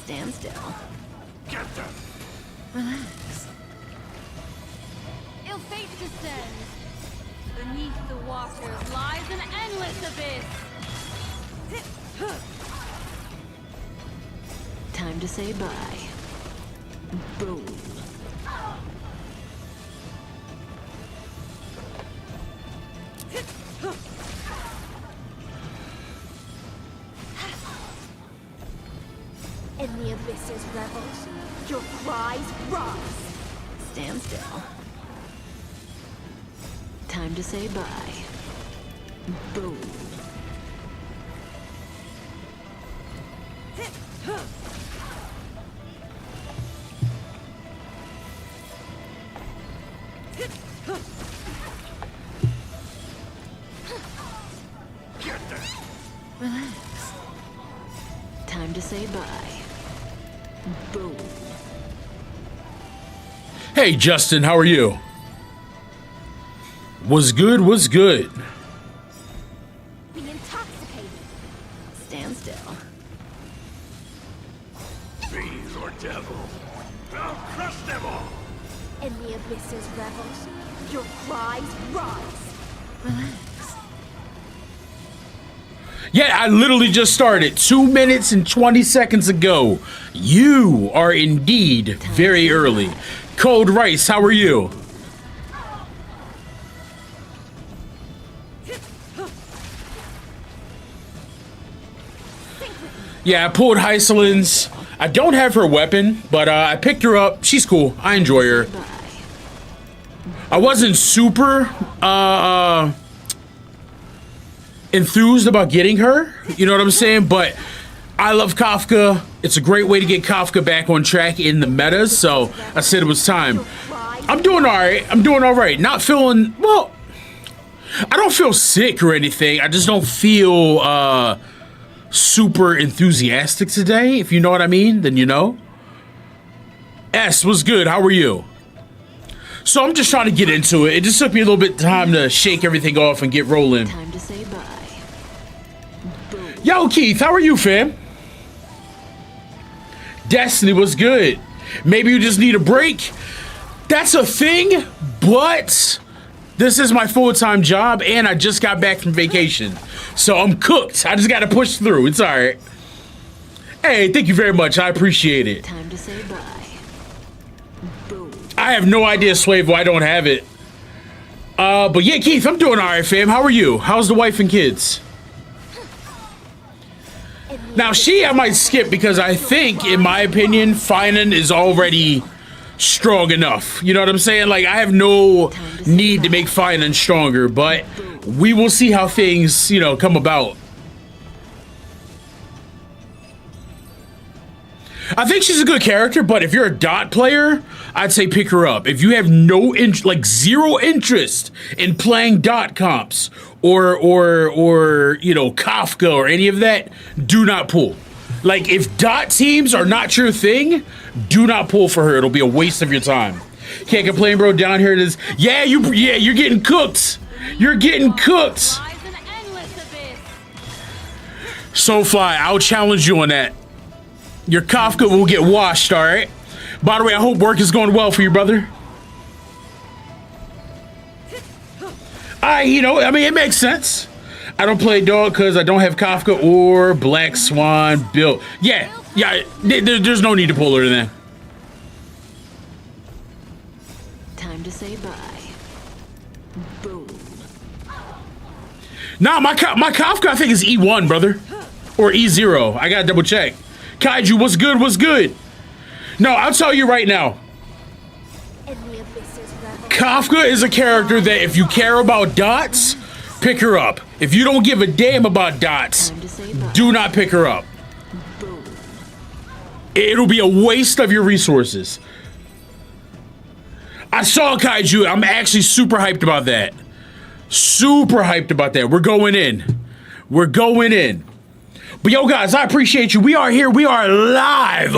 Stand still. Relax. Ill fate descends. Beneath the waters lies an endless abyss. Time to say bye. Boom. In the abyss's revels, your cries rise. Stand still. Time to say bye. Boom. Relax. Time to say bye. Boom. Hey, Justin, how are you? Was good, was good. Be intoxicated. Stand still. Fiends or devil, I'll crush them all. In the abyss's revels, your cries rise. Relax. Yeah, I literally just started 2 minutes and 20 seconds ago. You are indeed very early. Cold Rice, how are you? Yeah, I pulled Hycelin's. I don't have her weapon, but I picked her up. She's cool. I enjoy her. I wasn't super enthused about getting her. You know what I'm saying? But I love Kafka. It's a great way to get Kafka back on track in the metas. So I said it was time. I'm doing all right. I'm doing all right. Not feeling, well, I don't feel sick or anything. I just don't feel super enthusiastic today. If you know what I mean, then you know. S was good. How are you? So I'm just trying to get into it. It just took me a little bit of time to shake everything off and get rolling. Time to say bye. Boom. Yo, Keith, how are you, fam? Destiny was good. Maybe you just need a break. That's a thing, but this is my full-time job, and I just got back from vacation. So I'm cooked. I just got to push through. It's all right. Hey, thank you very much. I appreciate it. Time to say bye. Boom. I have no idea, Swavo. I don't have it. But yeah, Keith, I'm doing all right, fam. How are you? How's the wife and kids? Now, I might skip because I think, in my opinion, Finan is already strong enough. You know what I'm saying? Like, I have no need to make Finan stronger, but we will see how things, you know, come about. I think she's a good character, but if you're a dot player, I'd say pick her up. If you have zero interest in playing dot comps or you know, Kafka or any of that, do not pull. Like, if dot teams are not your thing, do not pull for her. It'll be a waste of your time. Can't complain, bro. Down here it is. Yeah, you're getting cooked. You're getting cooked. Lies an endless abyss. Soulfly, I'll challenge you on that. Your Kafka will get washed, all right? By the way, I hope work is going well for you, brother. You know, I mean, it makes sense. I don't play dog because I don't have Kafka or Black Swan built. Yeah, there's no need to pull her then. Time to say bye. Boom. Nah, my Kafka, I think, is E1, brother. Or E0. I gotta double check. Kaiju, what's good? What's good? No, I'll tell you right now. Kafka is a character that if you care about dots, pick her up. If you don't give a damn about dots, do not pick her up. It'll be a waste of your resources. I saw Kaiju. I'm actually super hyped about that. Super hyped about that. We're going in. We're going in. But yo, guys, I appreciate you. We are here. We are live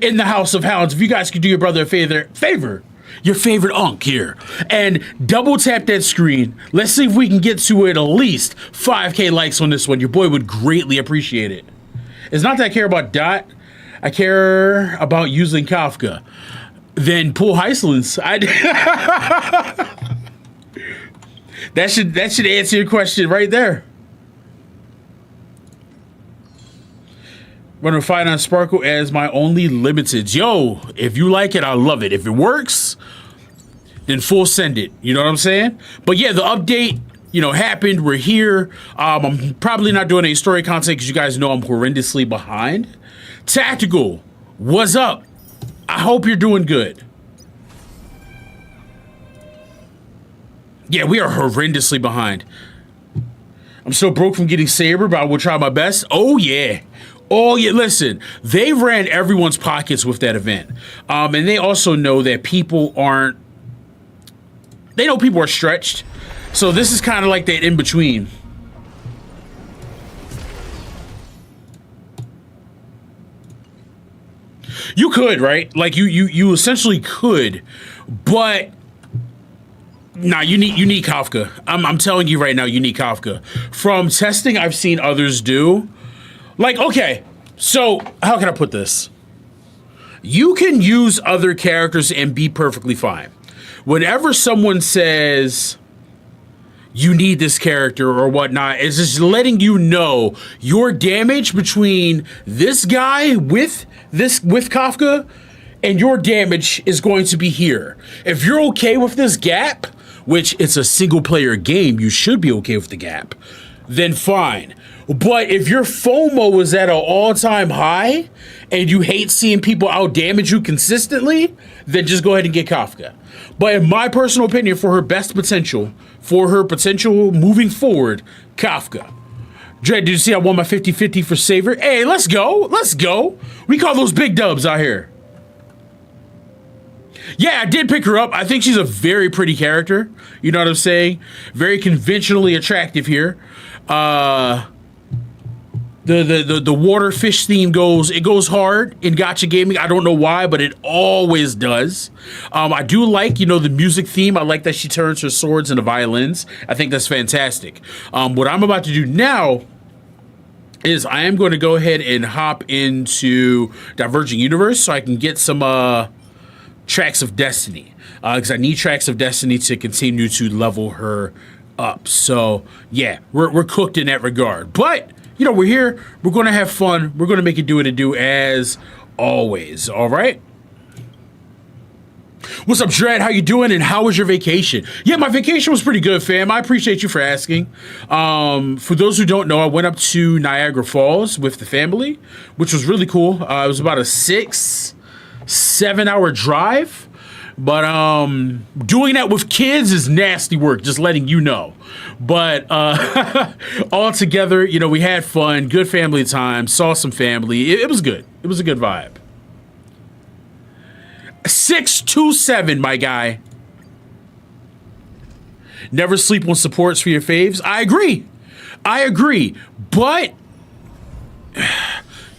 in the House of Hounds. If you guys could do your brother a favor, your favorite unk here, and double tap that screen. Let's see if we can get to at least 5K likes on this one. Your boy would greatly appreciate it. It's not that I care about Dot. I care about using Kafka. Then pull Heislands. That should answer your question right there. I'm gonna fight on Sparkle as my only limited. Yo, if you like it, I love it. If it works, then full send it. You know what I'm saying? But yeah, the update, happened. We're here. I'm probably not doing any story content because you guys know I'm horrendously behind. Tactical, what's up? I hope you're doing good. Yeah, we are horrendously behind. I'm so broke from getting Saber, but I will try my best. Oh, yeah. Oh, yeah. Listen, they ran everyone's pockets with that event. And they also know that people are stretched. So this is kind of like that in between. You could, right? Like you essentially could, but nah, you need Kafka. I'm telling you right now, you need Kafka. From testing I've seen others do, like, okay, so how can I put this? You can use other characters and be perfectly fine. Whenever someone says you need this character or whatnot, it's just letting you know your damage between this guy with Kafka and your damage is going to be here. If you're okay with this gap, which it's a single player game, you should be okay with the gap, then fine. But if your FOMO is at an all-time high and you hate seeing people out damage you consistently, then just go ahead and get Kafka. But in my personal opinion, for her best potential, for her potential moving forward, Kafka. Dredd, did you see I won my 50-50 for Saver? Hey, let's go. Let's go. We call those big dubs out here. Yeah, I did pick her up. I think she's a very pretty character. You know what I'm saying? Very conventionally attractive here. The water fish theme goes hard in gacha gaming. I don't know why, but it always does. I do like, the music theme. I like that she turns her swords into violins. I think that's fantastic. What I'm about to do now is I am going to go ahead and hop into Diverging Universe so I can get some Tracks of Destiny. Because I need Tracks of Destiny to continue to level her up. So, yeah, we're cooked in that regard. But we're here. We're going to have fun. We're going to make it do what it do as always. All right. What's up, Dredd? How you doing? And how was your vacation? Yeah, my vacation was pretty good, fam. I appreciate you for asking. For those who don't know, I went up to Niagara Falls with the family, which was really cool. It was about a 6-7 hour drive. But doing that with kids is nasty work, just letting you know. But all together, we had fun, good family time, saw some family. It was good. It was a good vibe. 627, my guy. Never sleep on supports for your faves. I agree. But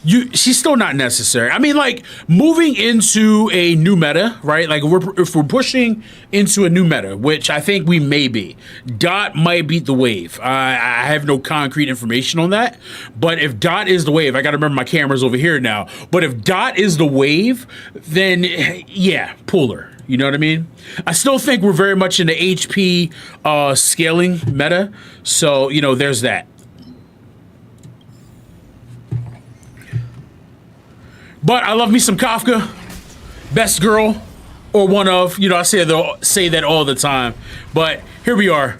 she's still not necessary. I mean, like, moving into a new meta, right? Like, if we're pushing into a new meta, which I think we may be, Dot might beat the wave. I have no concrete information on that. But if Dot is the wave, I got to remember my camera's over here now. But if Dot is the wave, then, yeah, pull her. You know what I mean? I still think we're very much in the HP scaling meta. So, there's that. But I love me some Kafka, best girl, or one of. I say that all the time. But here we are.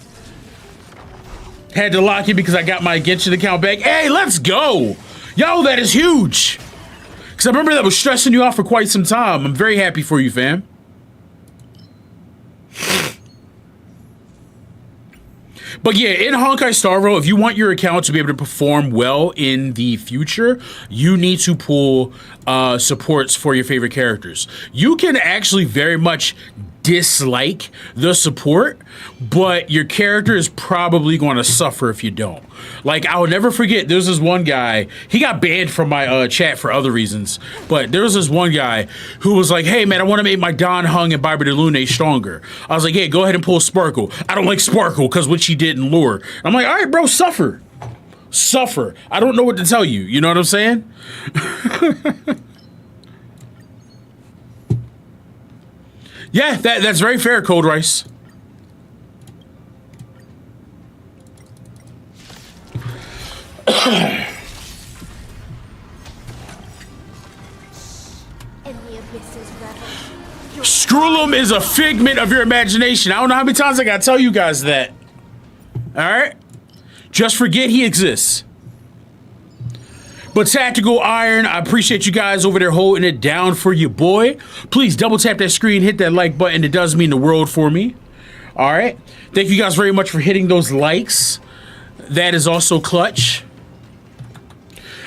Had to lock it because I got my Genshin account back. Hey, let's go. Yo, that is huge. Because I remember that was stressing you out for quite some time. I'm very happy for you, fam. But yeah, in Honkai Star Rail, if you want your account to be able to perform well in the future, you need to pull supports for your favorite characters. You can actually very much dislike the support, but your character is probably going to suffer if you don't. Like, I'll never forget, there's this one guy, he got banned from my chat for other reasons, but there was this one guy who was like, hey man, I want to make my Don Hung and Barber de Lune stronger. I was like, yeah, go ahead and pull Sparkle. I don't like Sparkle because what she did in lore. I'm like, all right, bro, suffer. Suffer. I don't know what to tell you. You know what I'm saying? Yeah, that's very fair, Cold Rice. Scroolum is a figment of your imagination. I don't know how many times I gotta tell you guys that. Alright? Just forget he exists. But Tactical Iron, I appreciate you guys over there holding it down for your boy. Please double tap that screen, hit that like button. It does mean the world for me. All right. Thank you guys very much for hitting those likes. That is also clutch.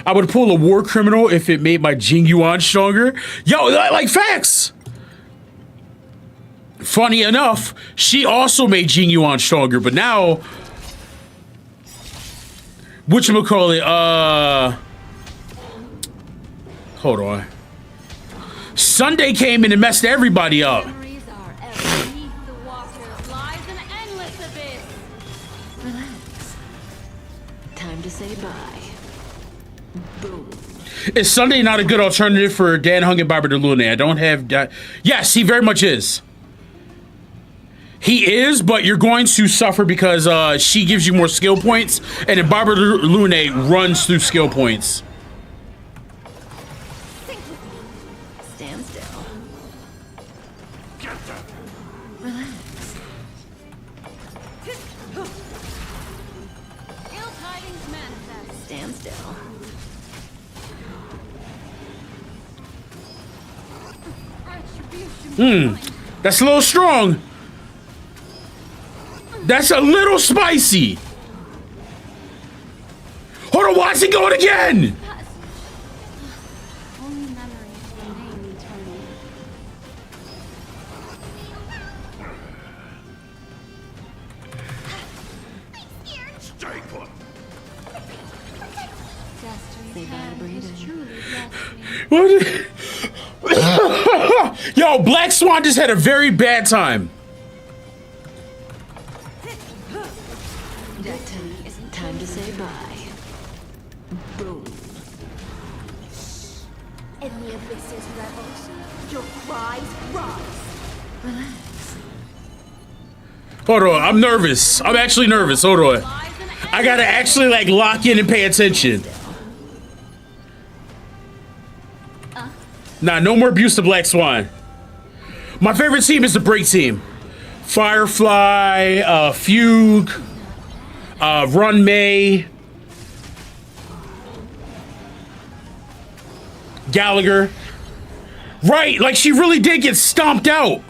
I would pull a war criminal if it made my Jing Yuan stronger. Yo, like facts. Funny enough, she also made Jing Yuan stronger, but now, whatchamacallit, hold on. Sunday came in and messed everybody up. Memories are ever beneath the waters lies an endless abyss. Relax. Time to say bye. Boom. Is Sunday not a good alternative for Dan Hung and Barber de Lune? I don't have... Yes, he very much is. He is, but you're going to suffer because she gives you more skill points, and then Barber de Lune runs through skill points. Stand still. Relax. Ill tidings manifest. Stand still. Retribution. That's a little strong. That's a little spicy. Hold on, watch it going again. Only memories remain eternal. Stay put. Destiny's hand has truly blessed me. What? Yo, Black Swan just had a very bad time. Time to say bye. Boom. In the abyss's rebels, your cries rise. Relax. Hold on, I'm nervous. I'm actually nervous. Hold on. Lies an I gotta actually like lock in and pay attention. Nah, no more abuse to Black Swan. My favorite team is the break team. Firefly, Fugue, Run May, Gallagher. Right, like she really did get stomped out.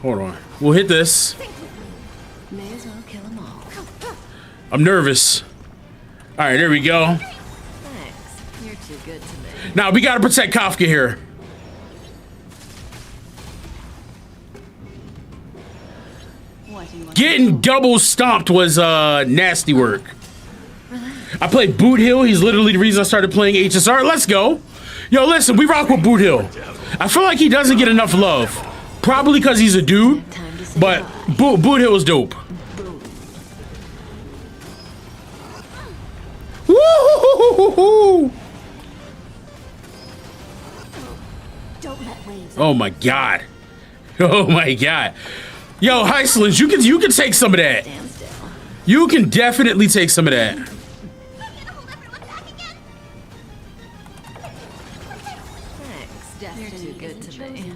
Hold on, we'll hit this. May as well kill them all. I'm nervous. All right, there we go. Thanks. You're too good to me. Now we gotta protect Kafka here. What do you want? Getting double stomped was nasty work. I played Boot Hill. He's literally the reason I started playing HSR. Let's go. Yo, listen, we rock with Boot Hill. I feel like he doesn't get enough love. Probably because he's a dude, but Boot Hill is dope. Woo-hoo-hoo-hoo-hoo. Don't let waves. Oh my god. Oh my god. Yo, Heislands, you can take some of that. Stand still. You can definitely take some of that. Thanks. You're too good to me.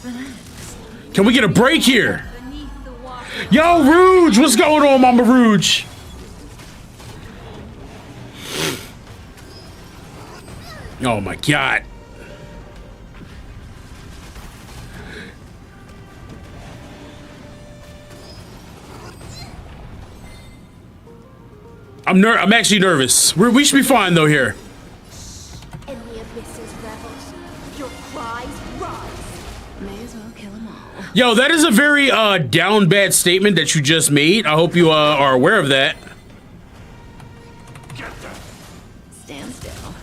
Relax. Can we get a break here? Beneath the waters. Yo, Rouge, what's going on, Mama Rouge? Oh my god. I'm actually nervous. We should be fine though here. In the abyss's revels, your cries rise. May as well kill them all. Yo, that is a very down bad statement that you just made. I hope you are aware of that. Stand still.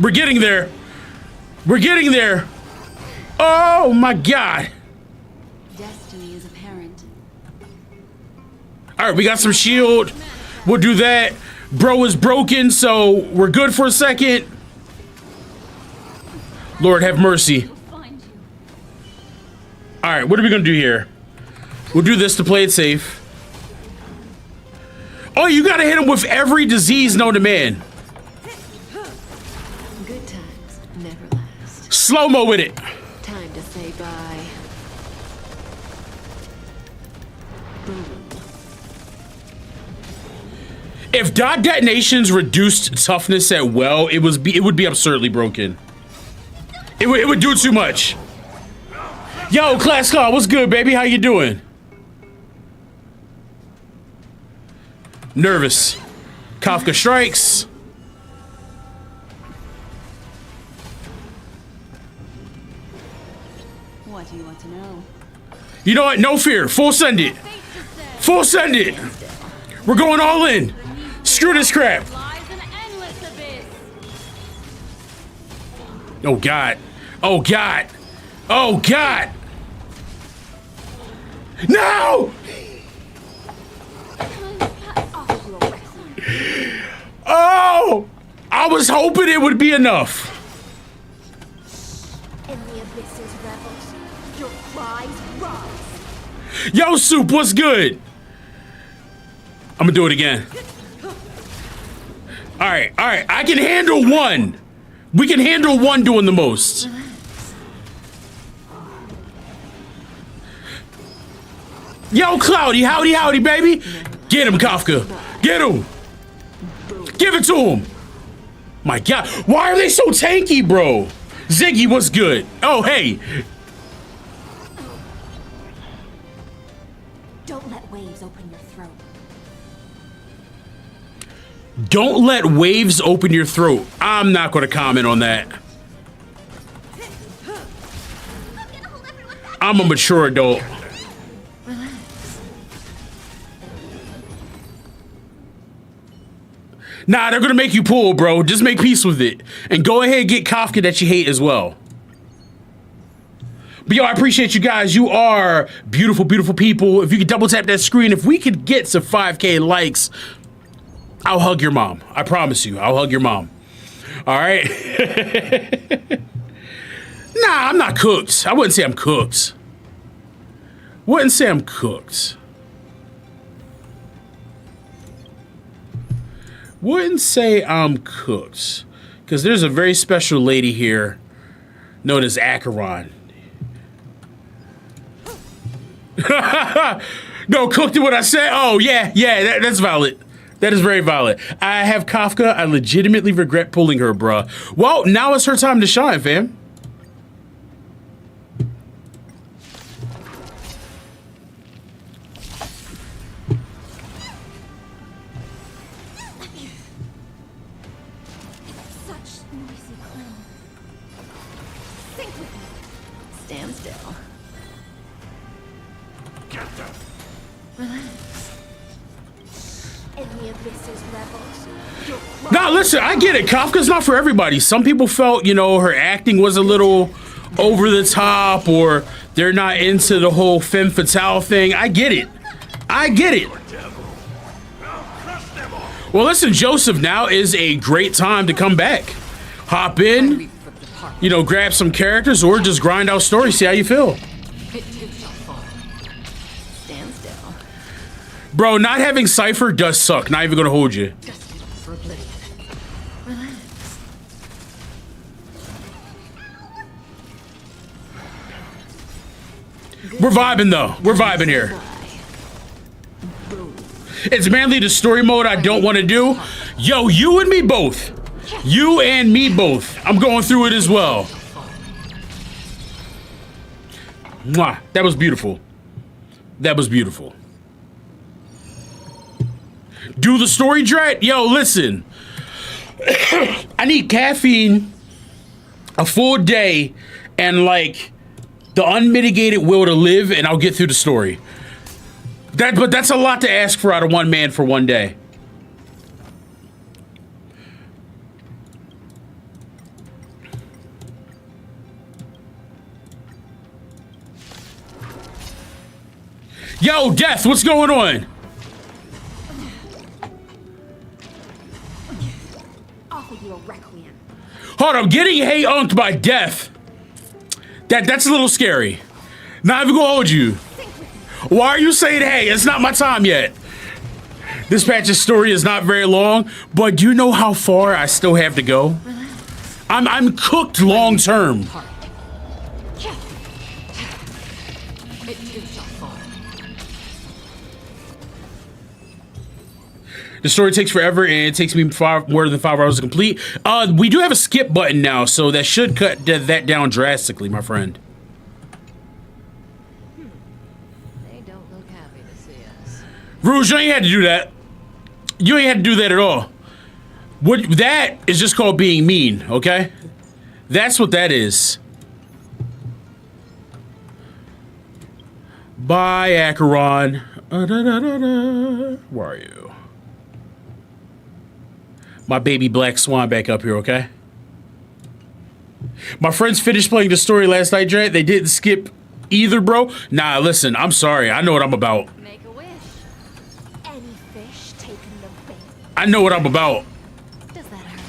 We're getting there. We're getting there. Oh my god. Destiny is apparent. All right, we got some shield. We'll do that. Bro is broken, so we're good for a second. Lord have mercy. Find you. All right, what are we gonna do here? We'll do this to play it safe. Oh, you gotta hit him with every disease known to man. Good times never last. Slow-mo with it. Time to say bye. Boom. If dot detonations reduced toughness at well, it would be absurdly broken. It would do too much. Yo, Class Claw, what's good, baby? How you doing? Nervous. Kafka strikes. What do you want to know? You know what? No fear. Full send it. Full send it. We're going all in. Screw this crap. Lies an endless abyss. Oh, God. Oh, God. Oh, God. No! Oh! I was hoping it would be enough. In the abyss's revels, your cries rise. Yo, Soup, what's good? I'm gonna do it again. All right. I can handle one. We can handle one doing the most. Yo, Cloudy, howdy, baby. Get him, Kafka. Get him. Give it to him. My God, why are they so tanky, bro? Ziggy, what's good? Oh, hey. Don't let waves open your throat. Don't let waves open your throat. I'm not going to comment on that. I'm a mature adult. Nah, they're gonna make you pull, bro. Just make peace with it. And go ahead and get Kafka that you hate as well. But yo, I appreciate you guys. You are beautiful, beautiful people. If you could double tap that screen, if we could get to 5K likes, I'll hug your mom. I promise you, I'll hug your mom. All right? Nah, I'm not cooked. I wouldn't say I'm cooked. Wouldn't say I'm cooked. Wouldn't say I'm cooked, because there's a very special lady here known as Acheron. No, cooked to what I said? Oh, yeah, that's valid. That is very valid. I have Kafka. I legitimately regret pulling her, bruh. Well, now it's her time to shine, fam. Stand still. Relax. In the abyss's revels, your cries Nah, listen, I get it. Kafka's not for everybody. Some people felt, you know, her acting was a little over the top, or they're not into the whole femme fatale thing. I get it. I get it. Well, listen, Joseph, now is a great time to come back. Hop in, you know, grab some characters, or just grind out stories, see how you feel. Stand still. Bro, not having Cypher does suck. Not even gonna hold you. For oblivion. Relax. We're vibing, though. We're vibing here. Boom. It's mainly the story mode I don't want to do. Yo, you and me both. You and me both. I'm going through it as well. Mwah. That was beautiful. That was beautiful. Do the story, Dredd? Yo, listen. I need caffeine, a full day, and like the unmitigated will to live, and I'll get through the story. But that's a lot to ask for out of one man for one day. Yo, Death, what's going on? Offer you a requiem. Hold on, getting hey unked by Death. That's a little scary. Not even gonna hold you. Why are you saying hey? It's not my time yet. This patch's story is not very long, but do you know how far I still have to go? I'm cooked long term. The story takes forever, and it takes me more than 5 hours to complete. We do have a skip button now, so that should cut that down drastically, my friend. They don't look happy to see us. Rouge, you ain't had to do that. You ain't had to do that at all. That is just called being mean, okay? That's what that is. Bye, Acheron. Where are you? My baby black swan back up here, okay? My friends finished playing the story last night, Dredd. They didn't skip either, bro. Nah, listen, I'm sorry. I know what I'm about. Make a wish. Any fish taking the bait. I know what I'm about. Does that hurt?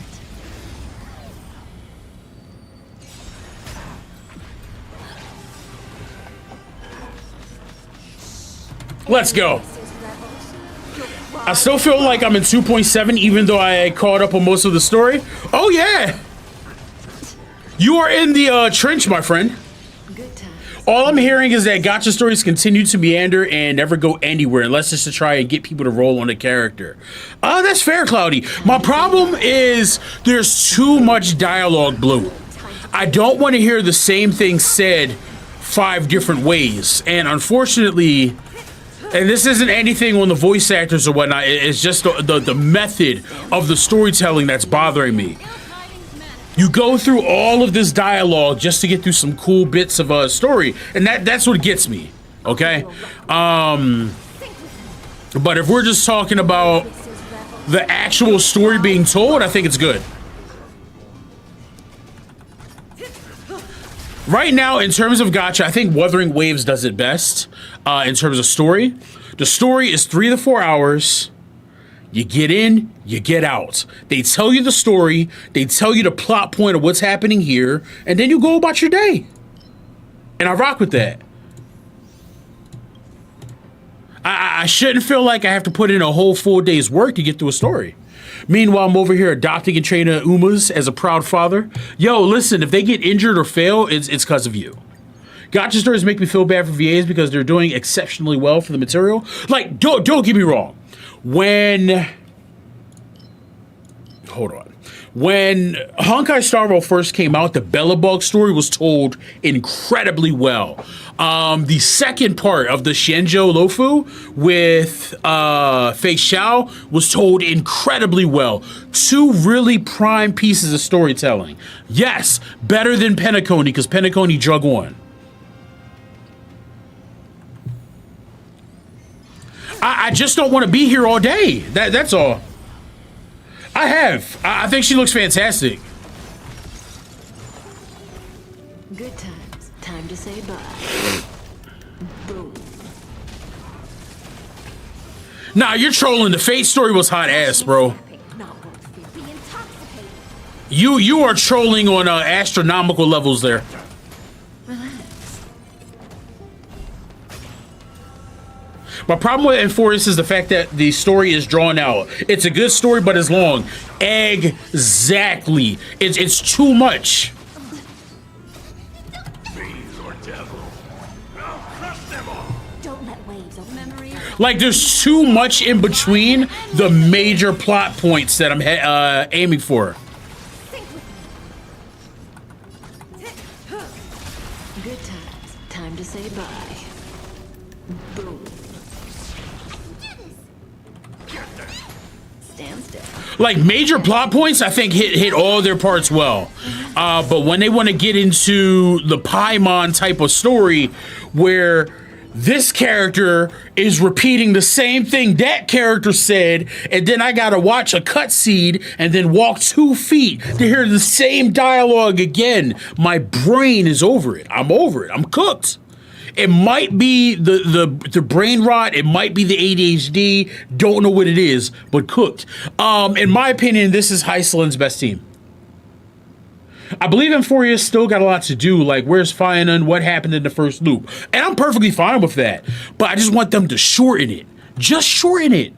Let's go. I still feel like I'm in 2.7, even though I caught up on most of the story. Oh, yeah. You are in the trench, my friend. Good times. All I'm hearing is that gacha stories continue to meander and never go anywhere unless it's to try and get people to roll on a character. That's fair, Cloudy. My problem is there's too much dialogue, Blue. I don't want to hear the same thing said 5 different ways. And unfortunately... And this isn't anything on the voice actors or whatnot. It's just the method of the storytelling that's bothering me. You go through all of this dialogue just to get through some cool bits of a story, and that's what gets me. Okay, but if we're just talking about the actual story being told, I think it's good. Right now, in terms of gacha, I think Wuthering Waves does it best in terms of story. The story is 3 to 4 hours. You get in, you get out. They tell you the story, they tell you the plot point of what's happening here, and then you go about your day. And I rock with that. I shouldn't feel like I have to put in a whole full day's work to get through a story. Meanwhile, I'm over here adopting and training Umas as a proud father. Yo, listen, if they get injured or fail, it's because of you. Gacha stories make me feel bad for VAs because they're doing exceptionally well for the material. Like, don't get me wrong. When Honkai Star Rail first came out, the Bellabug story was told incredibly well. The second part of the Shenzhou Lofu with Fei Xiao was told incredibly well. 2 really prime pieces of storytelling. Yes, better than Penacony because Penacony drug on. I just don't want to be here all day. That's all. I think she looks fantastic. Good times. Time to say bye. Boom. Nah, you're trolling. The Fate story was hot ass, bro. Not worth it. Be intoxicated. You are trolling on astronomical levels there. My problem with Enforce is the fact that the story is drawn out. It's a good story, but it's long. Exactly. It's too much. Fiend or devil, I'll crush them all. Don't let waves over Memories. Like, there's too much in between the major plot points that I'm aiming for. Good times. Time to say bye. Boom. Stand still. Like, major plot points, I think hit all their parts well. But when they want to get into the Paimon type of story, where this character is repeating the same thing that character said, and then I gotta watch a cutscene and then walk 2 feet to hear the same dialogue again, my brain is over it. I'm over it. I'm cooked. It might be the brain rot. It might be the ADHD. Don't know what it is, but cooked. In my opinion, this is Heislin's best team. I believe Emphoria's still got a lot to do. Like, where's Fianon? What happened in the first loop? And I'm perfectly fine with that. But I just want them to shorten it. Just shorten it.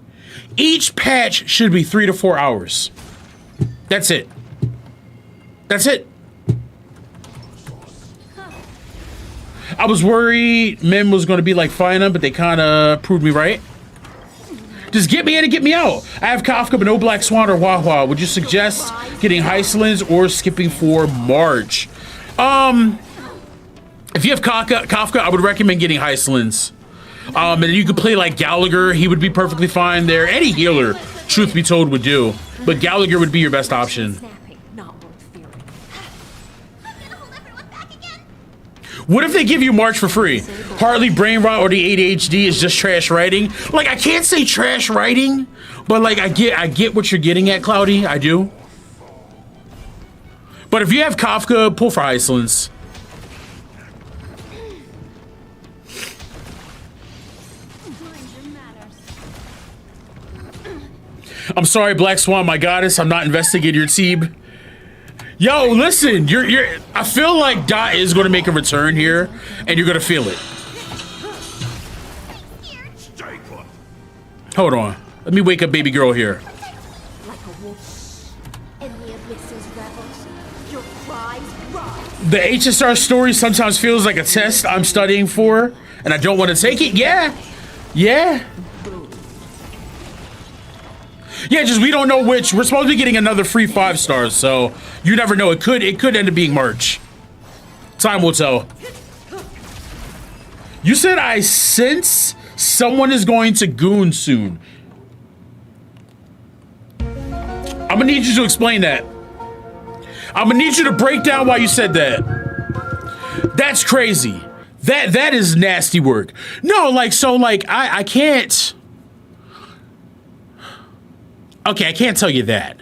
Each patch should be 3 to 4 hours. That's it. That's it. I was worried Mim was going to be like Fianon, but they kind of proved me right. Just get me in and get me out. I have Kafka, but no Black Swan or Wawa. Would you suggest getting Heislin's or skipping for March? If you have Kafka, I would recommend getting Heislin's. And you could play like Gallagher. He would be perfectly fine there. Any healer, truth be told, would do. But Gallagher would be your best option. snapping, not worth fearing. What if they give you March for free? Partly brain rot or the ADHD is just trash writing. Like, I can't say trash writing, but like I get what you're getting at, Cloudy. I do. But if you have Kafka, pull for Heislin's. I'm sorry, Black Swan, my goddess. I'm not investigating your team. Yo, listen, I feel like Dot is going to make a return here, and you're going to feel it. Stay put. Hold on. Let me wake up baby girl here. Like a wolf. In the abyss's revels, your cries rise. The HSR story sometimes feels like a test I'm studying for, and I don't want to take it. Yeah. Yeah. Yeah, just we don't know which. We're supposed to be getting another free 5 stars, so you never know. It could end up being March. Time will tell. You said I sense someone is going to goon soon. I'm gonna need you to explain that. I'm gonna need you to break down why you said that. That's crazy. That is nasty work. No, like, so like I can't. Okay, I can't tell you that.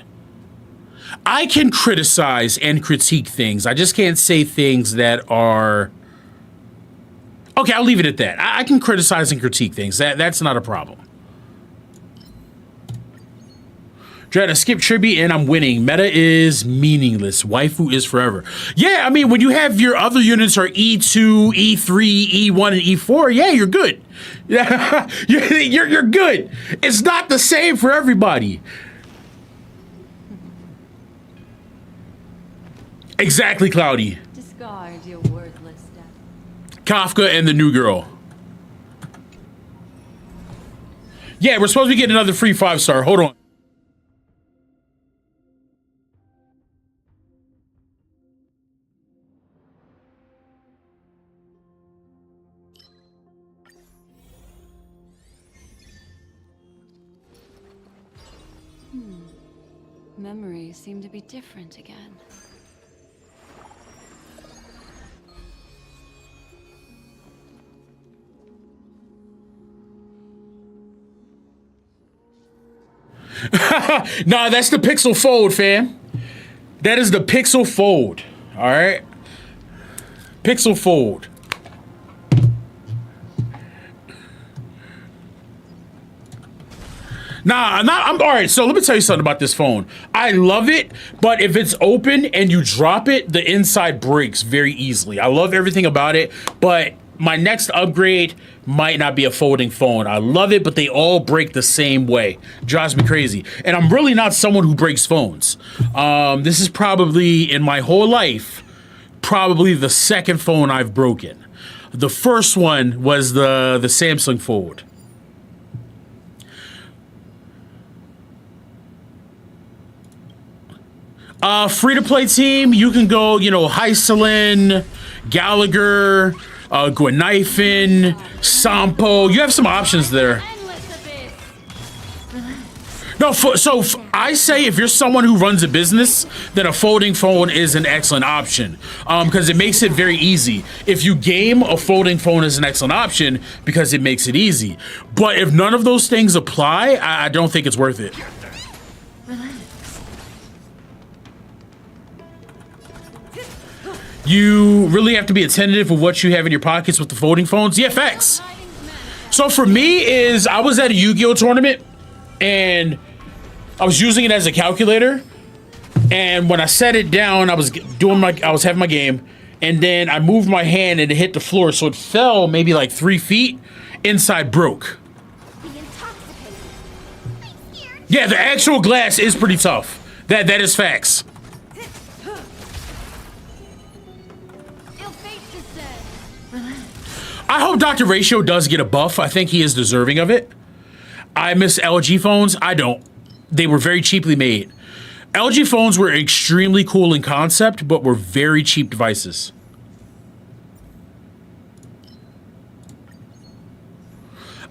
I can criticize and critique things. I just can't say things that are... Okay, I'll leave it at that. I can criticize and critique things. That's not a problem. Dredd, I skipped Tribby and I'm winning. Meta is meaningless. Waifu is forever. Yeah, I mean, when you have your other units are E2, E3, E1, and E4, yeah, you're good. Yeah, you're good. It's not the same for everybody. Exactly, Cloudy. Discard your worthless stuff. Kafka and the new girl. Yeah, we're supposed to get another free 5-star. Hold on. Memories seem to be different again. Nah, that's the Pixel Fold, fam. That is the Pixel Fold. All right. Pixel Fold. Nah, I'm all right. So let me tell you something about this phone. I love it, but if it's open and you drop it, the inside breaks very easily. I love everything about it, but my next upgrade might not be a folding phone. I love it, but they all break the same way. Drives me crazy. And I'm really not someone who breaks phones. This is probably, in my whole life, probably the second phone I've broken. The first one was the Samsung Fold. Free-to-play team, you can go, you know, Hyselin, Gallagher, Gwenifin, Sampo. You have some options there. No, I say if you're someone who runs a business, then a folding phone is an excellent option because it makes it very easy. If you game, a folding phone is an excellent option because it makes it easy. But if none of those things apply, I don't think it's worth it. You really have to be attentive with what you have in your pockets with the folding phones. Yeah, facts. So for me I was at a Yu-Gi-Oh tournament and I was using it as a calculator. And when I set it down, I was having my game, and then I moved my hand and it hit the floor, so it fell maybe like 3 feet. Inside broke. Yeah, the actual glass is pretty tough. That is facts. I hope Dr. Ratio does get a buff. I think he is deserving of it. I miss LG phones. I don't. They were very cheaply made. LG phones were extremely cool in concept, but were very cheap devices.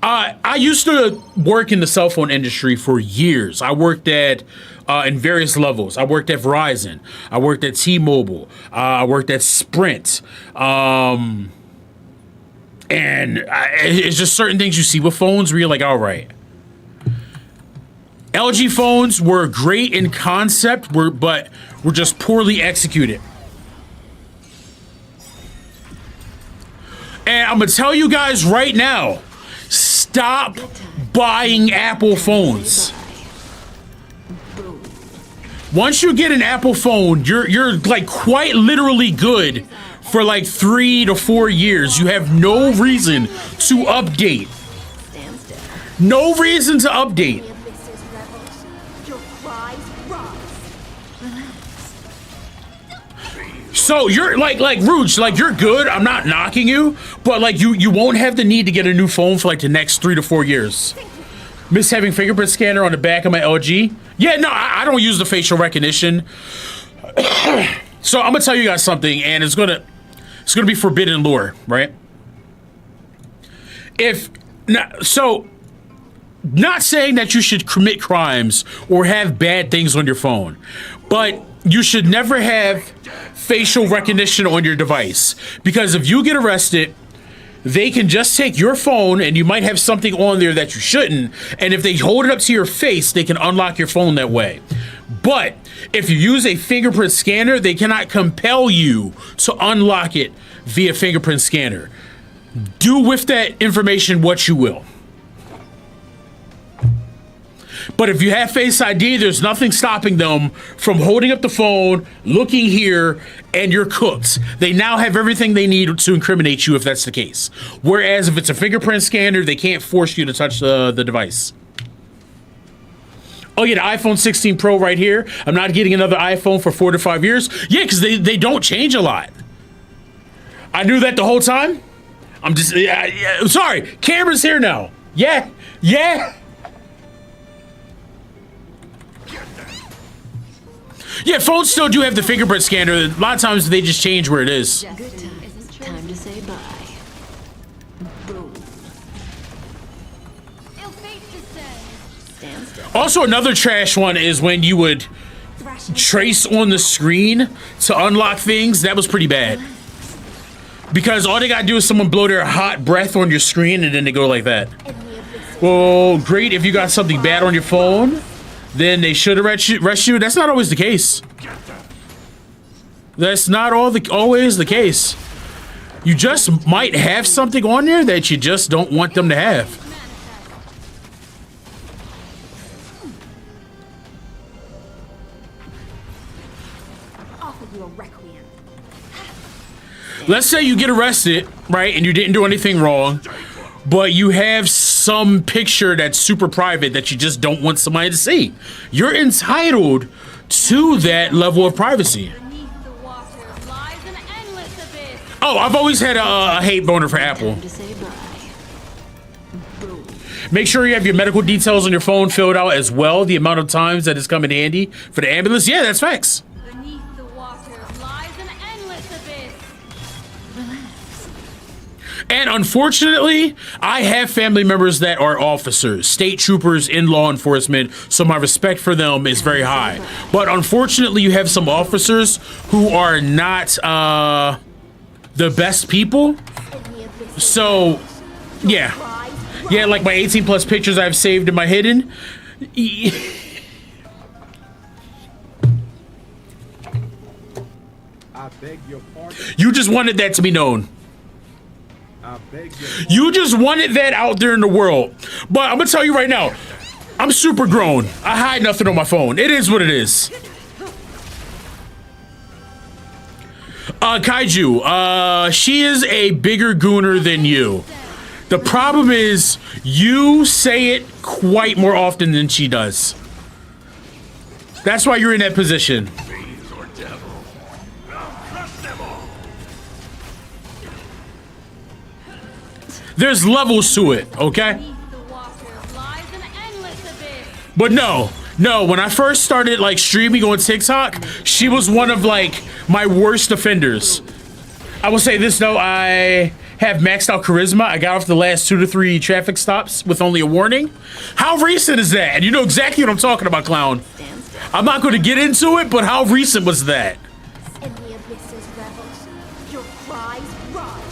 I used to work in the cell phone industry for years. I worked at in various levels. I worked at Verizon. I worked at T-Mobile. I worked at Sprint. And it's just certain things you see with phones where you're like, all right. LG phones were great in concept, but were just poorly executed. And I'm gonna tell you guys right now, stop buying Apple phones. Once you get an Apple phone, you're like quite literally good for like 3 to 4 years. You have no reason to update. No reason to update. So you're like Rouge, like you're good. I'm not knocking you, but like you won't have the need to get a new phone for like the next 3 to 4 years. Miss having fingerprint scanner on the back of my LG. Yeah, no, I don't use the facial recognition. So I'm gonna tell you guys something, and it's gonna be forbidden lore, right? Not saying that you should commit crimes or have bad things on your phone, but you should never have facial recognition on your device, because if you get arrested, they can just take your phone and you might have something on there that you shouldn't, and if they hold it up to your face, they can unlock your phone that way. But if you use a fingerprint scanner, they cannot compel you to unlock it via fingerprint scanner. Do with that information what you will. But if you have Face ID, there's nothing stopping them from holding up the phone, looking here, and you're cooked. They now have everything they need to incriminate you if that's the case. Whereas if it's a fingerprint scanner, they can't force you to touch the device. Oh yeah, the iPhone 16 Pro right here. I'm not getting another iPhone for 4 to 5 years. Yeah, because they don't change a lot. I knew that the whole time. I'm just, sorry, camera's here now. Yeah. Yeah, phones still do have the fingerprint scanner. A lot of times they just change where it is. Good time to say bye. Boom. Stand still. Also, another trash one is when you would trace on the screen to unlock things. That was pretty bad. Because all they gotta do is someone blow their hot breath on your screen and then they go like that. Well, great if you got something bad on your phone. Then they should arrest you. That's not always the case. That's not always the case. You just might have something on there that you just don't want them to have. Let's say you get arrested, right, and you didn't do anything wrong, but you have some picture that's super private that you just don't want somebody to see. You're entitled to that level of privacy. Oh, I've always had a hate boner for Apple. Time to say bye. Boom. Make sure you have your medical details on your phone filled out as well. The amount of times that it's come in handy for the ambulance. Yeah, that's facts. Beneath the waters lies an endless abyss. And unfortunately, I have family members that are officers, state troopers in law enforcement, so my respect for them is very high. But unfortunately, you have some officers who are not the best people. So, yeah. Yeah, like my 18 plus pictures I've saved in my hidden. I beg your pardon. You just wanted that to be known. I beg your pardon. You just wanted that out there in the world. But I'm gonna tell you right now, I'm super grown. I hide nothing on my phone. It is what it is. Kaiju, she is a bigger gooner than you. The problem is you say it quite more often than she does. That's why you're in that position. Fiends or devil. I'll crush them all. There's levels to it, okay? Beneath the waters lies an endless abyss. But no, when I first started like streaming on TikTok, she was one of like my worst offenders. I will say this though, I have maxed out charisma. I got off the last 2 to 3 traffic stops with only a warning. How recent is that? And you know exactly what I'm talking about, clown. I'm not going to get into it, but how recent was that? In the abyss's revels, your cries rise.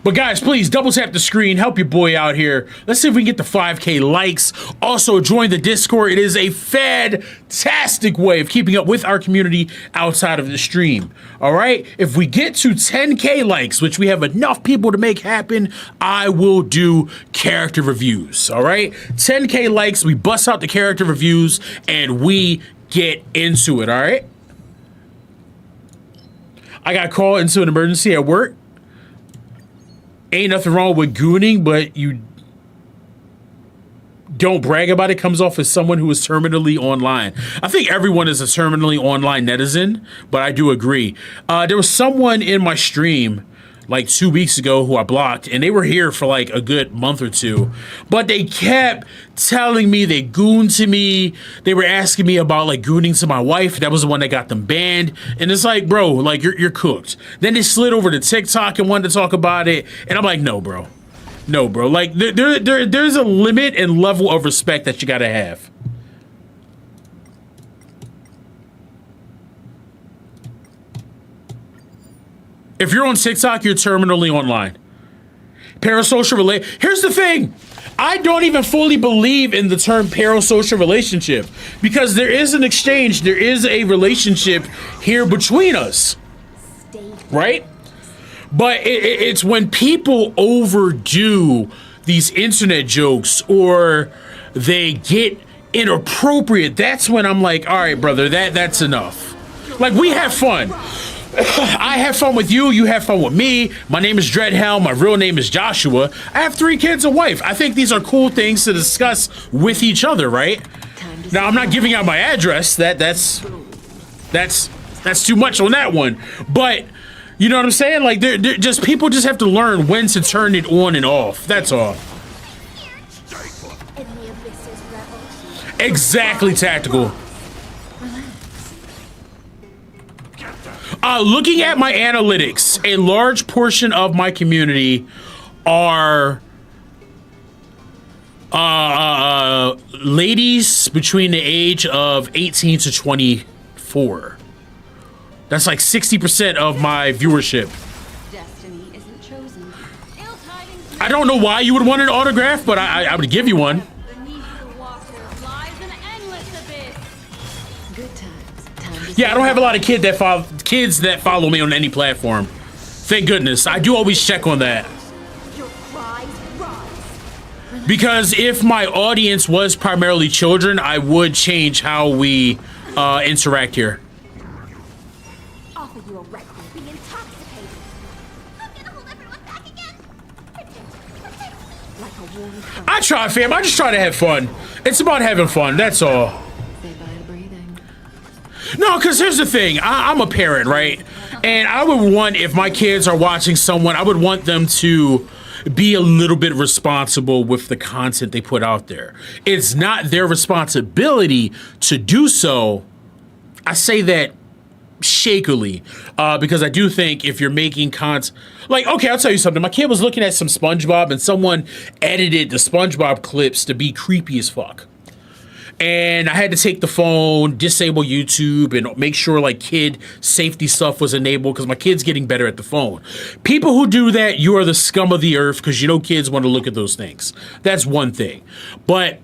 But guys, please double tap the screen, help your boy out here. Let's see if we can get the 5K likes. Also, join the Discord. It is a fantastic way of keeping up with our community outside of the stream. All right, if we get to 10K likes, which we have enough people to make happen, I will do character reviews. All right, 10K likes, we bust out the character reviews and we get into it. All right, I got called into an emergency at work. Ain't nothing wrong with gooning, but you don't brag about it. Comes off as someone who is terminally online. I think everyone is a terminally online netizen, but I do agree. There was someone in my stream like 2 weeks ago who I blocked, and they were here for like a good month or two, but they kept telling me they gooned to me. They were asking me about like gooning to my wife. That was the one that got them banned. And it's like, bro, like you're cooked. Then they slid over to TikTok and wanted to talk about it. And I'm like, no, bro. No, bro. Like there's a limit and level of respect that you gotta have. If you're on TikTok, you're terminally online. Parasocial here's the thing. I don't even fully believe in the term parasocial relationship because there is an exchange. There is a relationship here between us, right? But it's when people overdo these internet jokes or they get inappropriate. That's when I'm like, all right, brother, that's enough. Like, we have fun. I have fun with you. You have fun with me. My name is DreddHound. My real name is Joshua. I have 3 kids and a wife. I think these are cool things to discuss with each other, right? Now, I'm not giving out my address. That's too much on that one. But you know what I'm saying? Like, they're just people just have to learn when to turn it on and off. That's all. Exactly, Tactical. Looking at my analytics, a large portion of my community are ladies between the age of 18 to 24. That's like 60% of my viewership. Destiny isn't chosen. Ill tidings. I don't know why you would want an autograph, but I would give you one. Beneath the waters lies an endless abyss. Good times. Time to Yeah, I say don't have a bye. lot of kids that follow me on any platform. Thank goodness. I do always check on that. Your cries rise. Because if my audience was primarily children, I would change how we interact here. Offer you a requiem. Be intoxicated. I'm gonna hold everyone back again. Like a warm sun. I try, fam. I just try to have fun. It's about having fun. That's all. Say bye to breathing. No, because here's the thing. I'm a parent, right? And I would want, if my kids are watching someone, I would want them to be a little bit responsible with the content they put out there. It's not their responsibility to do so. I say that shakily, because I do think if you're making content, like, okay, I'll tell you something. My kid was looking at some SpongeBob and someone edited the SpongeBob clips to be creepy as fuck. And I had to take the phone, disable YouTube, and make sure like kid safety stuff was enabled because my kid's getting better at the phone. People who do that, you are the scum of the earth because you know kids want to look at those things. That's one thing. But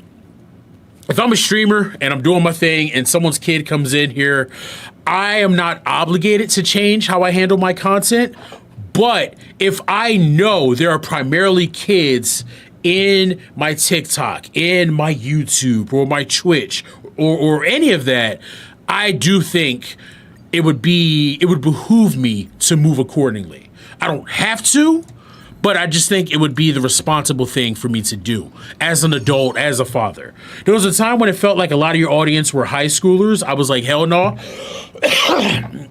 if I'm a streamer and I'm doing my thing and someone's kid comes in here, I am not obligated to change how I handle my content. But if I know there are primarily kids in my TikTok, in my YouTube, or my Twitch, or any of that, I do think it would behoove me to move accordingly. I don't have to, but I just think it would be the responsible thing for me to do as an adult, as a father. There was a time when it felt like a lot of your audience were high schoolers. I was like, hell no.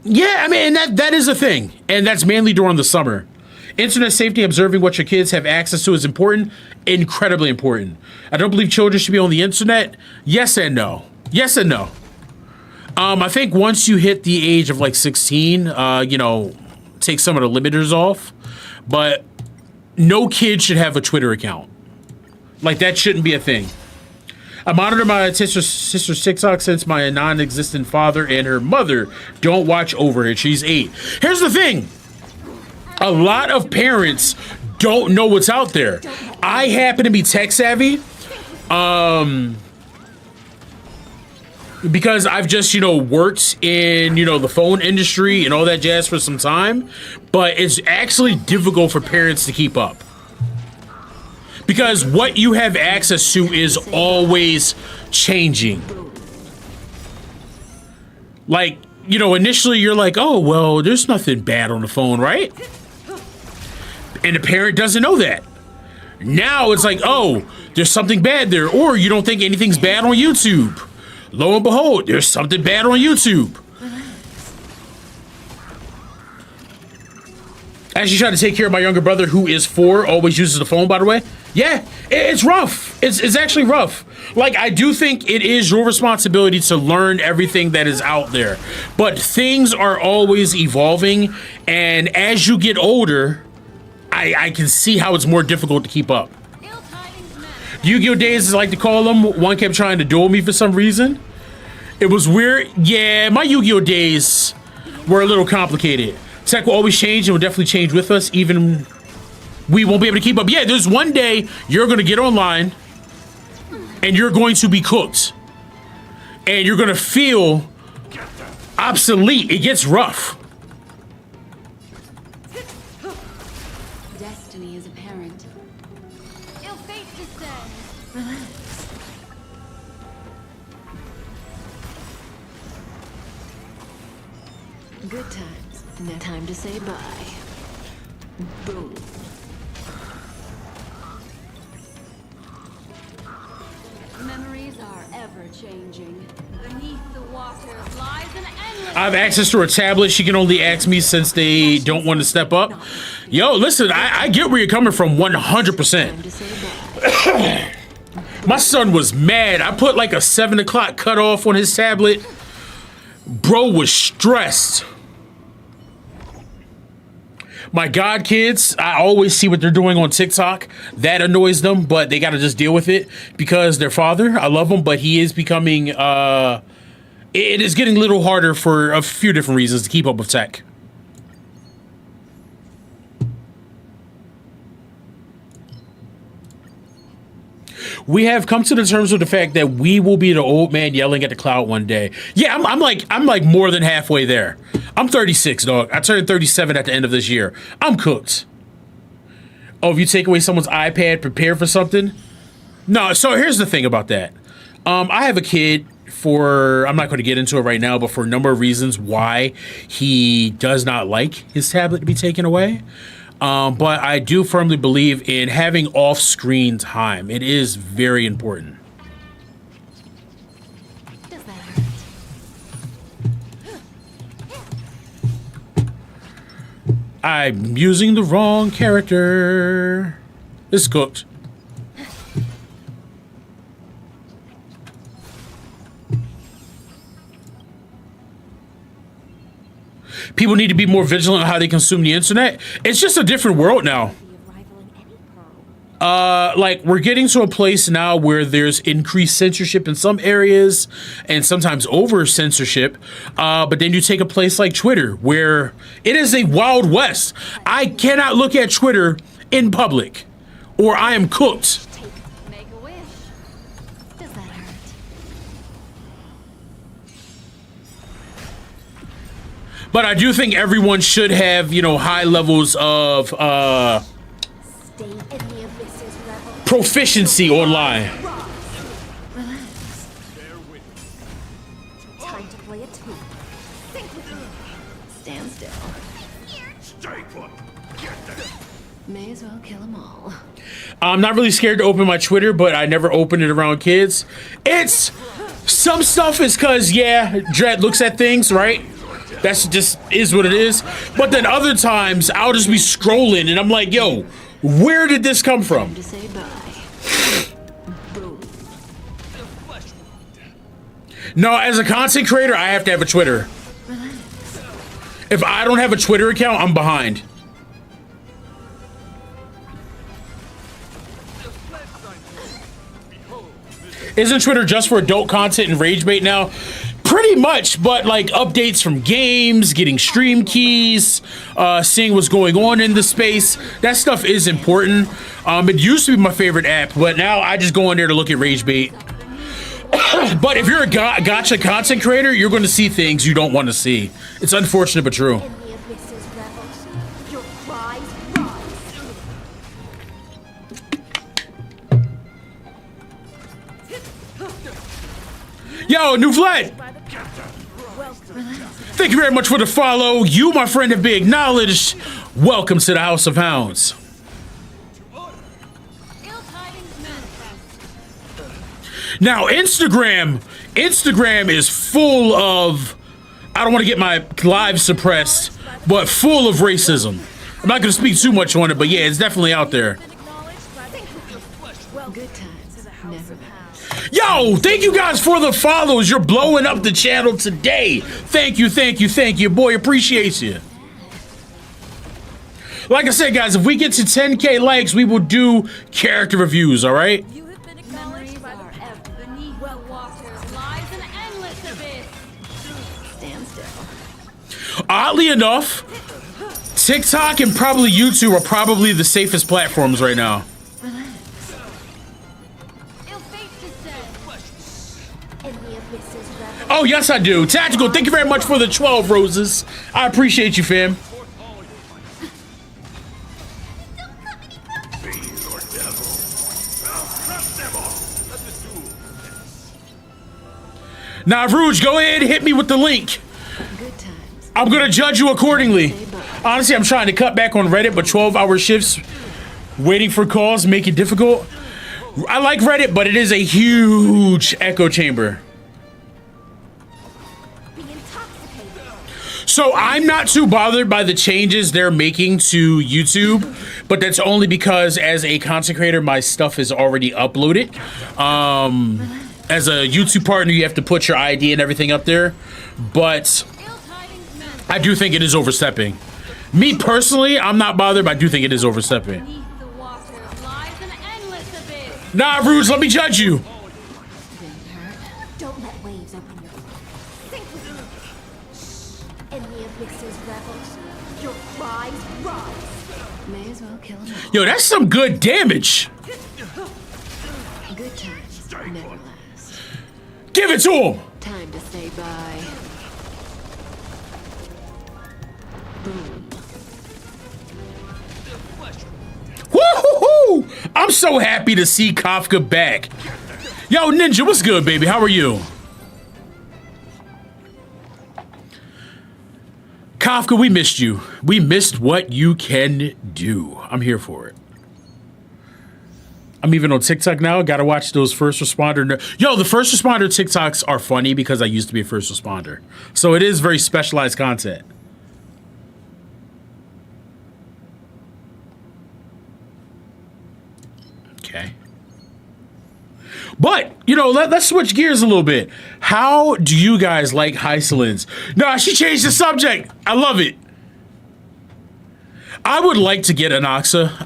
Yeah, I mean, that is a thing. And that's mainly during the summer. Internet safety, observing what your kids have access to is important, incredibly important. I don't believe children should be on the internet. Yes and no. Yes and no. I think once you hit the age of like 16, you know, take some of the limiters off. But no kid should have a Twitter account. Like, that shouldn't be a thing. I monitor my sister's TikTok since my non-existent father and her mother don't watch over it. She's 8. Here's the thing. A lot of parents don't know what's out there. I happen to be tech savvy because I've just, you know, worked in, you know, the phone industry and all that jazz for some time. But it's actually difficult for parents to keep up. Because what you have access to is always changing. Like, you know, initially you're like, oh, well, there's nothing bad on the phone, right? And the parent doesn't know that. Now it's like, oh, there's something bad there. Or you don't think anything's bad on YouTube. Lo and behold, there's something bad on YouTube. As you try to take care of my younger brother, who is 4, always uses the phone, by the way. Yeah, it's rough. It's actually rough. Like, I do think it is your responsibility to learn everything that is out there. But things are always evolving. And as you get older, I can see how it's more difficult to keep up. Yu-Gi-Oh! Days, as I like to call them, one kept trying to duel me for some reason. It was weird. Yeah, my Yu-Gi-Oh! Days were a little complicated. Tech will always change and will definitely change with us, even we won't be able to keep up. Yeah, there's one day you're going to get online and you're going to be cooked. And you're going to feel obsolete. It gets rough. Destiny is apparent. Ill fate descends. Relax. Good times. Now time to say bye. Boom. Memories are ever changing. Beneath the waters lies an endless. I have access to her tablet. She can only ask me since they don't want to step up. Yo, listen, I get where you're coming from 100%. Time to say bye. My son was mad. I put like a 7 o'clock cutoff on his tablet. Bro was stressed. My god kids, I always see what they're doing on TikTok. That annoys them, but they gotta just deal with it because their father, I love him, but he is becoming, it is getting a little harder for a few different reasons to keep up with tech. We have come to the terms with the fact that we will be the old man yelling at the cloud one day. Yeah, I'm like more than halfway there. I'm 36, dog. I turned 37 at the end of this year. I'm cooked. Oh, if you take away someone's iPad, prepare for something? No, so here's the thing about that. I have a kid for, I'm not going to get into it right now, but for a number of reasons why he does not like his tablet to be taken away. But I do firmly believe in having off-screen time. It is very important. Does that hurt? I'm using the wrong character. It's cooked. People need to be more vigilant on how they consume the internet. It's just a different world now. Like, we're getting to a place now where there's increased censorship in some areas and sometimes over censorship. But then you take a place like Twitter where it is a wild west. I cannot look at Twitter in public or I am cooked. Make a wish. Does that hurt? But I do think everyone should have, you know, high levels of Stay in the abysses, rebel. proficiency online. Relax. Time to play a tune. Think with me. Stand still. Stay put. Get them. May as well kill them all. I'm not really scared to open my Twitter, but I never open it around kids. It's some stuff is because, yeah, Dredd looks at things, right? That's just is what it is. But then other times I'll just be scrolling and I'm like, yo, where did this come from? Time to say bye. Boom. No, as a content creator, I have to have a Twitter. Relax. If I don't have a Twitter account, I'm behind. Isn't Twitter just for adult content and rage bait now? Pretty much, but like updates from games, getting stream keys, seeing what's going on in the space, that stuff is important. It used to be my favorite app, but now I just go in there to look at rage bait. But if you're a gotcha content creator, you're going to see things you don't want to see. It's unfortunate but true. In the abysses, rebels. Your cries rise. Yo, New Vlad! Thank you very much for the follow. You, my friend, have been acknowledged. Welcome to the House of Hounds. Ill tidings manifest. Now, Instagram is full of, I don't want to get my live suppressed, but full of racism. I'm not going to speak too much on it, but yeah, it's definitely out there. Good times never last. Yo, thank you guys for the follows. You're blowing up the channel today. Thank you, thank you, thank you. Boy, appreciate you. Like I said, guys, if we get to 10K likes, we will do character reviews, all right? You have been acknowledged by the earth. Beneath the waters lies an endless abyss. Stand still. Oddly enough, TikTok and probably YouTube are probably the safest platforms right now. Relax. Ill fate descends. In the abysses, rebels. Oh, yes, I do. Tactical, thank you very much for the 12 roses. I appreciate you, fam. Fiend or devil. I'll crush them all. Let the duel commence. Now, Rouge, go ahead and hit me with the link. Good times. I'm going to judge you accordingly. Honestly, I'm trying to cut back on Reddit, but 12-hour shifts waiting for calls make it difficult. I like Reddit, but it is a huge echo chamber. Be intoxicated. So I'm not too bothered by the changes they're making to YouTube, but that's only because as a content creator, my stuff is already uploaded. As a YouTube partner, you have to put your ID and everything up there, but Ill tidings manifest. I do think it is overstepping. Me personally, I'm not bothered, but I do think it is overstepping. Beneath the waters lies an endless abyss. Nah, Rouge, let me judge you. Didn't hurt. Don't let waves open your Think with me. In the abysses, rebels. Your cries rise. May as well kill them all. Yo, that's some good damage. Good times never last. Give it to him. Time to say bye. Boom. Woo-hoo-hoo! I'm so happy to see Kafka back. Yo, Ninja, what's good, baby? How are you? Kafka, we missed you. We missed what you can do. I'm here for it. I'm even on TikTok now. Gotta watch those first responder. Yo, the first responder TikToks are funny because I used to be a first responder. So it is very specialized content. Okay. But, you know, let's switch gears a little bit. How do you guys like Hysolins? Nah, she changed the subject. I love it. I would like to get Anoxa,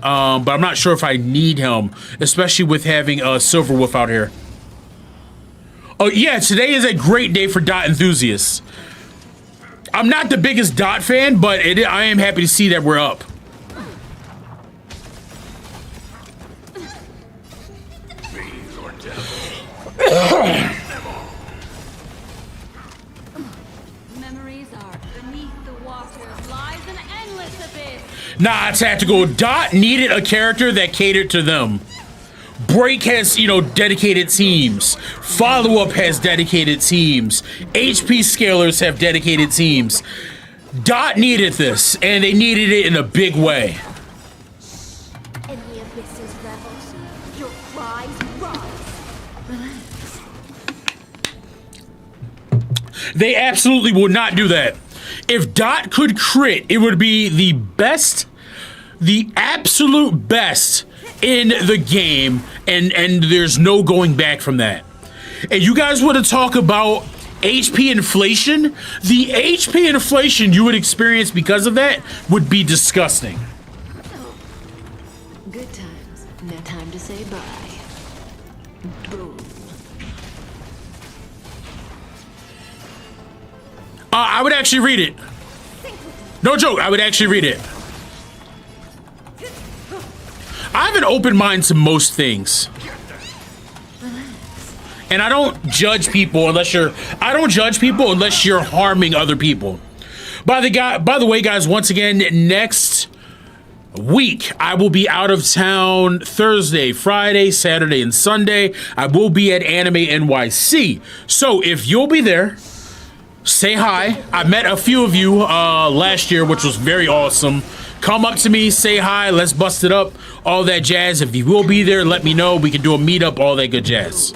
but I'm not sure if I need him, especially with having a Silver Wolf out here. Oh, yeah, today is a great day for dot enthusiasts. I'm not the biggest dot fan, but I am happy to see that we're up. Memories are beneath the waters lies an endless abyss. Nah, Tactical. Dot needed a character that catered to them. Break has, you know, dedicated teams. Follow-up has dedicated teams. HP scalers have dedicated teams. Dot needed this, and they needed it in a big way. In the abyss's revels, your cries rise. They absolutely would not do that. If Dot could crit, it would be the best, the absolute best in the game, and there's no going back from that. And you guys want to talk about HP inflation? The HP inflation you would experience because of that would be disgusting. Good times. Now time to say bye. Boom. I would actually read it. No joke, I would actually read it. I have an open mind to most things. And I don't judge people unless you're harming other people. By the way, guys, once again, next week I will be out of town Thursday, Friday, Saturday, and Sunday. I will be at Anime NYC. So if you'll be there, say hi. I met a few of you last year, which was very awesome. Come up to me, say hi, let's bust it up, all that jazz. If you will be there, let me know. We can do a meetup, all that good jazz.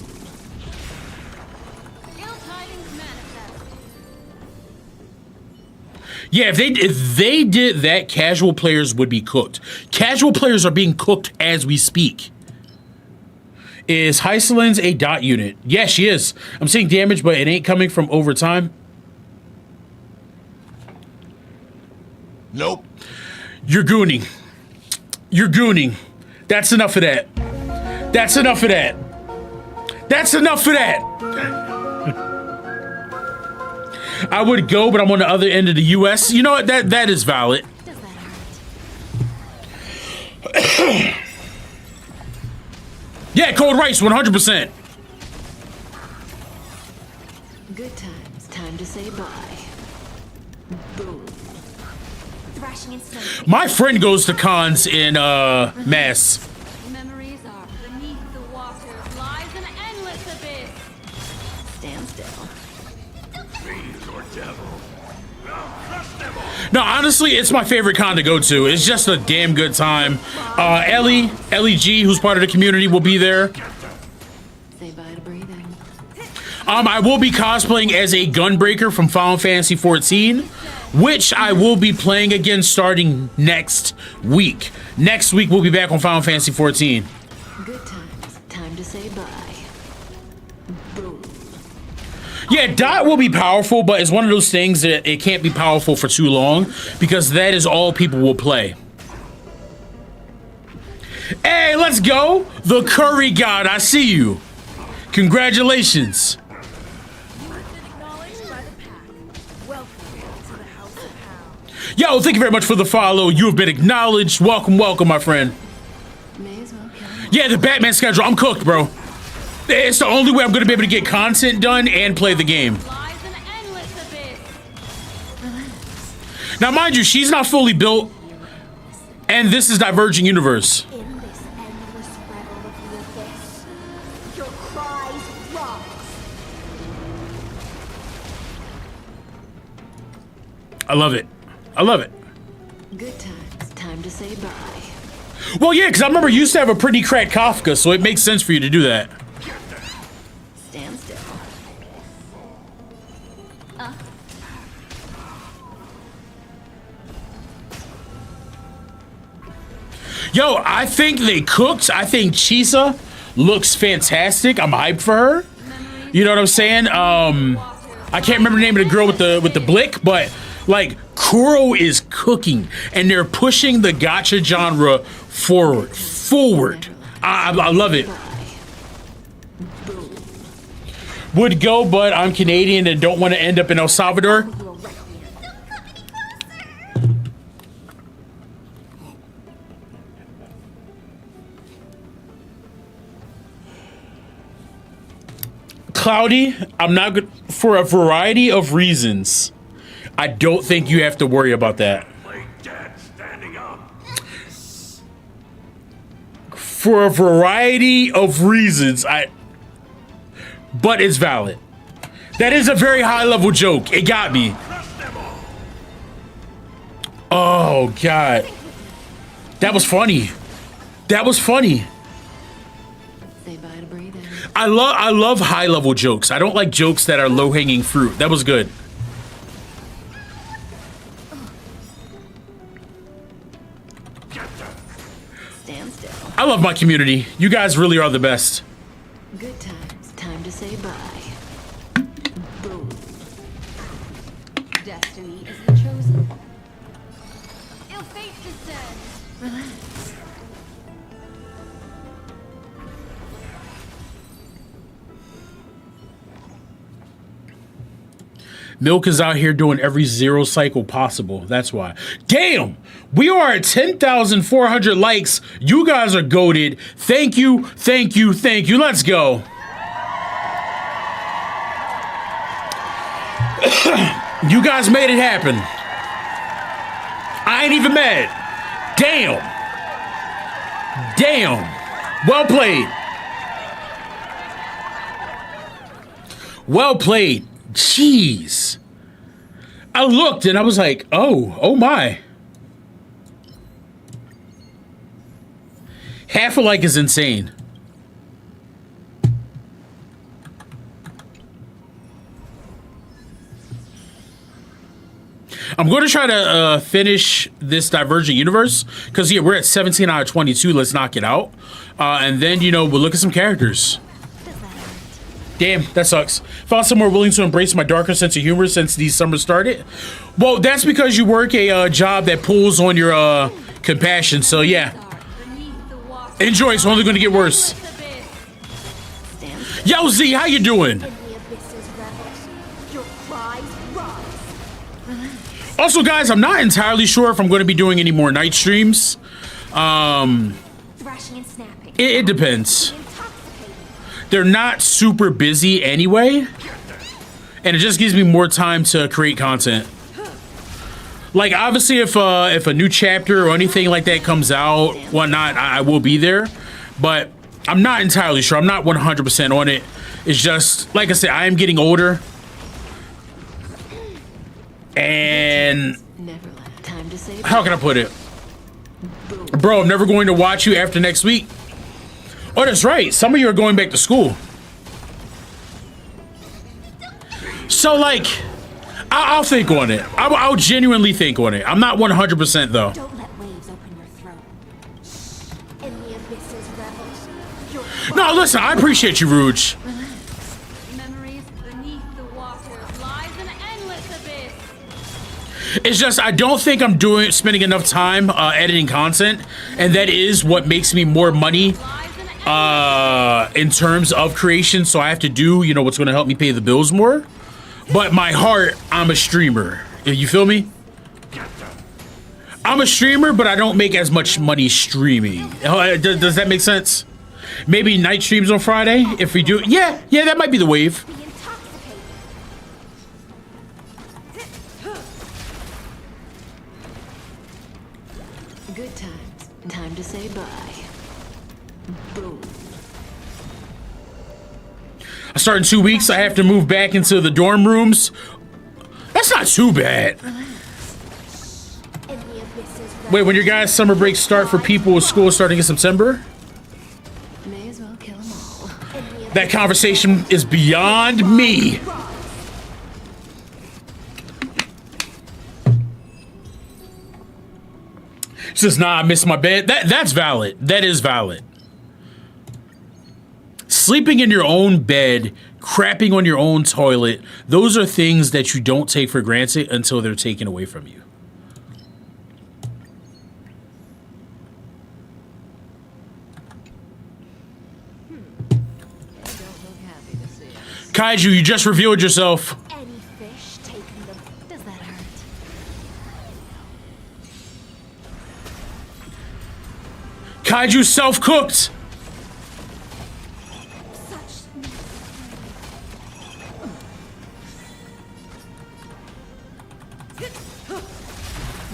Yeah, if they did that, casual players would be cooked. Casual players are being cooked as we speak. Is Hysolins a dot unit? Yeah, she is. I'm seeing damage, but it ain't coming from overtime. Nope. You're gooning. You're gooning. That's enough of that. That's enough of that. That's enough of that. I would go, but I'm on the other end of the US. You know what? That is valid. Does that hurt? Yeah, cold rice, 100%. Good times. Time to say bye. Boom. Thrashing and smoke. My friend goes to cons in Mass. Memories are beneath the waters lies an endless abyss. Stand still. Fiends or devil. I'll crush them all. No, honestly, it's my favorite con to go to. It's just a damn good time. Ellie G, who's part of the community, will be there. Say bye to breathing. I will be cosplaying as a Gunbreaker from Final Fantasy XIV, which I will be playing again starting next week. Next week, we'll be back on Final Fantasy XIV. Good times. Time to say bye. Boom. Yeah, Dot will be powerful, but it's one of those things that it can't be powerful for too long because that is all people will play. Hey, let's go! The Curry God, I see you. Congratulations. Yo, thank you very much for the follow. You have been acknowledged. Welcome, welcome, my friend. May as well kill. Yeah, the Batman schedule, I'm cooked, bro. It's the only way I'm gonna be able to get content done and play the game. Lies an endless abyss. Now, mind you, she's not fully built, and this is Diverging Universe. In this endless revel of the abyss, your cries rise. I love it. I love it. Good times. Time to say bye. Well, yeah, because I remember you used to have a pretty cracked Kafka, so it makes sense for you to do that. Stand still. Yo, I think they cooked. I think Chisa looks fantastic. I'm hyped for her. You know what I'm saying? I can't remember the name of the girl with the blick, but like Kuro is cooking, and they're pushing the gacha genre forward. I love it. Would go, but I'm Canadian and don't want to end up in El Salvador. Cloudy, I'm not good for a variety of reasons. I don't think you have to worry about that. Like Dad standing up. For a variety of reasons, but it's valid. That is a very high level joke. It got me. Crush them Oh all. God. That was funny. That was funny. Say bye to breathing. I love high level jokes. I don't like jokes that are low hanging fruit. That was good. Stand still. I love my community. You guys really are the best. Good times. Time to say bye. Boom. Destiny is the chosen. Ill fate descends. Relax. Milk is out here doing every zero cycle possible. That's why. Damn! We are at 10,400 likes. You guys are goated. Thank you, thank you, thank you. Let's go. You guys made it happen. I ain't even mad. Damn. Damn. Well played. Well played. Jeez. I looked and I was like, oh my. Half a like is insane. I'm going to try to finish this Divergent Universe because yeah, we're at 17 out of 22. Let's knock it out. And then, you know, we'll look at some characters. Damn, that sucks. Found someone willing to embrace my darker sense of humor since the summer started. Well, that's because you work a job that pulls on your compassion. So yeah, enjoy. It's only going to get worse. Yo, Z, how you doing? Also, guys, I'm not entirely sure if I'm going to be doing any more night streams. Thrashing and snapping. It depends. They're not super busy anyway, and it just gives me more time to create content. Like, obviously, if a new chapter or anything like that comes out, whatnot, I will be there. But I'm not entirely sure. I'm not 100% on it. It's just, like I said, I am getting older. And Never left. Time to say how can I put it? Bro, I'm never going to watch you after next week. Oh, that's right. Some of you are going back to school. So, like, I'll think on it. I'll genuinely think on it. I'm not 100% though. Don't let waves open your throat. In the abysses revels. No, listen, I appreciate you, Rouge. Memories beneath the waters lies an endless abyss. It's just I don't think I'm spending enough time editing content, and that is what makes me more money in terms of creation. So I have to do, you know, what's going to help me pay the bills more. But my heart, I'm a streamer. You feel me? I'm a streamer, but I don't make as much money streaming. Does that make sense? Maybe night streams on Friday if we do. Yeah, that might be the wave. Be intoxicated. good times. Time to say bye. Boom. I start in 2 weeks. I have to move back into the dorm rooms. That's not too bad. Wait, when your guys' summer breaks start for people with school starting in September? May as well kill them all. That conversation is beyond me. Says, nah, I missed my bed. That's valid. That is valid. Sleeping in your own bed, crapping on your own toilet, those are things that you don't take for granted until they're taken away from you. Kaiju, you just revealed yourself. Any fish taken them. Does that hurt? Kaiju self-cooked. Such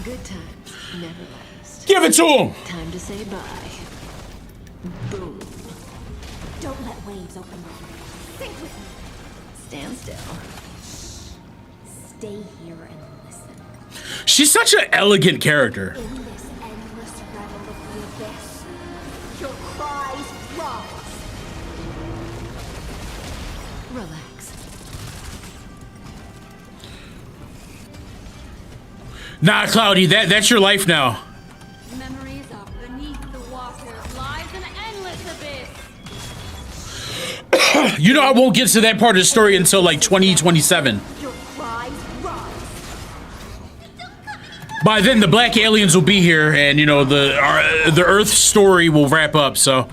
Good times never last. Give it to him. Time to say bye. Boom. Don't let waves open up. Sink with me. Stand still. Stay here and listen. She's such an elegant character. In this endless revel of the abyss, your cries rise. Relax. Nah, Cloudy, that's your life now. Memories are beneath the waters lies an endless abyss. You know I won't get to that part of the story until like 2027. Your cries rise. By then, the black aliens will be here, and you know the Earth story will wrap up. So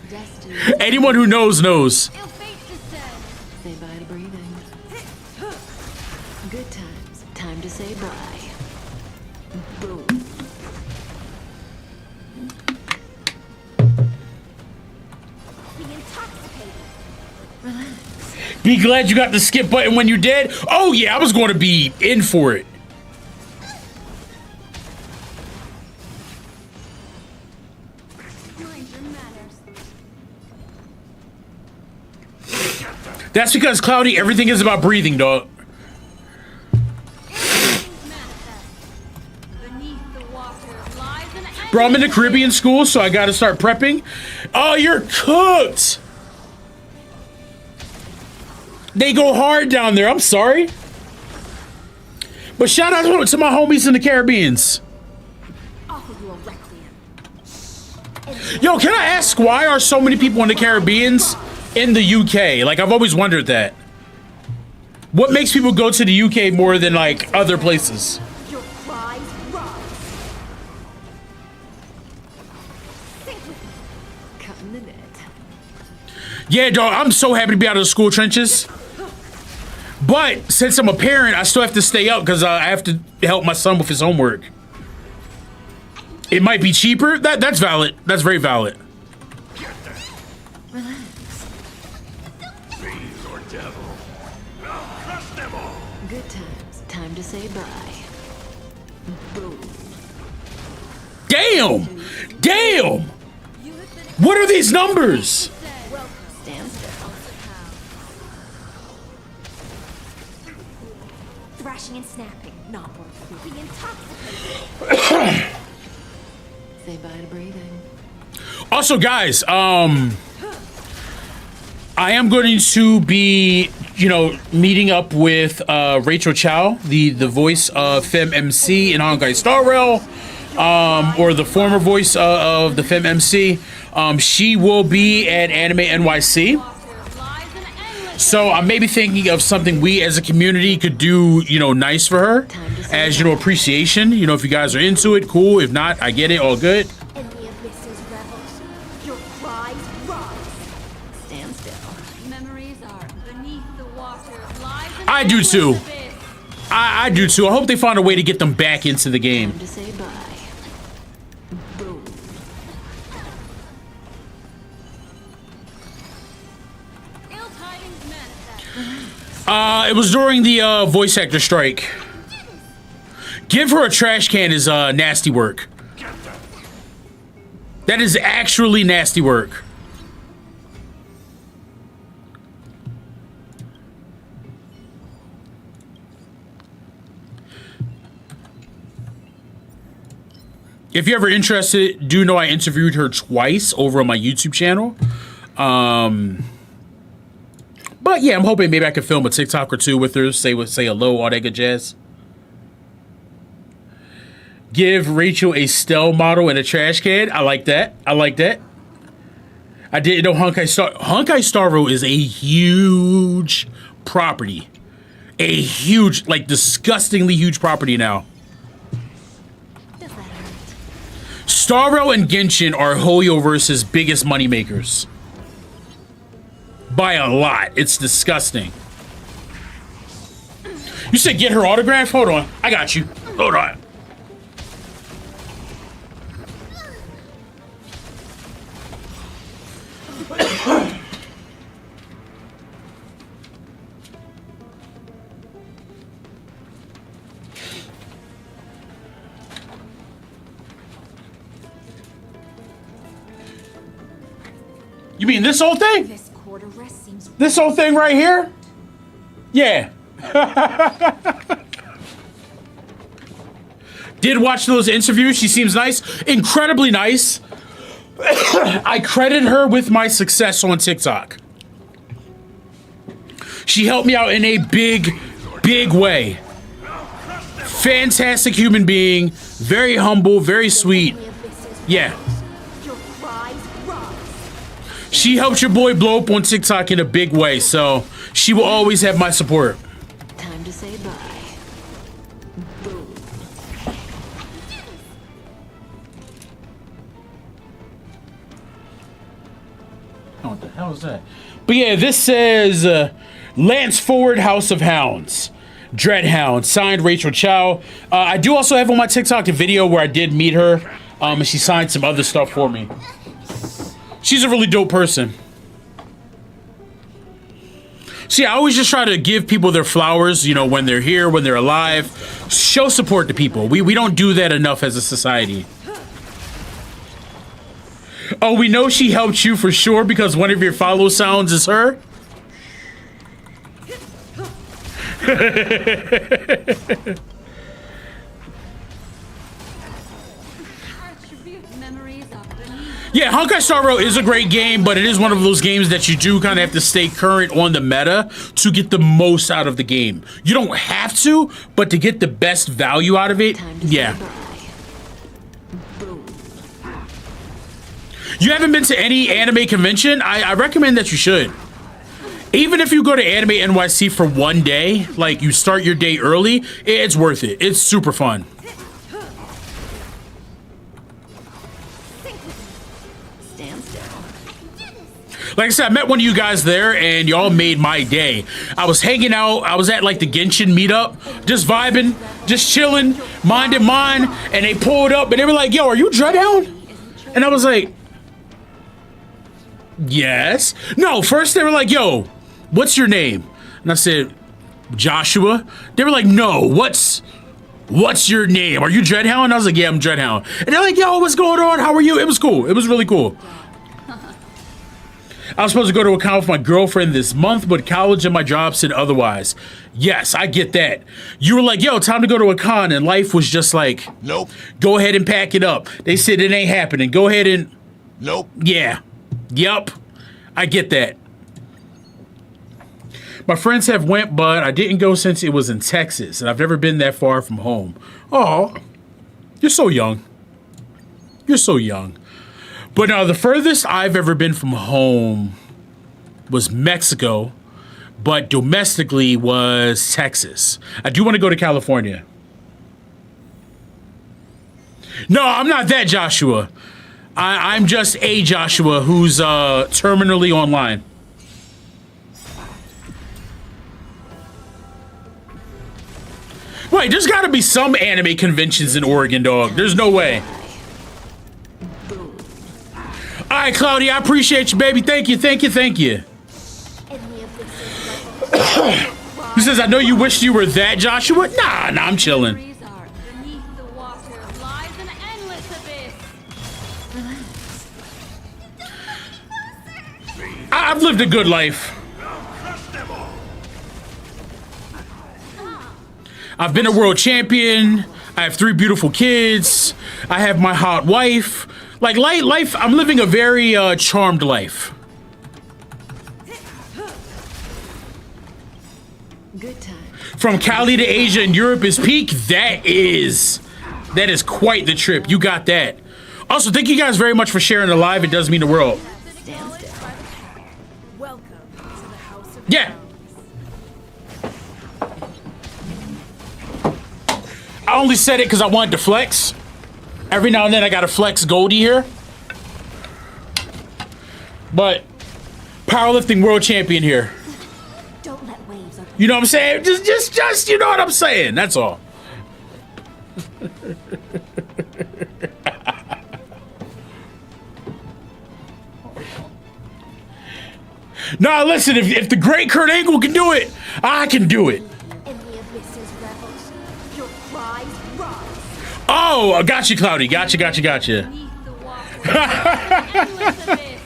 Destiny. anyone who knows knows. Ill fate descend. Say bye to breathing. Good times. Time to say bye. Boom. Be intoxicated. Relax. Be glad you got the skip button when you did. Oh yeah, I was going to be in for it. Mind your manners. That's because Cloudy, everything is about breathing, dog. Manifest. Beneath the waters lies an endless Bro, I'm in the Caribbean school, so I got to start prepping. Oh, you're cooked. They go hard down there. I'm sorry. But shout out to my homies in the Caribbeans. Offer you a requiem. Yo, can I ask why are so many people in the Caribbeans in the UK? Like, I've always wondered that. What makes people go to the UK more than like other places? Your cries rise. Sink with me. Cutting the net. Yeah, dog, I'm so happy to be out of the school trenches. But since I'm a parent, I still have to stay up because I have to help my son with his homework. It might be cheaper. That's valid. That's very valid. Relax. Fiends or devil. I'll crush them all. Good times. Time to say bye. Boom. Damn! Damn! You have been What are these numbers? Stand still. Thrashing and snapping, not worth it. Be intoxicated. Say bye to breathing. Also, guys, I am going to be, you know, meeting up with Rachel Chow, the voice of Femme MC in Honkai Star Rail, or the former voice of the Femme MC. She will be at Anime NYC. waters lies an endless So I may be thinking of something we as a community could do, you know, nice for her as, you know, appreciation. You know, if you guys are into it, cool. If not, I get it, all good. In the abyss's revels, your cries rise. Stand still. memories are beneath the waters lies an I do endless too. abyss. I do too. I hope they find a way to get them back into the game. Time to say bye. Boom. Ill tidings manifest. It was during the voice actor strike. Give her a trash can is nasty work. That is actually nasty work. If you're ever interested, do know I interviewed her twice over on my YouTube channel. But yeah, I'm hoping maybe I could film a TikTok or two with her, say hello, all that good jazz. Give Rachel a Stell model and a trash can. I like that. I like that. I didn't know Honkai Star Row is a huge property. A huge, like disgustingly huge property now. Does that hurt? Star Row and Genshin are HoYoverse's biggest moneymakers. By a lot. It's disgusting. You said get her autograph? Hold on. I got you. Hold on. You mean this whole thing? This quarter rest seems This whole thing right here? Yeah. Did watch those interviews. She seems nice. Incredibly nice. I credit her with my success on TikTok. She helped me out in a big, big way. Fantastic human being. Very humble, very sweet. Yeah. your cries rise. She helped your boy blow up on TikTok in a big way, so she will always have my support. Time to say bye. Boom. Oh, what the hell is that? But yeah, this says Lance Forward, House of Hounds. DreddHound, signed Rachel Chow. I do also have on my TikTok a video where I did meet her, and she signed some other stuff for me. She's a really dope person. See, I always just try to give people their flowers, you know, when they're here, when they're alive. Show support to people. We don't do that enough as a society. Oh, we know she helped you for sure because one of your follow sounds is her. Memories of beneath. Yeah, Honkai Star Row is a great game, but it is one of those games that you do kind of have to stay current on the meta to get the most out of the game. You don't have to, but to get the best value out of it, Time to yeah. say bye. Boom. You haven't been to any anime convention? I recommend that you should. Even if you go to Anime NYC for one day, like you start your day early, it's worth it. It's super fun. Stand still. Like I said, I met one of you guys there, and y'all made my day. I was hanging out. I was at like the Genshin meetup, just vibing, just chilling, minding mine, and they pulled up, and they were like, "Yo, are you DreddHound?" And I was like, "Yes." No, first they were like, "Yo, what's your name?" And I said, "Joshua." They were like, "No, what's your name? Are you DreddHound?" And I was like, "Yeah, I'm DreddHound." And they're like, "Yo, what's going on? How are you?" It was cool. It was really cool. I was supposed to go to a con with my girlfriend this month, but college and my job said otherwise. Yes, I get that. You were like, "Yo, time to go to a con," and life was just like, Nope. "Go ahead and pack it up." They said it ain't happening. Go ahead and, Nope. yeah. Yup. I get that. My friends have went, but I didn't go since it was in Texas, and I've never been that far from home. Oh, you're so young. You're so young. But no, the furthest I've ever been from home was Mexico, but domestically was Texas. I do want to go to California. No, I'm not that Joshua. I'm just a Joshua who's terminally online. Wait, there's got to be some anime conventions in Oregon, dog. There's no way. All right, Claudia, I appreciate you, baby. Thank you, thank you, thank you. He says, "I know you wished you were that Joshua." Nah, I'm chilling. Memories are beneath the waters lies an endless abyss. I've lived a good life. I've been a world champion. I have 3 beautiful kids. I have my hot wife. Like life, I'm living a very charmed life. Good time. From Cali to Asia and Europe is peak. That is That is quite the trip. You got that. Also, thank you guys very much for sharing the live. It does mean the world. Stand still. Welcome to the House of Yeah. I only said it because I wanted to flex. Every now and then I gotta flex Goldie here. But powerlifting world champion here. Don't let waves of You know what I'm saying? Just you know what I'm saying. That's all. Nah, listen, if the great Kurt Angle can do it, I can do it. in the abyss's revels. Your cries rise. Oh, I got you, Cloudy. Gotcha. Beneath the waters lies an endless abyss.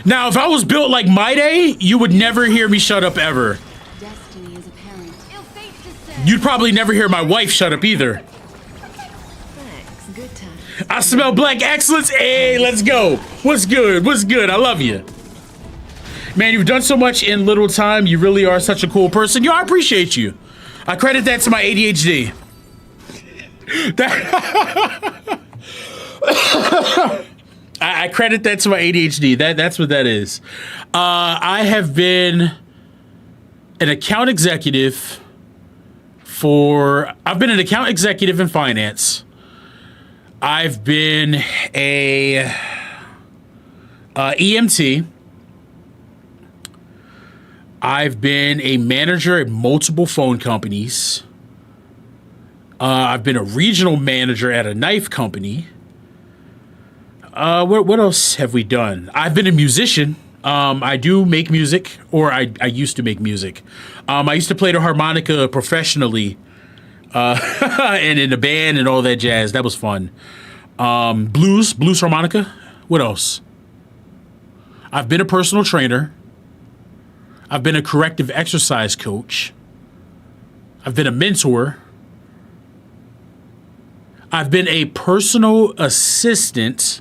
Now, if I was built like My Day, you would never hear me shut up ever. Destiny is apparent. Ill fate descends. You'd probably never hear my wife shut up either. Thanks. Good times. I smell black excellence. Hey, let's go. What's good? What's good? I love you. Man, you've done so much in little time. You really are such a cool person. Yo, I appreciate you. I credit that to my ADHD. I credit that to my ADHD. That's what that is. I have been an account executive I've been an account executive in finance. I've been a EMT. I've been a manager at multiple phone companies. I've been a regional manager at a knife company. What else have we done? I've been a musician. I do make music, or I used to make music. I used to play the harmonica professionally, and in a band and all that jazz. That was fun. Blues harmonica. What else? I've been a personal trainer. I've been a corrective exercise coach. I've been a mentor. I've been a personal assistant.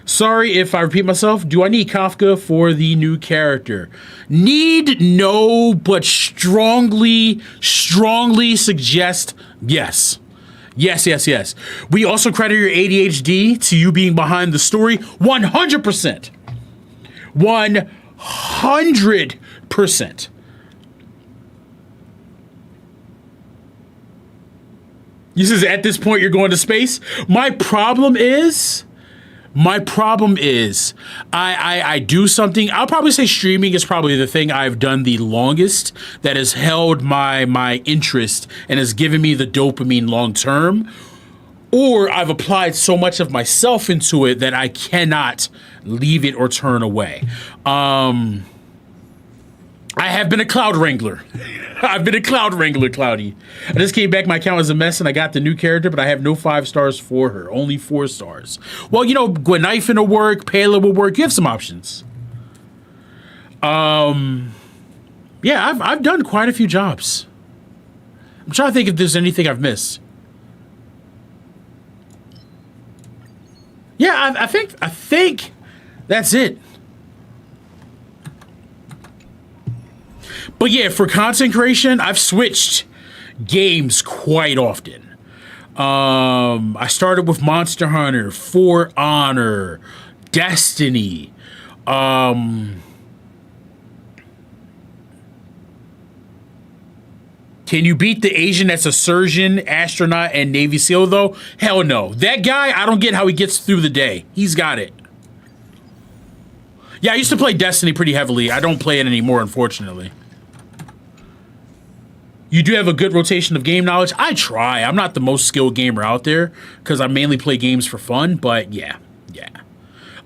Sorry if I repeat myself. Do I need Kafka for the new character? Need, no, but strongly suggest yes. Yes. We also credit your ADHD to you being behind the story 100%. 100%. This is at this point you're going to space. My problem is I do something. I'll probably say streaming is probably the thing I've done the longest that has held my interest and has given me the dopamine long term. Or I've applied so much of myself into it that I cannot leave it or turn away. I have been a cloud wrangler. I've been a cloud wrangler, Cloudy. I just came back. My account was a mess, and I got the new character, but I have no 5 stars for her. Only 4 stars. Well, you know, Gwenifin will work. Payla will work. You have some options. Yeah, I've done quite a few jobs. I'm trying to think if there's anything I've missed. Yeah, I think that's it. But yeah, for content creation, I've switched games quite often. I started with Monster Hunter, For Honor, Destiny. Can you beat the Asian that's a surgeon, astronaut, and Navy SEAL, though? Hell no. That guy, I don't get how he gets through the day. He's got it. Yeah, I used to play Destiny pretty heavily. I don't play it anymore, unfortunately. You do have a good rotation of game knowledge. I try. I'm not the most skilled gamer out there because I mainly play games for fun, but yeah.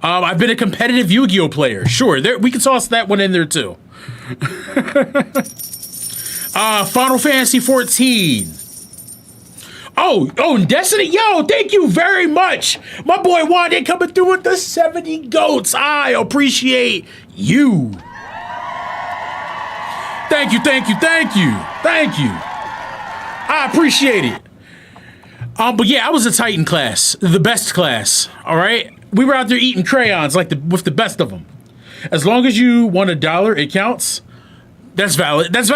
I've been a competitive Yu-Gi-Oh player. Sure, we can toss that one in there too. Final Fantasy 14. Oh, and Destiny. Yo, thank you very much. My boy Wanda coming through with the 70 goats. I appreciate you. Thank you. I appreciate it. But yeah, I was a Titan class, the best class. All right, we were out there eating crayons with the best of them. As long as you won $1, it counts. That's valid. That's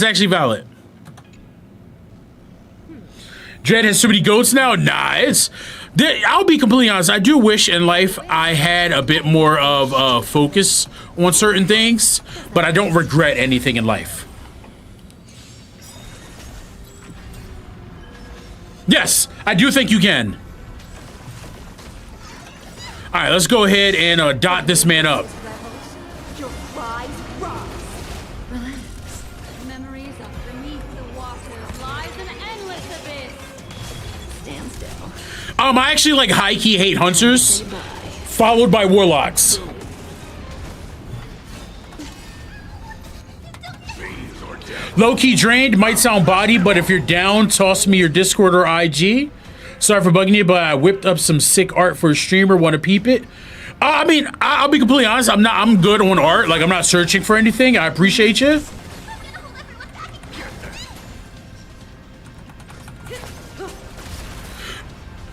actually valid. Dredd has too many goats now? Nah, I'll be completely honest. I do wish in life I had a bit more of focus on certain things, but I don't regret anything in life. Yes, I do think you can. All right, let's go ahead and dot this man up. Your cries rise. Memories of beneath the waters lies an endless abyss. Stand still. I actually like high-key hate hunters, Say bye. followed by warlocks. Low-key drained, might sound body, but if you're down, toss me your Discord or IG. Sorry for bugging you, but I whipped up some sick art for a streamer. Want to peep it? I mean, I'll be completely honest. I'm good on art. Like, I'm not searching for anything. I appreciate you.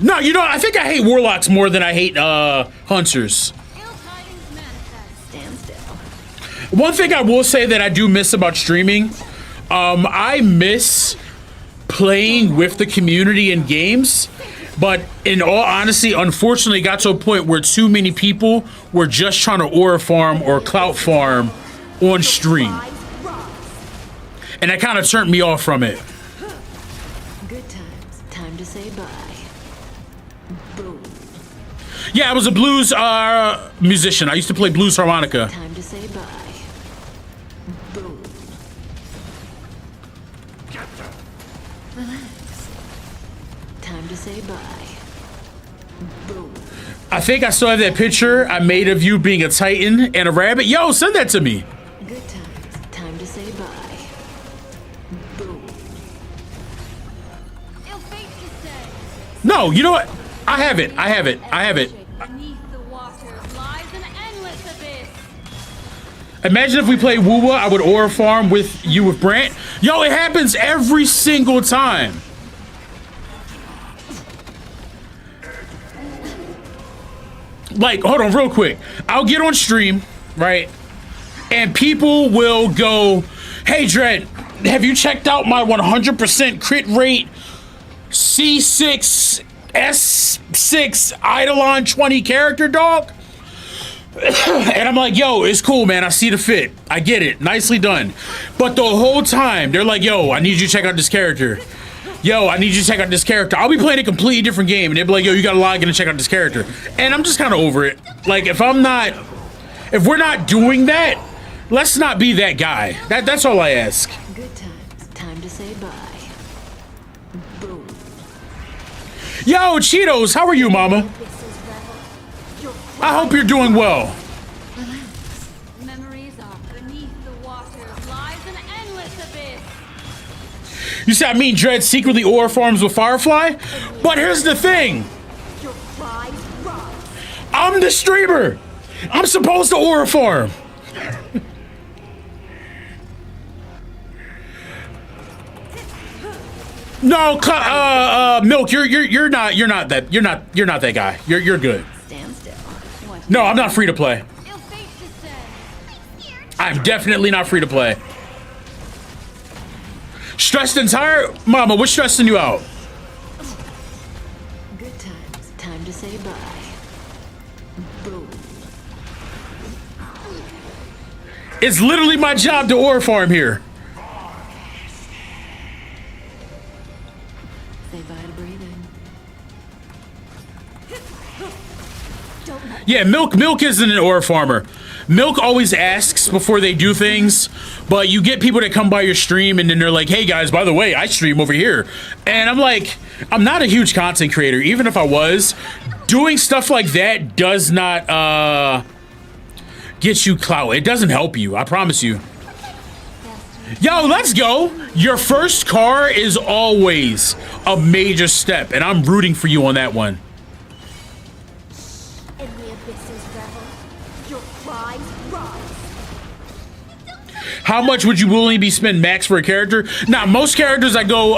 No, you know, I think I hate warlocks more than I hate hunters. Ill tidings manifest. Stand still. One thing I will say that I do miss about streaming, I miss playing with the community in games, but in all honesty, unfortunately, it got to a point where too many people were just trying to aura farm or clout farm on stream, and that kind of turned me off from it. Good times. Time to say bye. Boom. Yeah, I was a blues musician. I used to play blues harmonica. Time to say bye. Boom. Relax. Time to say bye. Boom. I think I still have that picture I made of you being a titan and a rabbit. Yo, send that to me. Good times. Time to say bye. Boom. Ill fate is dead. No, you know what? I have it. I have it. I have it. Beneath the waters lies an endless abyss. Imagine if we played Woowa, I would aura farm with you with Brant. Yo, it happens every single time. Like, hold on real quick. I'll get on stream, right? And people will go, hey, Dredd, have you checked out my 100% crit rate C6 S6 Eidolon 20 character, dog? And I'm like, yo, it's cool, man. I see the fit. I get it. Nicely done. But the whole time, they're like, yo, I need you to check out this character. Yo, I need you to check out this character. I'll be playing a completely different game, and they'll be like, yo, you gotta log in and check out this character. And I'm just kind of over it. Like, if we're not doing that, let's not be that guy. That's all I ask. Good times. Time to say bye. Boom. Yo, Cheetos, how are you, mama? I hope you're doing well. Memories of beneath the waters lies an endless abyss. You said I mean Dredd secretly aura farms with Firefly? But here's the thing. Your cries rise. I'm the streamer. I'm supposed to aura farm. No, Milk, you're not that guy. You're good. Stand still. No, I'm not free to play. Ill fate descends. I'm definitely not free to play. Stressed and tired? Mama, what's stressing you out? Good times. Time to say bye. Boom. It's literally my job to aura farm here. Say bye to breathing. Yeah, Milk isn't an aura farmer. Milk always asks before they do things, but you get people that come by your stream and then they're like, hey guys, by the way, I stream over here. And I'm like, I'm not a huge content creator. Even if I was, doing stuff like that does not get you clout. It doesn't help you, I promise you. Yo, let's go. Your first car is always a major step, and I'm rooting for you on that one. In the abyss's revel, your cries rise. How much would you willingly be spend max for a character? Now, most characters I go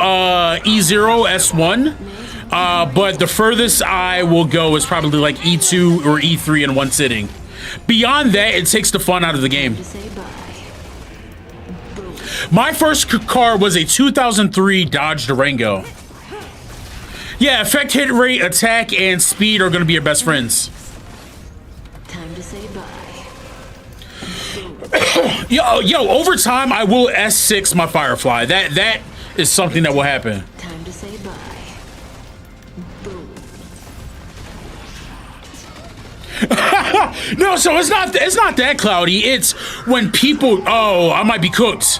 E0, S1, but the furthest I will go is probably like E2 or E3 in one sitting. Beyond that, it takes the fun out of the game. To say bye. My first car was a 2003 Dodge Durango. Yeah, effect, hit rate, attack, and speed are gonna be your best friends. Time to say bye. Yo, over time I will S6 my Firefly. That is something that will happen. Time to say bye. Boom. No, so it's not that cloudy. It's when people. Oh, I might be cooked.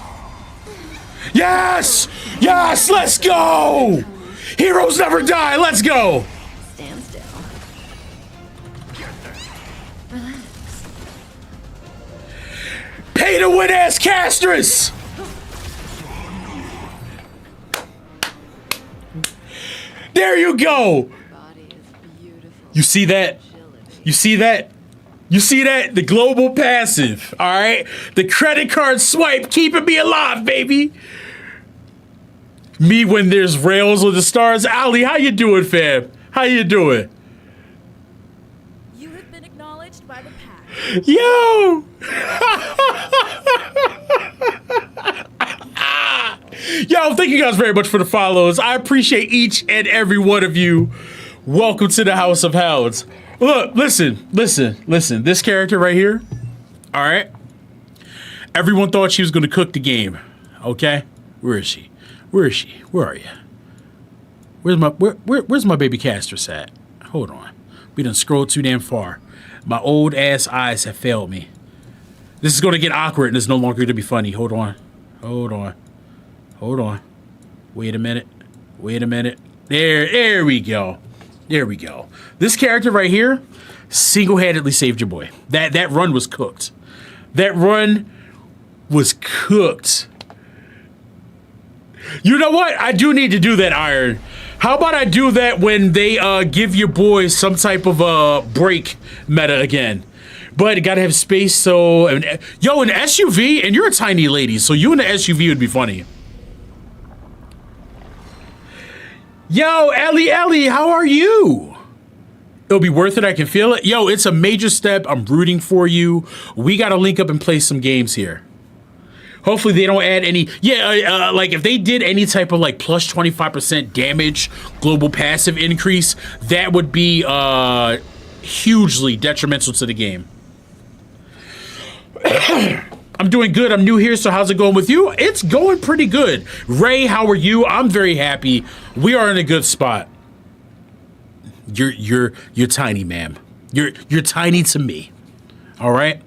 Yes, yes, let's go. Heroes never die. Let's go. Stand still. Pay to win ass castress. There you go. Body is beautiful. You see that? You see that? You see that? The global passive, all right? The credit card swipe keeping me alive, baby. Me when there's rails with the stars. Ali, how you doing, fam? How you doing? You have been acknowledged by the pack. Yo! Yo, thank you guys very much for the follows. I appreciate each and every one of you. Welcome to the House of Hounds. Look, listen. This character right here, all right? Everyone thought she was going to cook the game, okay? Where is she? Where is she? Where are you? Where's my baby castress at? Hold on. We done scrolled too damn far. My old ass eyes have failed me. This is going to get awkward and it's no longer going to be funny. Hold on. Wait a minute. There we go. This character right here single-handedly saved your boy. That run was cooked. You know what? I do need to do that, Iron. How about I do that when they give your boy some type of break meta again? But it gotta have space, so... Yo, an SUV, and you're a tiny lady, so you in the SUV would be funny. Yo, Ellie, how are you? It'll be worth it, I can feel it. Yo, it's a major step. I'm rooting for you. We gotta link up and play some games here. Hopefully they don't add any, like if they did any type of like plus 25% damage, global passive increase, that would be hugely detrimental to the game. I'm doing good, I'm new here, so how's it going with you? It's going pretty good. Ray, how are you? I'm very happy. We are in a good spot. You're tiny, ma'am. You're tiny to me. All right?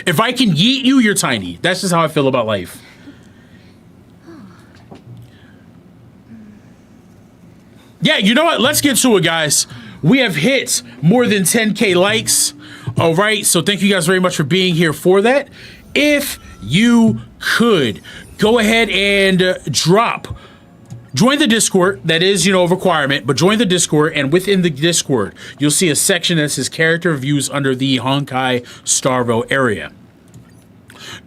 If I can yeet you, you're tiny. That's just how I feel about life. Yeah, you know what? Let's get to it, guys. We have hit more than 10K likes. All right, so thank you guys very much for being here for that. If you could, go ahead and join the Discord. That is, a requirement, but join the Discord, and within the Discord, you'll see a section that says character reviews under the Honkai Starvo area.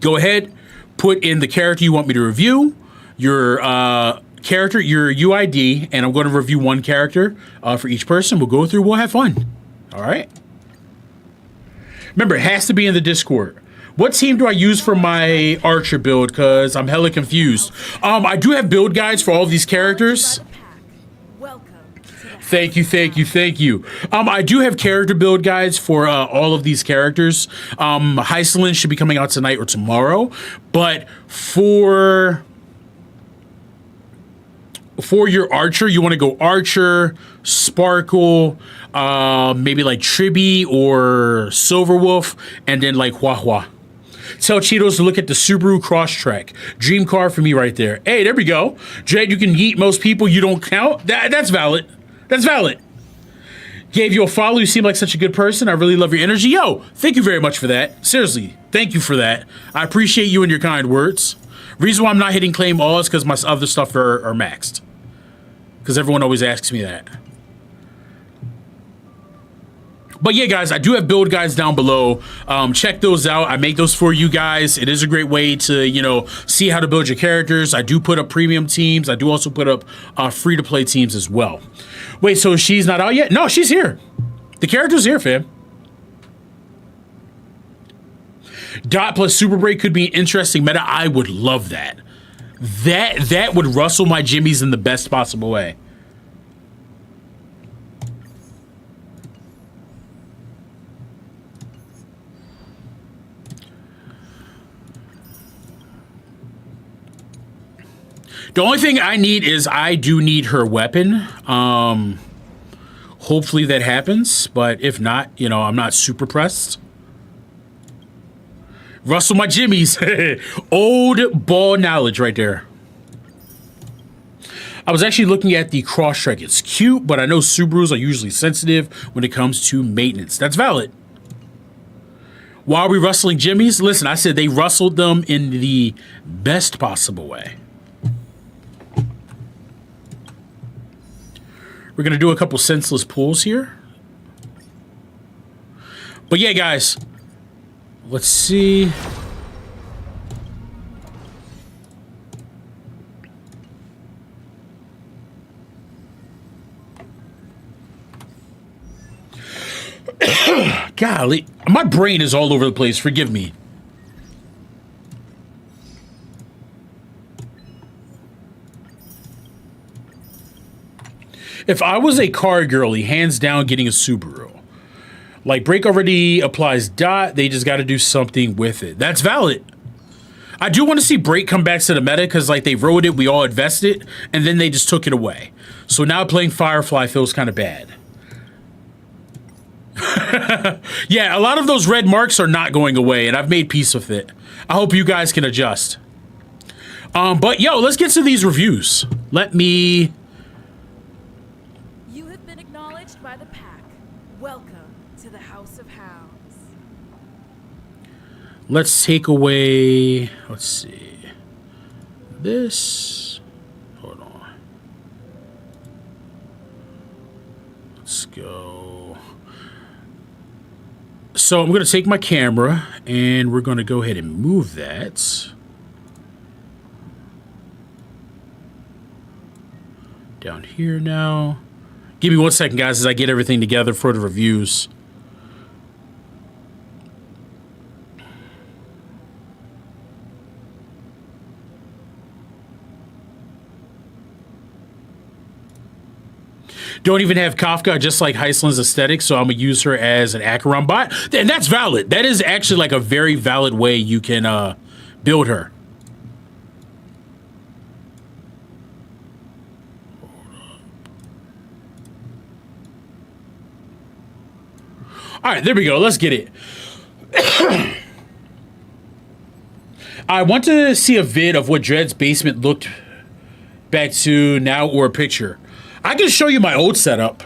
Go ahead, put in the character you want me to review, your character, your UID, and I'm going to review one character for each person. We'll go through, we'll have fun. All right? Remember, it has to be in the Discord. What team do I use for my Archer build? Because I'm hella confused. I do have build guides for all of these characters. Thank you. I do have character build guides for all of these characters. Hycelin should be coming out tonight or tomorrow. But for your Archer, you want to go Archer, Sparkle, maybe like Triby or Silverwolf, and then like Hua. Tell Cheetos to look at the Subaru Crosstrek. Dream car for me right there. Hey, there we go. Jed, you can yeet most people. You don't count. That's valid. That's valid. Gave you a follow. You seem like such a good person. I really love your energy. Yo, thank you very much for that. Seriously, thank you for that. I appreciate you and your kind words. Reason why I'm not hitting claim all is because my other stuff are maxed. Because everyone always asks me that. But yeah, guys, I do have build guides down below. Check those out. I make those for you guys. It is a great way to, see how to build your characters. I do put up premium teams. I do also put up free-to-play teams as well. Wait, so she's not out yet? No, she's here. The character's here, fam. Dot plus Super Break could be an interesting meta. I would love that. That would rustle my jimmies in the best possible way. The only thing I need is I do need her weapon. Hopefully that happens, but if not, you know, I'm not super pressed. Rustle my jimmies. Old ball knowledge right there. I was actually looking at the cross-track. It's cute, but I know Subarus are usually sensitive when it comes to maintenance. That's valid. Why are we rustling jimmies? Listen, I said they rustled them in the best possible way. We're going to do a couple senseless pulls here. But yeah, guys, let's see. Golly, my brain is all over the place. Forgive me. If I was a car girly, hands down getting a Subaru. Like, brake already applies dot. They just got to do something with it. That's valid. I do want to see brake come back to the meta because, like, they wrote it, we all invested, and then they just took it away. So now playing Firefly feels kind of bad. Yeah, a lot of those red marks are not going away, and I've made peace with it. I hope you guys can adjust. But, yo, let's get to these reviews. Let me... You have been acknowledged by the pack. Welcome to the House of Hounds. Let's take away... Let's see. This... Hold on. Let's go... So I'm going to take my camera, and we're going to go ahead and move that down here now. Give me 1 second, guys, as I get everything together for the reviews. Don't even have Kafka, just like Heislin's aesthetic, so I'm going to use her as an Acheron bot. And that's valid. That is actually like a very valid way you can build her. All right, there we go. Let's get it. I want to see a vid of what Dredd's basement looked back to now, or a picture. I can show you my old setup.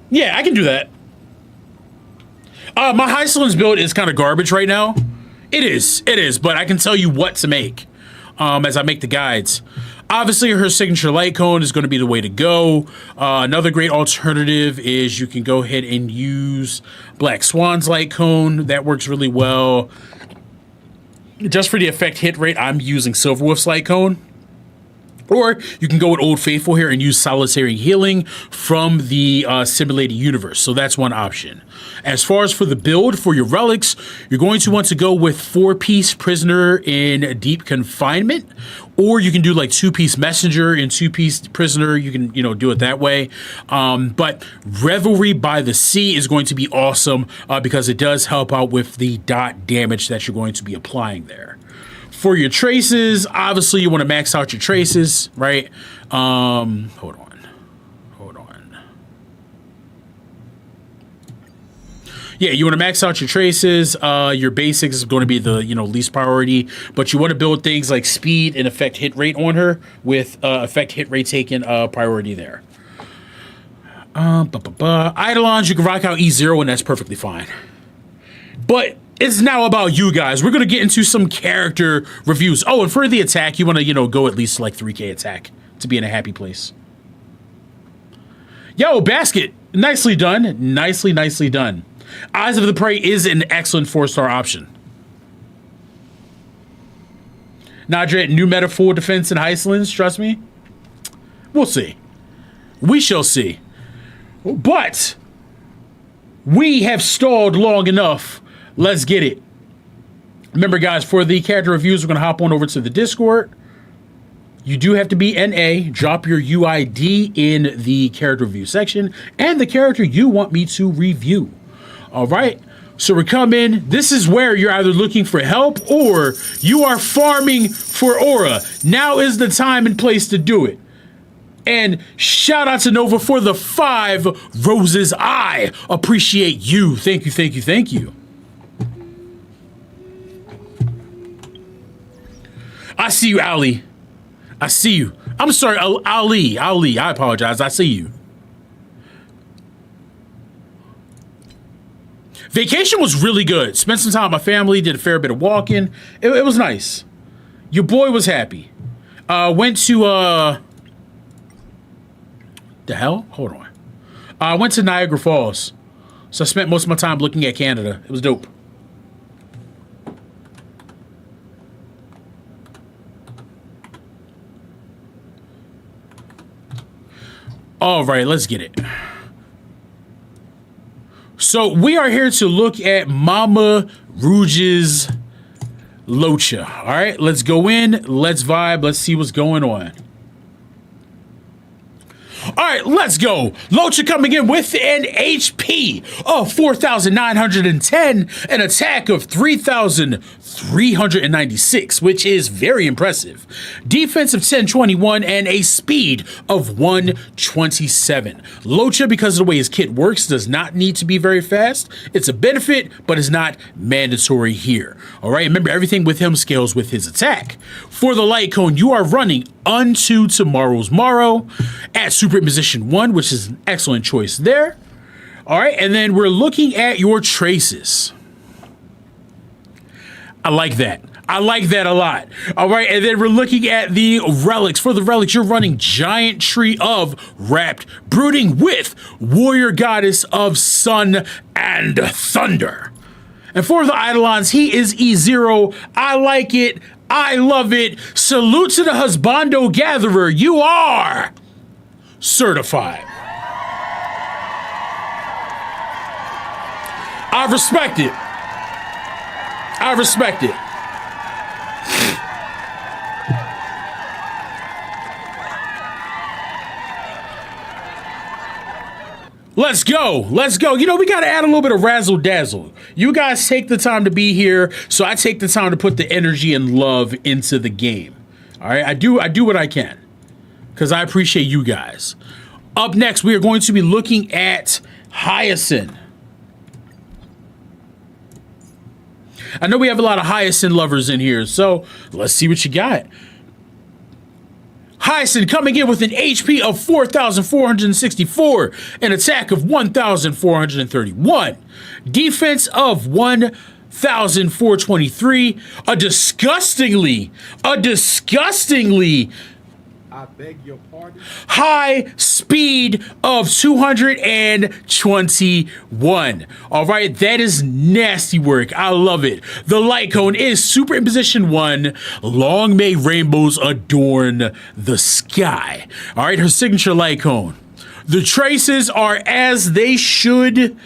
Yeah, I can do that. My Heislin's build is kind of garbage right now. It is, but I can tell you what to make as I make the guides. Obviously, her signature light cone is going to be the way to go. Another great alternative is you can go ahead and use Black Swan's light cone. That works really well. Just for the effect hit rate, I'm using Silverwolf's light cone. Or you can go with Old Faithful here and use Solitary Healing from the simulated universe. So that's one option. As far as for the build for your relics, you're going to want to go with 4-piece Prisoner in Deep Confinement. Or you can do like 2-piece Messenger and 2-piece Prisoner. You can, do it that way. But Revelry by the Sea is going to be awesome because it does help out with the dot damage that you're going to be applying there. For your traces, obviously you want to max out your traces, right? Hold on. Yeah, you want to max out your traces. Your basics is going to be the least priority, but you want to build things like speed and effect hit rate on her with effect hit rate taken priority there. Eidolons, you can rock out E0 and that's perfectly fine. But it's now about you guys. We're going to get into some character reviews. Oh, and for the attack, you want to, go at least like 3K attack to be in a happy place. Yo, basket. Nicely done. Nicely done. Eyes of the Prey is an excellent 4-star option. Nadra, new meta full defense and Heislin's, trust me. We'll see. We shall see. But we have stalled long enough. Let's get it. Remember, guys, for the character reviews, we're going to hop on over to the Discord. You do have to be NA. Drop your UID in the character review section and the character you want me to review. All right. So we're coming. This is where you're either looking for help or you are farming for aura. Now is the time and place to do it. And shout out to Nova for the 5 roses. I appreciate you. Thank you, thank you, thank you. I see you, Ali. I see you. I'm sorry, Ali. I apologize. I see you. Vacation was really good. Spent some time with my family, did a fair bit of walking. It was nice. Your boy was happy. Went to, the hell? Hold on. I went to Niagara Falls. So I spent most of my time looking at Canada. It was dope. All right, let's get it. So we are here to look at Mama Rouge's Locha. All right, let's go in, let's vibe, let's see what's going on. All right, let's go. Locha coming in with an HP of 4,910, an attack of 3,396, which is very impressive. Defense of 1021 and a speed of 127. Locha, because of the way his kit works, does not need to be very fast. It's a benefit, but it's not mandatory here. All right, remember everything with him scales with his attack. For the light cone, you are running Unto Tomorrow's Morrow at Super Position 1, which is an excellent choice there. All right, and then we're looking at your traces. I like that. I like that a lot. All right, and then we're looking at the relics. For the relics, you're running Giant Tree of Wrapped Brooding with Warrior Goddess of Sun and Thunder. And for the Eidolons, he is E0. I like it. I love it. Salute to the Husbando Gatherer. You are certified. I respect it. I respect it. Let's go. Let's go. You know, we got to add a little bit of razzle dazzle. You guys take the time to be here, so I take the time to put the energy and love into the game. All right, I do what I can because I appreciate you guys. Up next, we are going to be looking at Hyacinth. I know we have a lot of Hyacinth lovers in here, so let's see what you got. Hyacinth coming in with an HP of 4,464, an attack of 1,431, defense of 1,423, a disgustingly I beg your pardon? high speed of 221. All right, that is nasty work. I love it. The light cone is super in position 1. Long may rainbows adorn the sky. All right, her signature light cone. The traces are as they should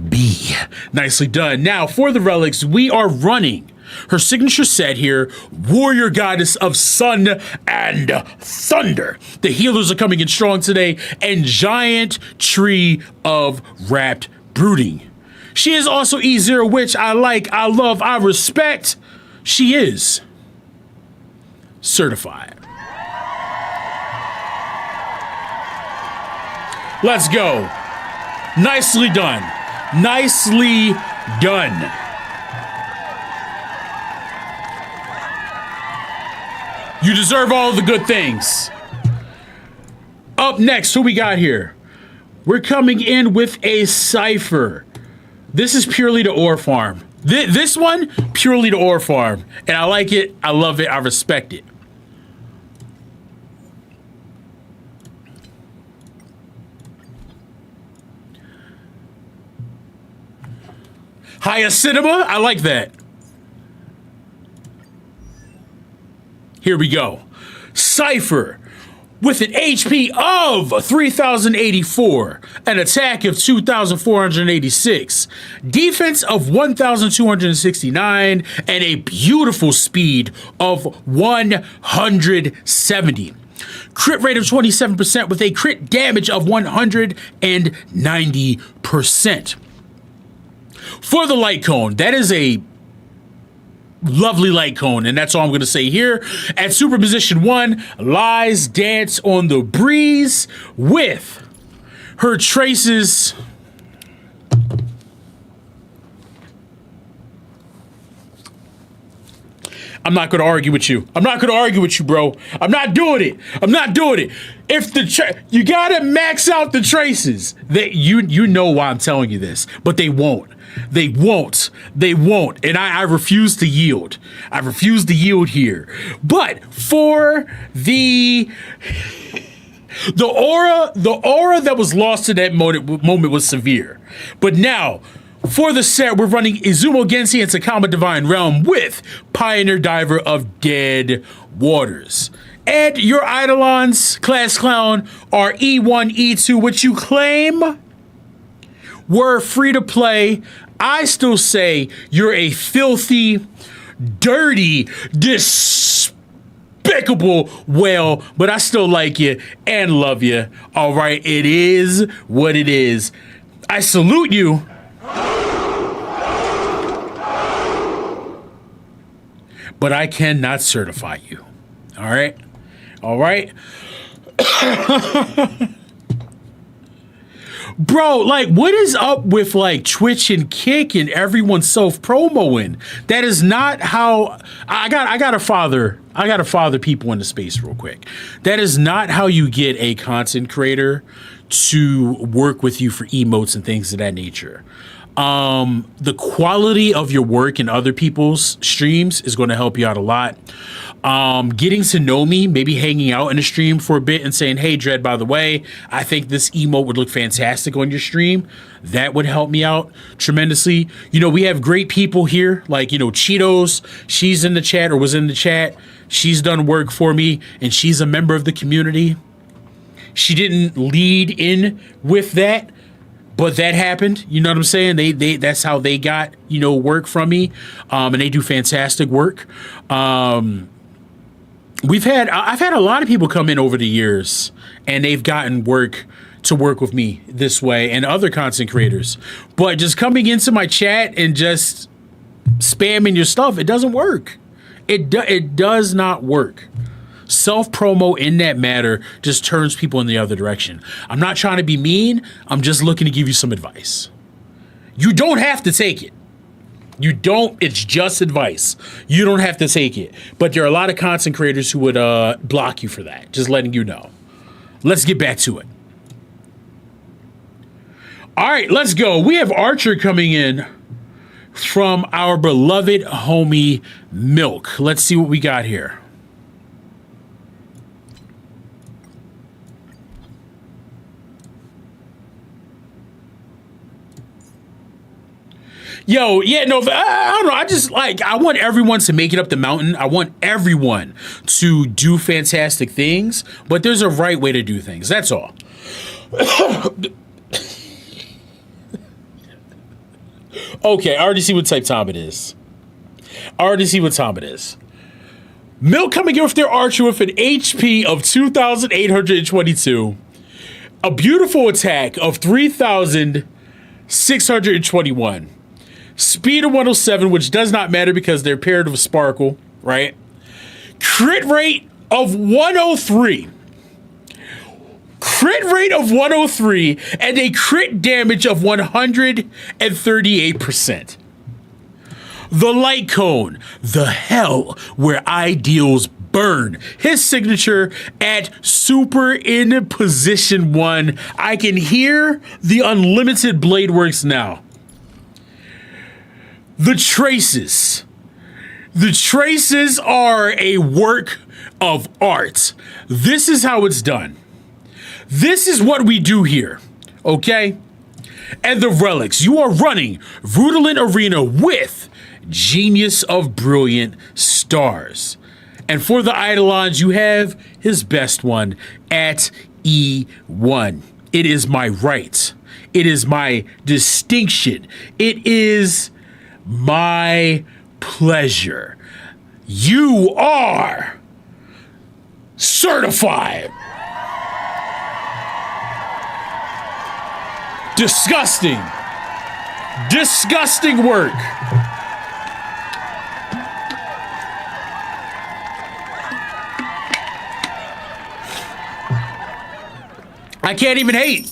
be. Nicely done. Now, for the relics, we are running her signature set here, Warrior Goddess of Sun and Thunder. The healers are coming in strong today, and Giant Tree of Wrapped Brooding. She is also E0, which I like, I love, I respect. She is certified. Let's go. Nicely done. Nicely done. You deserve all the good things. Up next, who we got here? We're coming in with a Cypher. This is purely the ore farm. This one, purely the ore farm. And I like it, I love it, I respect it. Hyacinth, I like that. Here we go. Cypher with an HP of 3,084, an attack of 2,486, defense of 1,269, and a beautiful speed of 170. Crit rate of 27% with a crit damage of 190%. for the light cone. That is a lovely light cone, and that's all I'm going to say here. At superposition 1 lies Dance on the Breeze with her traces. I'm not going to argue with you. I'm not going to argue with you, bro. I'm not doing it. I'm not doing it. If the you got to max out the traces. That you know why I'm telling you this, but they won't. They won't. They won't. And I refuse to yield. I refuse to yield here. But for the aura that was lost in that moment was severe. But now, for the set, we're running Izumo Genshi and Sakama Divine Realm with Pioneer Diver of Dead Waters. And your Eidolons, Class Clown, are E1, E2, which you claim were free to play. I still say you're a filthy, dirty, despicable whale, but I still like you and love you. All right, it is what it is. I salute you. But I cannot certify you. All right? All right? Bro, like, what is up with, like, Twitch and Kick and everyone self-promoing? That is not how... I gotta father people into space real quick. That is not how you get a content creator to work with you for emotes and things of that nature. The quality of your work in other people's streams is going to help you out a lot. Getting to know me, maybe hanging out in a stream for a bit and saying, hey, Dredd, by the way, I think this emote would look fantastic on your stream. That would help me out tremendously. You know, we have great people here, like, you know, Cheetos. She's in the chat or was in the chat. She's done work for me and she's a member of the community. She didn't lead in with that, but that happened. You know what I'm saying? They that's how they got, you know, work from me. And they do fantastic work. I've had a lot of people come in over the years and they've gotten work to work with me this way and other content creators. But just coming into my chat and just spamming your stuff, it doesn't work. It does not work. Self-promo in that matter just turns people in the other direction. I'm not trying to be mean. I'm just looking to give you some advice. You don't have to take it. You don't. It's just advice. You don't have to take it. But there are a lot of content creators who would block you for that. Just letting you know. Let's get back to it. All right, let's go. We have Archer coming in from our beloved homie Milk. Let's see what we got here. Yo, yeah, no, I don't know. I just like, I want everyone to make it up the mountain. I want everyone to do fantastic things, but there's a right way to do things. That's all. Okay, I already see what type time it is. Milk coming in with their Archer with an HP of 2,822. A beautiful attack of 3,621. Speed of 107, which does not matter because they're paired with Sparkle, right? Crit rate of 103. Crit rate of 103 and a crit damage of 138%. The Light Cone, the hell where ideals burn. His signature at super in position 1. I can hear the unlimited blade works now. The traces. The traces are a work of art. This is how it's done. This is what we do here, okay? And the relics. You are running Rudolin Arena with Genius of Brilliant Stars. And for the Eidolons, you have his best one at E1. It is my right. It is my distinction. It is my pleasure. You are certified. Disgusting. Disgusting work. I can't even hate.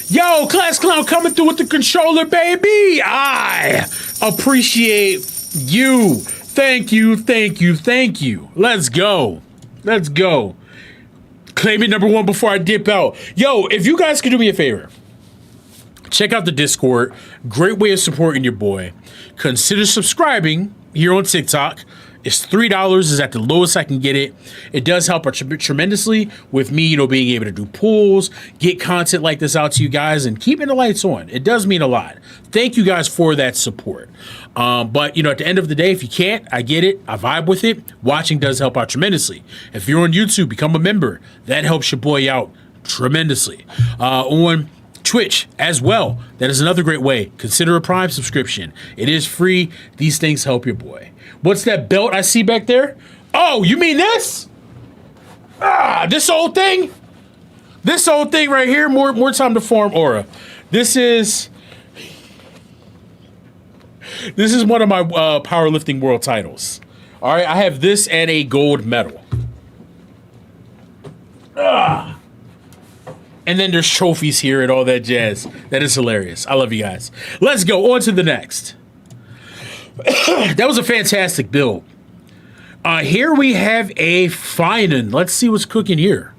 Yo, Class Clown coming through with the controller, baby. I appreciate you. Thank you, thank you, thank you. Let's go. Let's go. Claiming number one before I dip out. Yo, if you guys could do me a favor, check out the Discord. Great way of supporting your boy. Consider subscribing here on TikTok. It's $3 is at the lowest I can get it. It does help tremendously with me, you know, being able to do pulls, get content like this out to you guys, and keeping the lights on. It does mean a lot. Thank you guys for that support. But, you know, at the end of the day, if you can't, I get it. I vibe with it. Watching does help out tremendously. If you're on YouTube, become a member. That helps your boy out tremendously. On Twitch as well. That is another great way. Consider a Prime subscription. It is free. These things help your boy. What's that belt I see back there? Oh, you mean this? Ah, this old thing? This old thing right here. More time to farm aura. This is one of my powerlifting world titles. All right, I have this and a gold medal. Ah. And then there's trophies here and all that jazz. That is hilarious. I love you guys. Let's go on to the next. That was a fantastic build. Here we have a Finan. Let's see what's cooking here.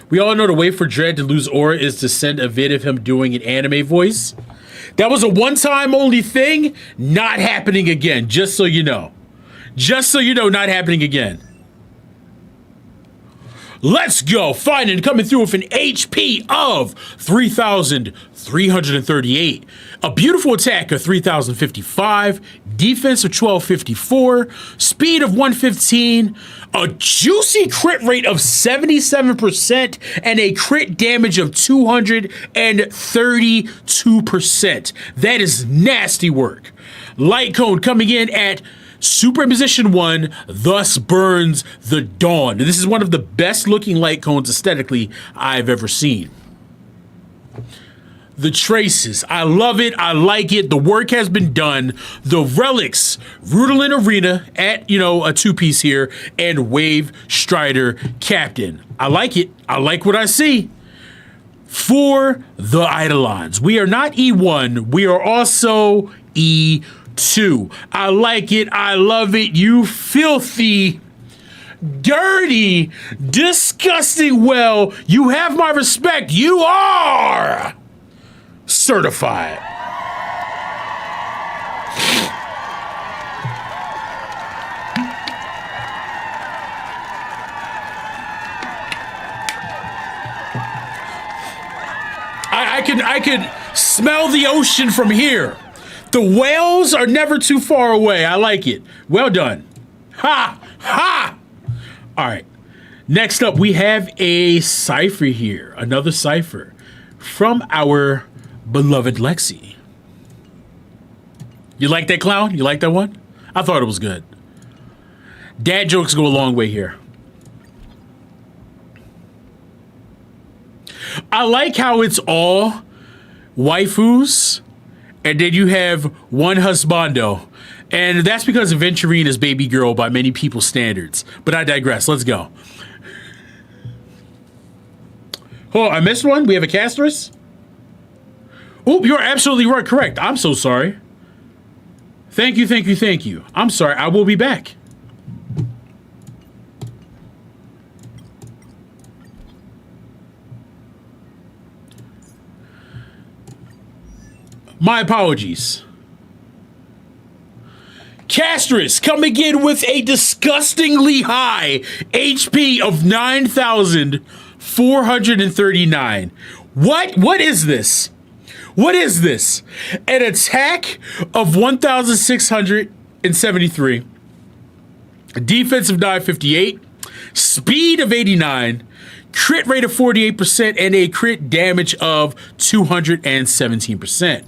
We all know the way for Dredd to lose aura is to send a vid of him doing an anime voice. That was a one-time only thing, not happening again, just so you know. Just so you know, not happening again. Let's go. Finan coming through with an HP of 3,338. A beautiful attack of 3,055. Defense of 1,254. Speed of 115. A juicy crit rate of 77%. And a crit damage of 232%. That is nasty work. Light Cone coming in at Superimposition 1, thus burns the dawn. This is one of the best looking light cones aesthetically I've ever seen. The traces, I love it, I like it, the work has been done. The relics, Rudolin Arena at, you know, a two-piece here, and Wave Strider Captain. I like it, I like what I see. For the Eidolons, we are not E1, we are also E2. I like it. I love it. You filthy, dirty, disgusting. Well, you have my respect. You are certified. I could smell the ocean from here. The whales are never too far away. I like it. Well done. Ha! Ha! All right. Next up, we have a cipher here. Another cipher from our beloved Lexi. You like that, clown? You like that one? I thought it was good. Dad jokes go a long way here. I like how it's all waifus. And then you have one husbando. And that's because Aventurine is baby girl by many people's standards. But I digress. Let's go. Oh, I missed one. We have a castress. Oh, you're absolutely right. Correct. I'm so sorry. Thank you, thank you, thank you. I'm sorry. I will be back. My apologies. Castress coming in with a disgustingly high HP of 9,439. What is this? What is this? An attack of 1,673. Defense of 958. Speed of 89. Crit rate of 48% and a crit damage of 217%.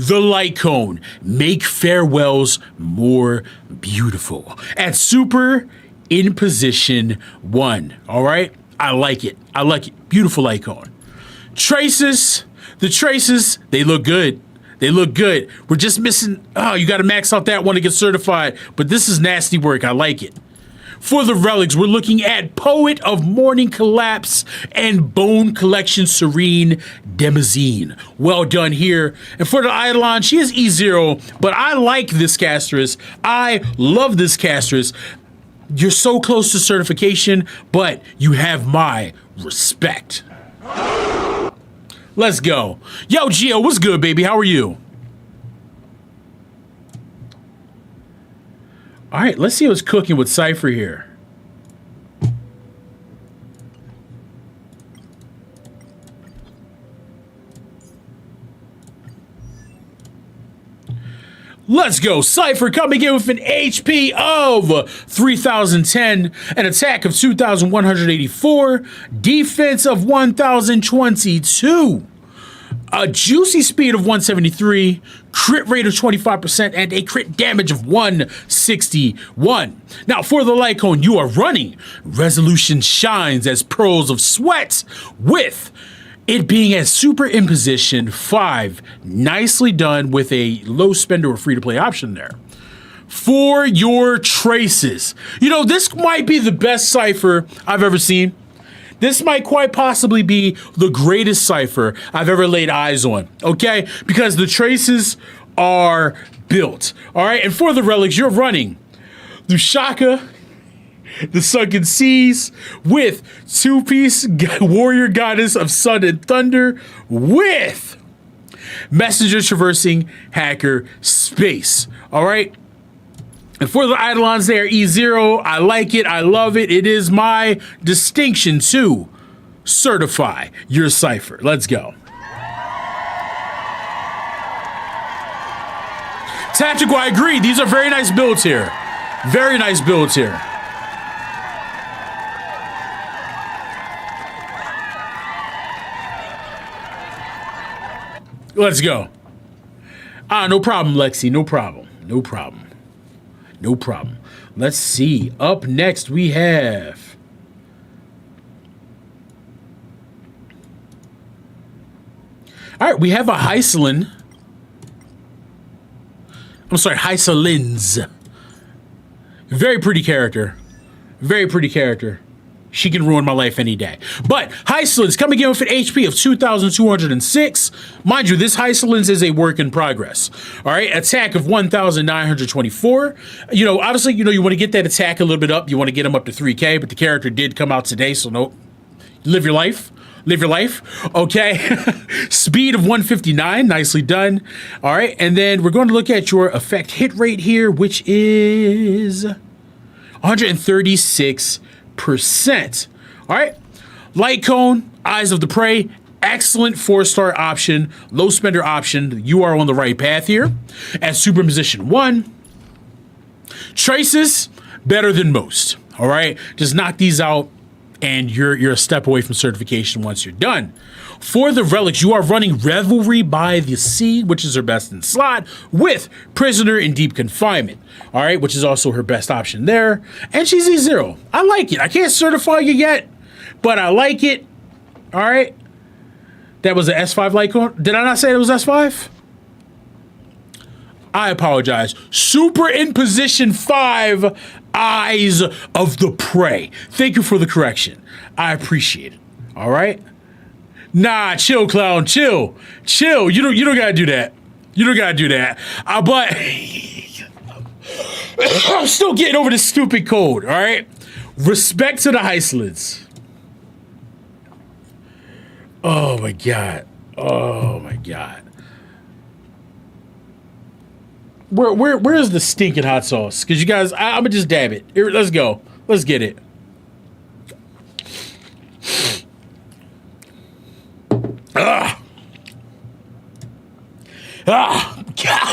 the light cone. Make farewells more beautiful. At super in position 1. All right. I like it. I like it. Beautiful light cone. Traces. The traces, they look good. They look good. We're just missing, oh, you got to max out that one to get certified. But this is nasty work. I like it. For the relics, we're looking at Poet of Morning Collapse and Bone Collection Serene Demazine. Well done here. And for the Eidolon, she is E0, but I like this castress. I love this castress. You're so close to certification, but you have my respect. Let's go. Yo, Gio, what's good, baby? How are you? All right, let's see what's cooking with Cypher here. Let's go. Cypher coming in with an HP of 3010, an attack of 2184, defense of 1022, a juicy speed of 173, crit rate of 25%, and a crit damage of 161. Now, for the light cone, you are running Resolution Shines as Pearls of Sweat, with it being at super imposition 5. Nicely done with a low spender or free to play option there. For your traces, you know, this might be the best Cypher I've ever seen. This might quite possibly be the greatest Cypher I've ever laid eyes on, okay? Because the traces are built, all right? And for the relics, you're running Lushaka, the Sunken Seas, with two-piece Warrior Goddess of Sun and Thunder, with Messenger Traversing Hacker Space, all right? And for the Eidolons, they are E0. I like it. I love it. It is my distinction to certify your Cypher. Let's go. Tactical, I agree. These are very nice builds here. Very nice builds here. Let's go. No problem, Lexi. No problem. No problem. No problem. Let's see. Up next, we have... All right, we have a Hyselin. I'm sorry, Hyselins. Very pretty character. Very pretty character. She can ruin my life any day. But Hyselins coming in with an HP of 2,206. Mind you, this Hyselins is a work in progress. All right, attack of 1,924. You know, obviously, you know, you want to get that attack a little bit up. You want to get him up to 3K, but the character did come out today, so no. Live your life. Live your life. Okay. Speed of 159. Nicely done. All right, and then we're going to look at your effect hit rate here, which is 136%. All right, light cone, Eyes of the Prey, excellent 4-star option, low spender option. You are on the right path here. At super position 1, traces, better than most. All right, just knock these out and you're a step away from certification once you're done. For the relics, you are running Revelry by the Sea, which is her best in slot, with Prisoner in Deep Confinement, all right, which is also her best option there. And she's E0. I like it. I can't certify you yet, but I like it, all right? That was an S5 light cone. Did I not say it was S5? I apologize. Super in position 5, Eyes of the Prey. Thank you for the correction. I appreciate it, all right? Nah, chill, clown, chill. Chill, you don't gotta do that. You don't gotta do that. But I'm still getting over this stupid code, all right? Respect to the Hyselins. Oh my God. Oh my God. Where's the stinking hot sauce? Because you guys, I'm gonna just dab it. Here, let's go. Let's get it.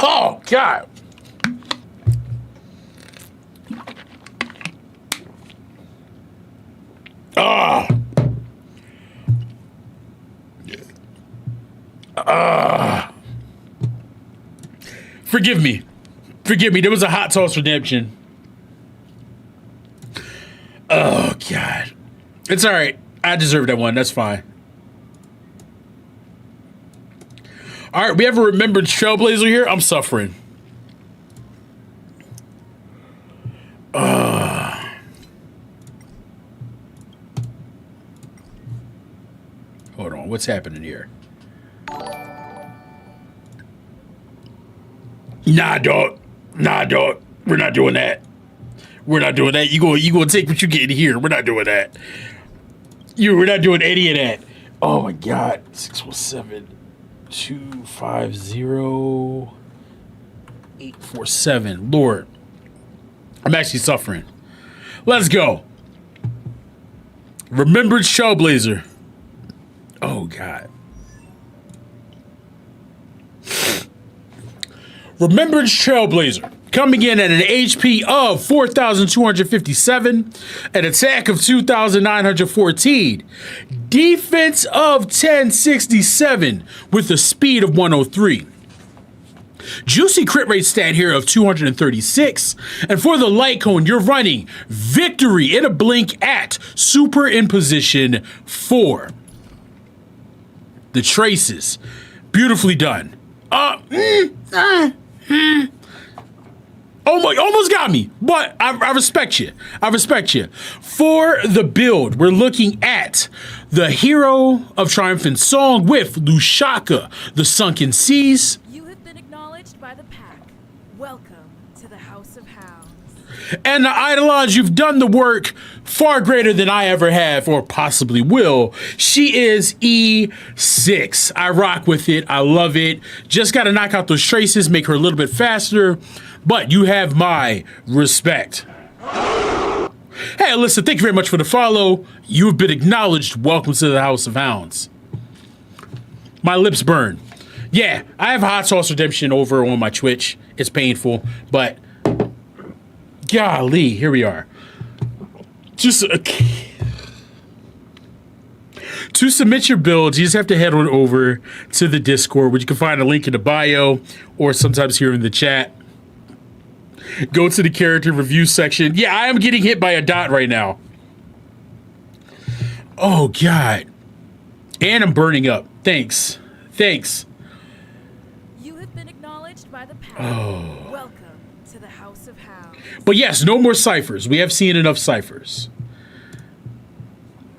Oh, God. Forgive me. Forgive me. There was a hot sauce redemption. Oh, God. It's all right. I deserve that one. That's fine. All right. We have a remembered Trailblazer here. I'm suffering. Hold on. What's happening here? Nah, dog. Nah, dog. We're not doing that. We're not doing that. You gonna take what you get in here. We're not doing that. We're not doing any of that. Oh my God. 617-250-847. Lord. I'm actually suffering. Let's go. Remembered Trailblazer. Oh God. Remembered Trailblazer. Coming in at an HP of 4,257, an attack of 2,914, defense of 1067 with a speed of 103. Juicy crit rate stat here of 236. And for the light cone, you're running Victory in a Blink at super in position 4. The traces. Beautifully done. Oh my, almost got me, but I respect you. I respect you. For the build, we're looking at the Hero of Triumphant Song with Lushaka, the Sunken Seas. You have been acknowledged by the pack. Welcome to the House of Hounds. And the Eidolons, you've done the work far greater than I ever have or possibly will. She is E6. I rock with it. I love it. Just got to knock out those traces, make her a little bit faster. But you have my respect. Hey, Alyssa, thank you very much for the follow. You've been acknowledged. Welcome to the House of Hounds. My lips burn. Yeah, I have hot sauce redemption over on my Twitch. It's painful, but golly, here we are. Just to submit your builds, you just have to head on over to the Discord, where you can find a link in the bio or sometimes here in the chat. Go to the character review section. Yeah, I am getting hit by a dot right now. Oh, God. And I'm burning up. Thanks. Thanks. You have been acknowledged by the pack. Oh. Welcome to the House of Hounds. But yes, no more ciphers. We have seen enough ciphers.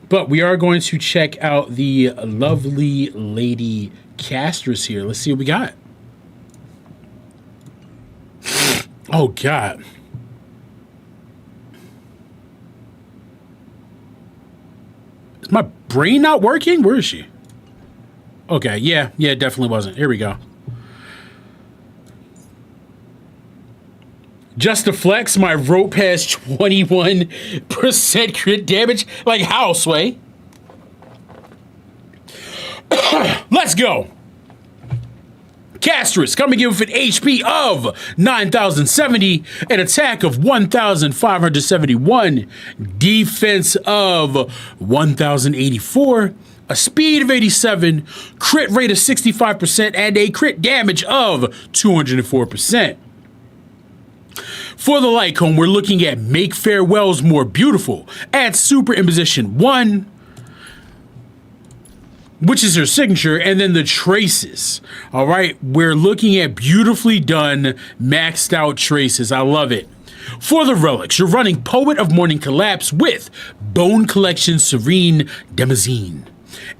But we are going to check out the lovely lady casters here. Let's see what we got. Oh, God. Is my brain not working? Where is she? Okay, yeah, it definitely wasn't. Here we go. Just to flex, my rope has 21% crit damage. Like how, Sway? Let's go. Castress coming in with an HP of 9,070, an attack of 1,571, defense of 1,084, a speed of 87, crit rate of 65%, and a crit damage of 204%. For the light cone, we're looking at Make Farewells More Beautiful at super imposition 1, which is her signature, and then the traces. All right, we're looking at beautifully done, maxed out traces. I love it. For the relics, you're running Poet of Morning Collapse with Bone Collection Serene Demazine.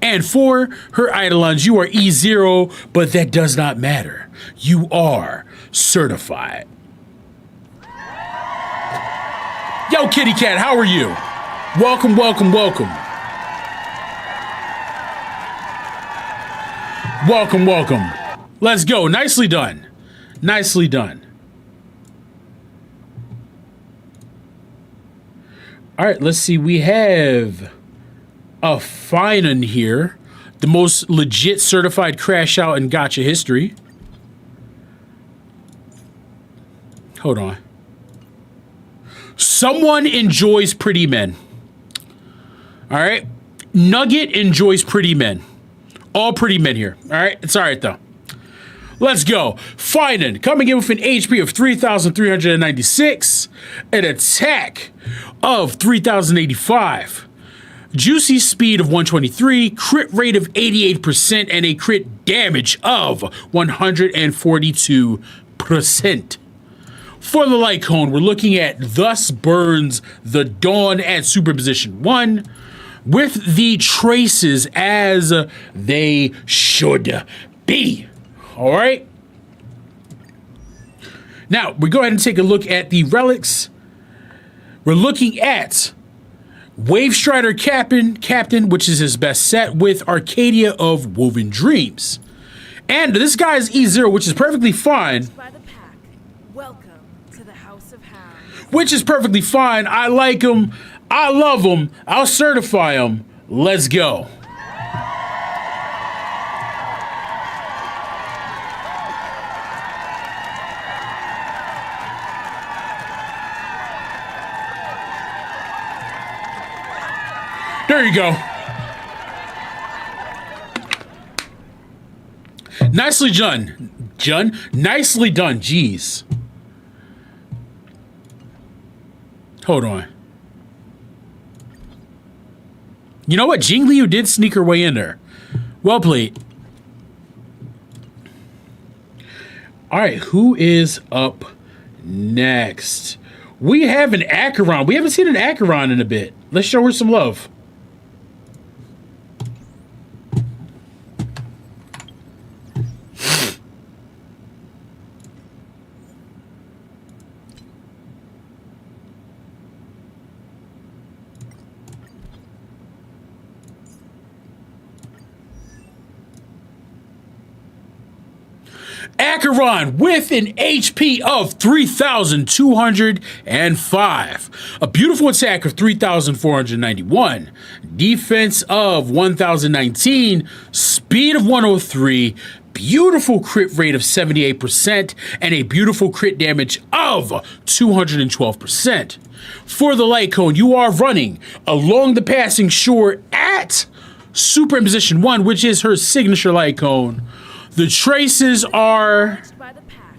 And for her Eidolons, you are E0, but that does not matter. You are certified. Yo, Kitty Cat, how are you? Welcome, welcome, welcome. Welcome, welcome. Let's go. Nicely done. Nicely done. All right, let's see. We have a fine one here. The most legit certified crash out in gacha history. Hold on. Someone enjoys pretty men. All right. Nugget enjoys pretty men. All pretty men here. All right. It's all right, though. Let's go. Finan coming in with an HP of 3,396, an attack of 3,085, juicy speed of 123, crit rate of 88%, and a crit damage of 142%. For the light cone, we're looking at Thus Burns the Dawn at Superposition 1 with the traces as they should be. All right. Now, we go ahead and take a look at the relics. We're looking at Wave Strider Captain, which is his best set, with Arcadia of Woven Dreams. And this guy is E0, which is perfectly fine. By the pack. Welcome to the House of Hounds. Which is perfectly fine. I like him. I love him. I'll certify him. Let's go. There you go. Nicely done. Nicely done. Jeez. Hold on. You know what? Jing Liu did sneak her way in there. Well played. All right, who is up next? We have an Acheron. We haven't seen an Acheron in a bit. Let's show her some love. Acheron with an HP of 3,205. A beautiful attack of 3,491. Defense of 1,019. Speed of 103. Beautiful crit rate of 78%. And a beautiful crit damage of 212%. For the light cone, you are running along the passing shore at Superimposition 1, which is her signature light cone. The traces are... By the pack.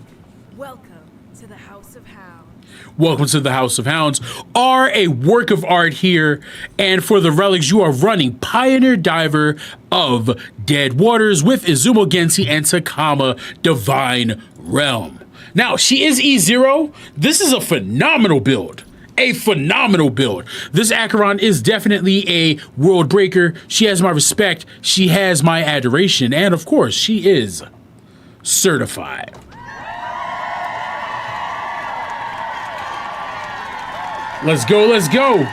Welcome to the House of Hounds. Welcome to the House of Hounds are a work of art here. And for the relics, you are running Pioneer Diver of Dead Waters with Izumo Gensi and Takama Divine Realm. Now, she is E0. This is a phenomenal build. A phenomenal build. This Acheron is definitely a world breaker. She has my respect. She has my adoration. And of course, she is certified. Let's go, let's go.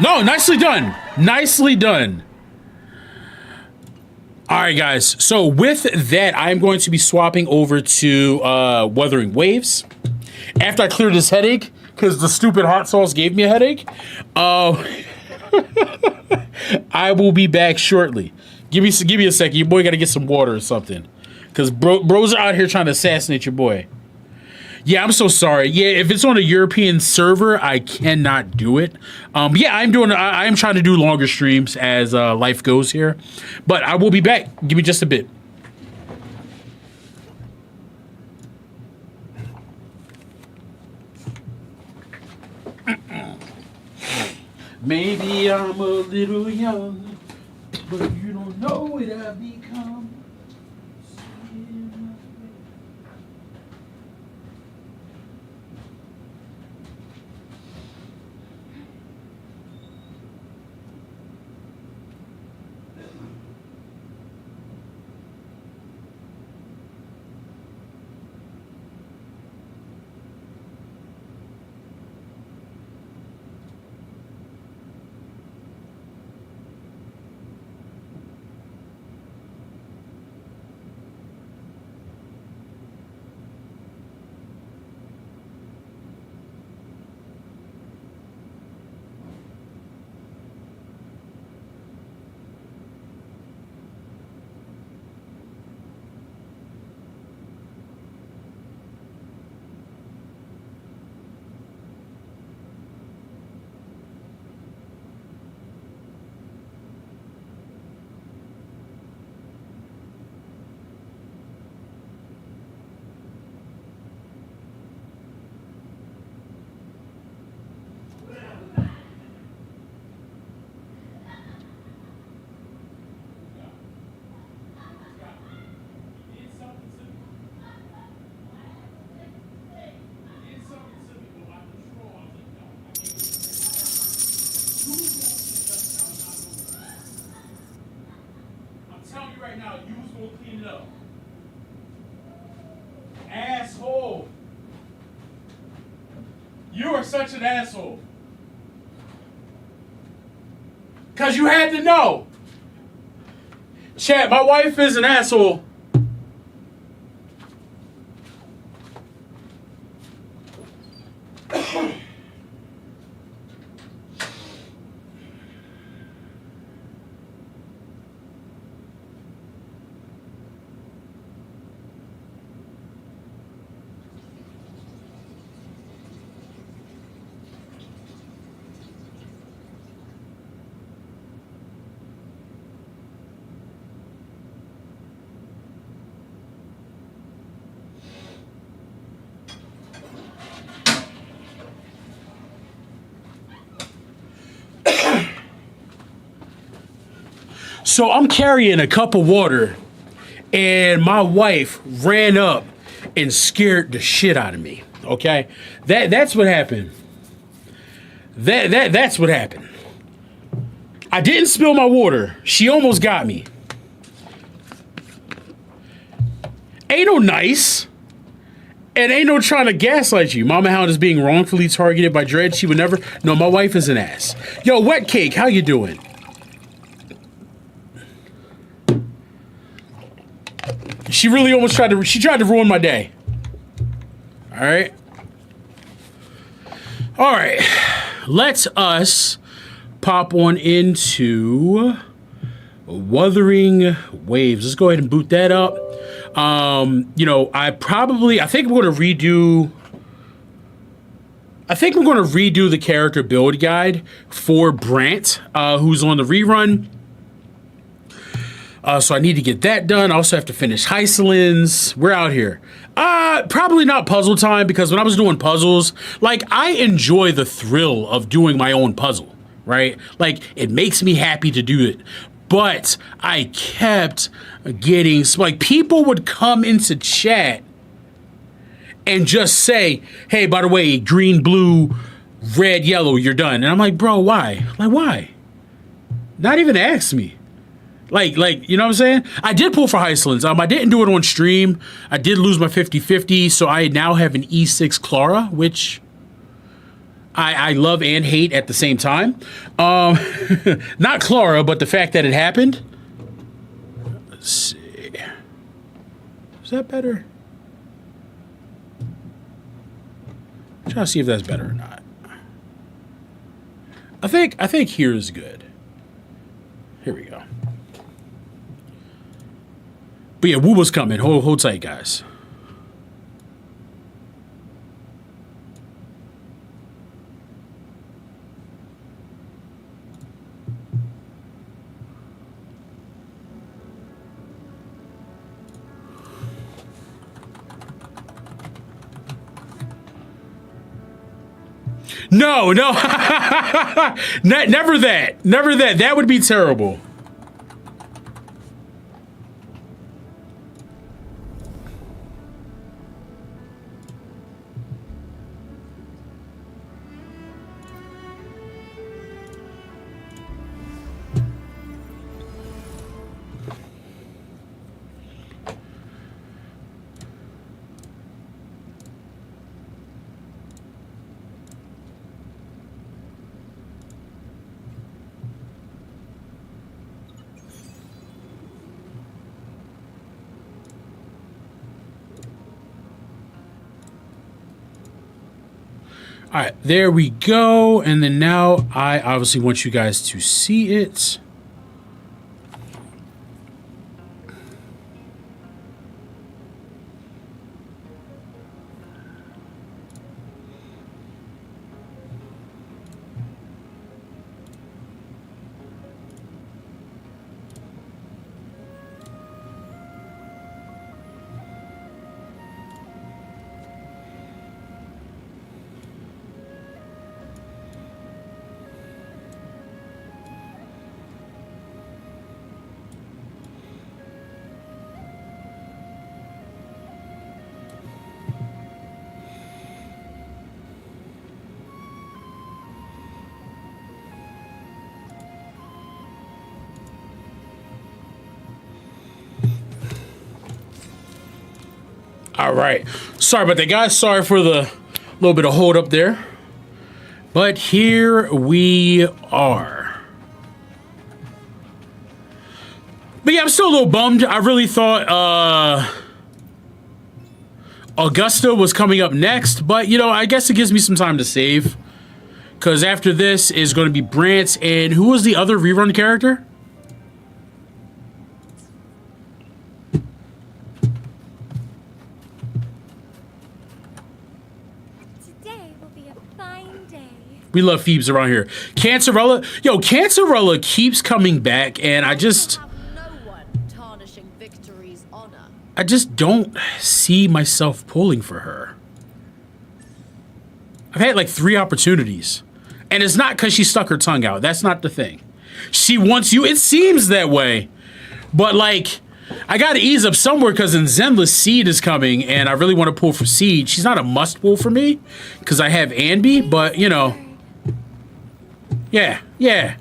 No, nicely done. Nicely done. All right, guys. So with that, I'm going to be swapping over to Wuthering Waves. After I clear this headache, because the stupid hot sauce gave me a headache, I will be back shortly. Give me a second. Your boy got to get some water or something. Because bros are out here trying to assassinate your boy. Yeah, I'm so sorry. Yeah, if it's on a European server, I cannot do it. Yeah, I am trying to do longer streams as life goes here. But I will be back. Give me just a bit. Maybe I'm a little young, but you don't know what I've become. you right now, you was gonna clean it up. Asshole. You are such an asshole. Cause you had to know. Chat, my wife is an asshole. So I'm carrying a cup of water, and my wife ran up and scared the shit out of me. Okay, that's what happened. That's what happened. I didn't spill my water. She almost got me. Ain't no nice. And ain't no trying to gaslight you. Mama Hound is being wrongfully targeted by Dredd. She would never. No, my wife is an ass. Yo, Wet Cake, how you doing? She really almost tried to ruin my day. All right. All right. Let's us pop on into Wuthering Waves. Let's go ahead and boot that up. You know, I think I'm going to redo the character build guide for Brant, who's on the rerun. So I need to get that done. I also have to finish Hycelin's. We're out here. Probably not puzzle time, because when I was doing puzzles, like, I enjoy the thrill of doing my own puzzle, right? Like, it makes me happy to do it. But I kept getting, like, people would come into chat and just say, hey, by the way, green, blue, red, yellow, you're done. And I'm like, bro, why? Like, why? Not even ask me. Like, you know what I'm saying? I did pull for Hycelin's. I didn't do it on stream. I did lose my 50-50, so I now have an E6 Clara, which I love and hate at the same time. Not Clara, but the fact that it happened. Let's see. Is that better? I'm trying to see if that's better or not. I think here is good. Here we go. But yeah, Wooba's coming. Hold tight, guys. No. Never that. Never that. That would be terrible. All right, there we go. And then now I obviously want you guys to see it. All right. Sorry about that, guys. Sorry for the little bit of hold up there. But here we are. But yeah, I'm still a little bummed. I really thought Augusta was coming up next. But, you know, I guess it gives me some time to save. Because after this is going to be Brant. And who was the other rerun character? Today will be a fine day. We love Phoebes around here. Cancerella. Yo, Cancerella keeps coming back. And I just don't see myself pulling for her. I've had like 3 opportunities. And it's not because she stuck her tongue out. That's not the thing. She wants you. It seems that way. But like, I got to ease up somewhere because in Zenless Seed is coming. And I really want to pull for Seed. She's not a must pull for me because I have Anby. But, you know. Yeah. Yeah.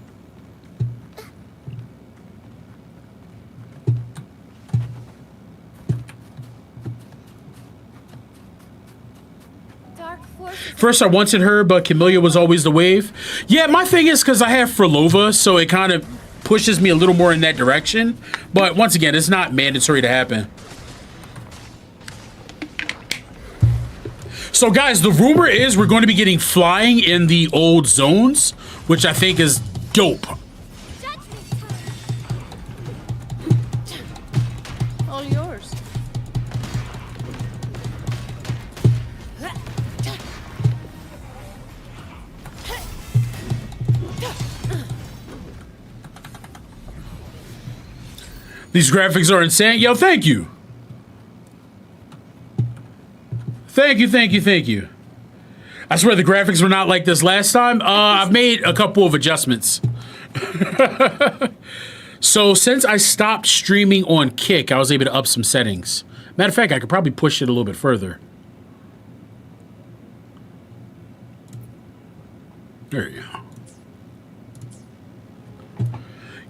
First, I wanted her, but Camellia was always the wave. Yeah, my thing is because I have Frolova, so it kind of pushes me a little more in that direction. But once again, it's not mandatory to happen. So, guys, the rumor is we're going to be getting flying in the old zones, which I think is dope. All yours. These graphics are insane. Yo, thank you. Thank you, thank you, thank you. I swear the graphics were not like this last time. I've made a couple of adjustments. So since I stopped streaming on Kick, I was able to up some settings. Matter of fact, I could probably push it a little bit further. There you go.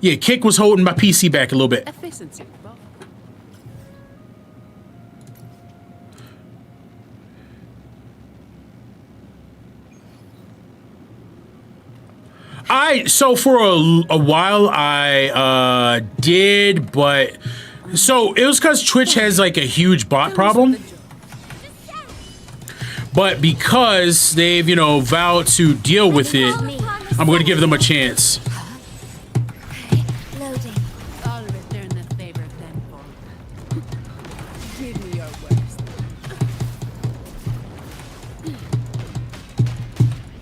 Yeah, Kick was holding my PC back a little bit. Efficiency. So for a while I did, but so it was because Twitch has like a huge bot problem. But because they've, you know, vowed to deal with it, I'm going to give them a chance. Loading. I'll return the favor tenfold. Give me your worst.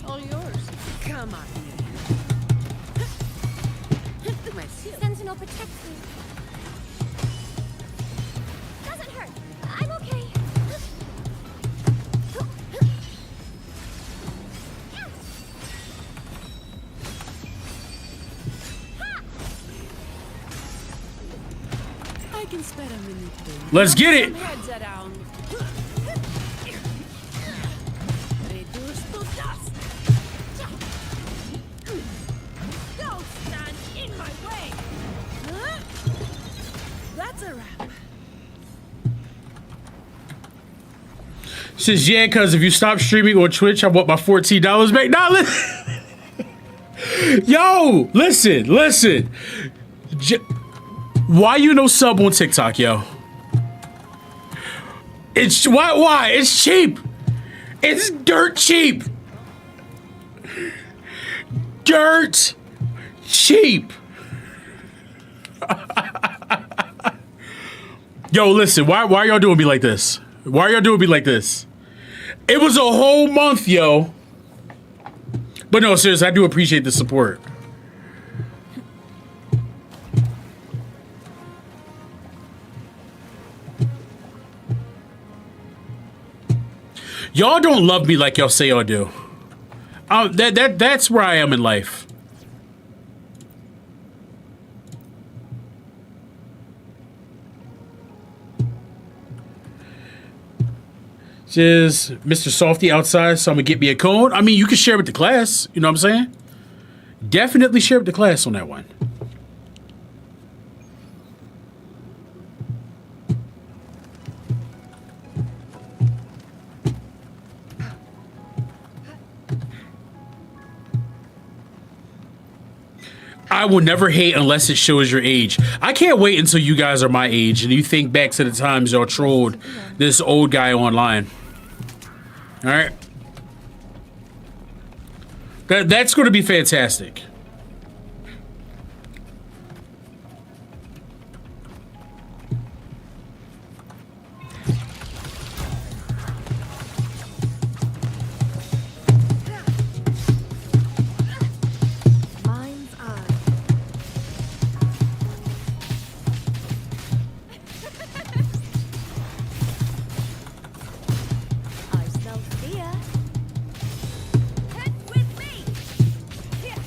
All yours. Come on. My shield. Sentinel protects me. Doesn't hurt. I'm okay. I can spare a minute. Let's get it. Heads around. Reduce to dust. Don't stand in my way. Huh? That's a wrap. Says, yeah, because if you stop streaming on Twitch, I want my $14 back. Nah, listen. Yo, listen. Why you no sub on TikTok, yo? It's why? It's cheap. It's dirt cheap. Dirt cheap. Yo, listen, why y'all doing me like this? Why are y'all doing me like this? It was a whole month, yo. But no, seriously, I do appreciate the support. Y'all don't love me like y'all say y'all do. That's where I am in life. Says Mr. Softy outside, so I'm gonna get me a cone. I mean, you can share with the class. You know what I'm saying? Definitely share with the class on that one. I will never hate unless it shows your age. I can't wait until you guys are my age and you think back to the times y'all trolled this old guy online. All right. That's going to be fantastic. Mind's eye. I smell fear. Head with me. Here.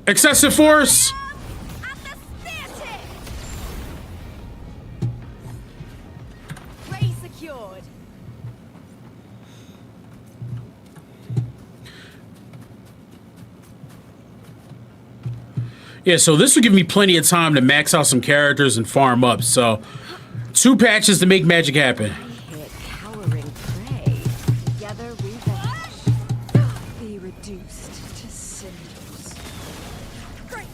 Excessive force. At the theater. Ray secured. Yeah, so this will give me plenty of time to max out some characters and farm up. So 2 patches to make magic happen. Hit cowering prey. Together we vanish. Be reduced to cinders. Great.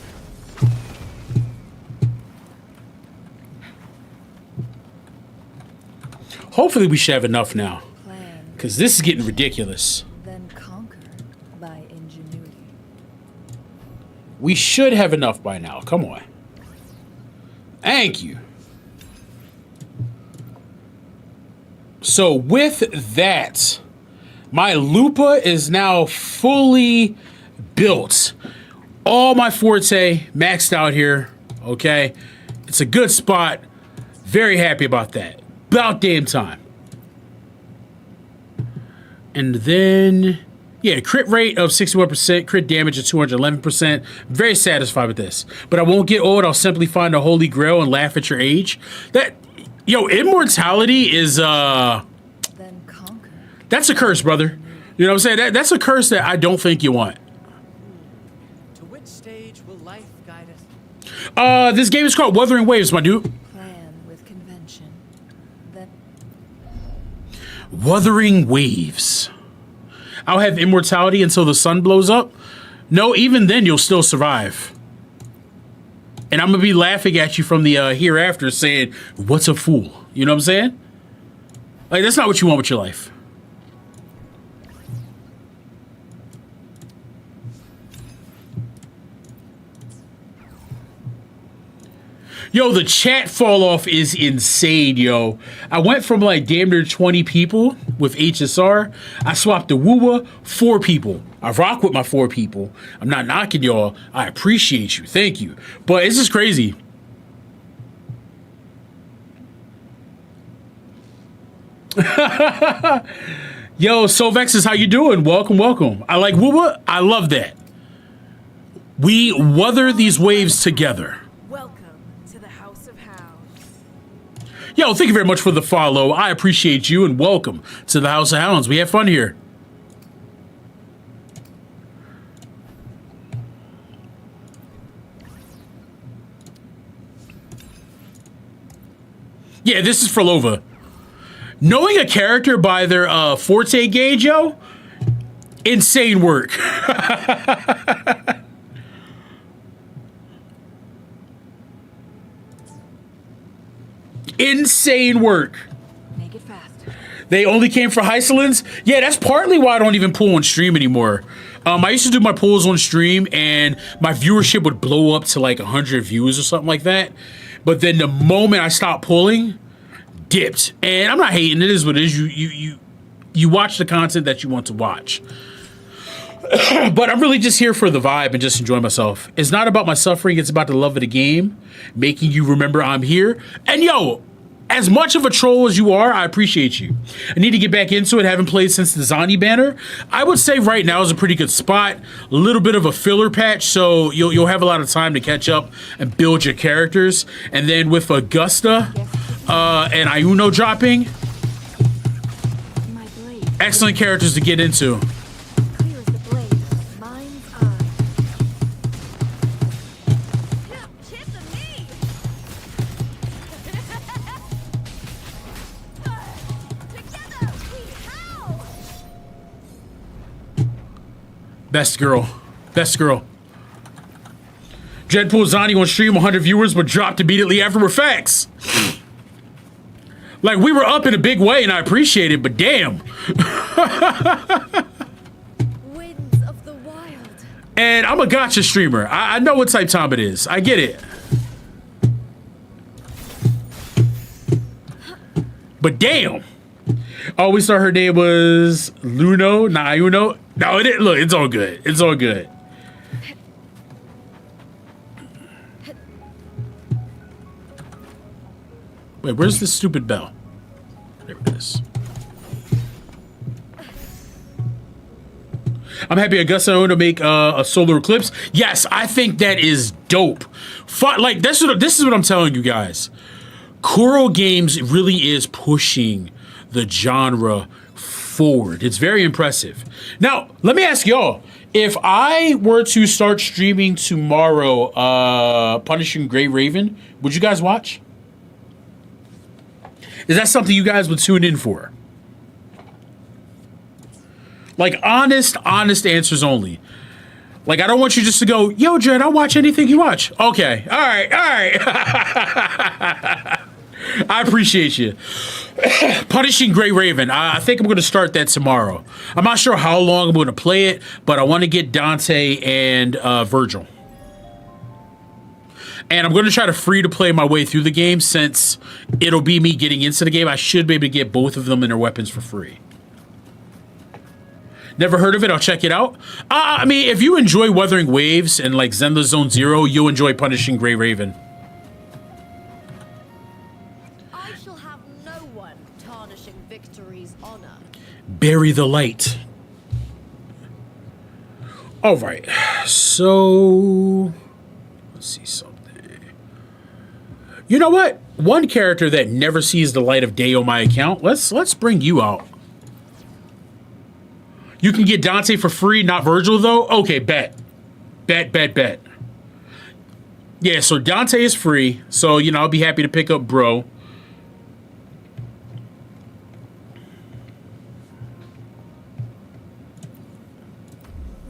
Hopefully we should have enough now, Plan, because this is getting ridiculous. then conquer by ingenuity. We should have enough by now. Come on. Thank you. So with that, my Lupa is now fully built. All my Forte maxed out here. Okay. It's a good spot. Very happy about that. About damn time. And then, yeah, crit rate of 61%, crit damage of 211%. Very satisfied with this. But I won't get old. I'll simply find a holy grail and laugh at your age. Yo, immortality is, Then conquer. that's a curse, brother. You know what I'm saying? That's a curse that I don't think you want. To which stage will life guide us? This game is called Wuthering Waves, my dude. Plan with convention. Then Wuthering Waves. I'll have immortality until the sun blows up. No, even then you'll still survive. And I'm gonna be laughing at you from the hereafter saying, what's a fool? You know what I'm saying? Like, that's not what you want with your life. Yo, the chat fall off is insane, yo. I went from like damn near 20 people with HSR. I swapped to Woowa, 4 people. I rock with my 4 people. I'm not knocking y'all. I appreciate you. Thank you. But it's just crazy. Yo, Sovexes, how you doing? Welcome, welcome. I like Woowa. I love that. We weather these waves together. Welcome to the House of Hounds. Yo, thank you very much for the follow. I appreciate you and welcome to the House of Hounds. We have fun here. Yeah, this is for Lova. Knowing a character by their Forte gauge, yo, insane work. Insane work. make it faster. They only came for Hysolins? Yeah, that's partly why I don't even pull on stream anymore. I used to do my pulls on stream and my viewership would blow up to like 100 views or something like that. But then the moment I stopped pulling, dipped. And I'm not hating, it is what it is. You watch the content that you want to watch. But I'm really just here for the vibe and just enjoy myself. It's not about my suffering, it's about the love of the game, making you remember I'm here. And yo, as much of a troll as you are, I appreciate you. I need to get back into it, haven't played since the Zani banner. I would say right now is a pretty good spot. A little bit of a filler patch, so you'll have a lot of time to catch up and build your characters. And then with Augusta and Ayuno dropping, My blade. excellent characters to get into. Clear as the blade. Mind's eye. Kiss me! Best girl. Best girl. Dreadpool Zani on stream, 100 viewers, but dropped immediately after. Facts. Like, we were up in a big way, and I appreciate it, but damn. Winds of the wild. And I'm a gotcha streamer. I know what type time it is. I get it. But damn. I always thought her name was Luno, not Uno. No, it look, it's all good. It's all good. Wait, where's this stupid bell? There it is. I'm happy Augusta owned to make a solar eclipse. Yes, I think that is dope. Like, this is what I'm telling you guys. Kuro Games really is pushing the genre forward. It's very impressive. Now, let me ask y'all. If I were to start streaming tomorrow, Punishing Grey Raven, would you guys watch? Is that something you guys would tune in for? Like, honest answers only. Like, I don't want you just to go, yo, Dredd, I'll watch anything you watch. Okay, all right. I appreciate you. Punishing Grey Raven. I think I'm going to start that tomorrow. I'm not sure how long I'm going to play it, but I want to get Dante and Virgil. And I'm going to try to free to play my way through the game since it'll be me getting into the game. I should be able to get both of them and their weapons for free. Never heard of it. I'll check it out. I mean, if you enjoy Wuthering Waves and like Zelda Zone Zero, you'll enjoy Punishing Grey Raven. I shall have no one tarnishing victory's honor. Bury the light. All right. So let's see something. You know what? One character that never sees the light of day on my account. Let's bring you out. You can get Dante for free, not Virgil, though? Okay, bet. Bet. Yeah, so Dante is free. So, you know, I'll be happy to pick up bro.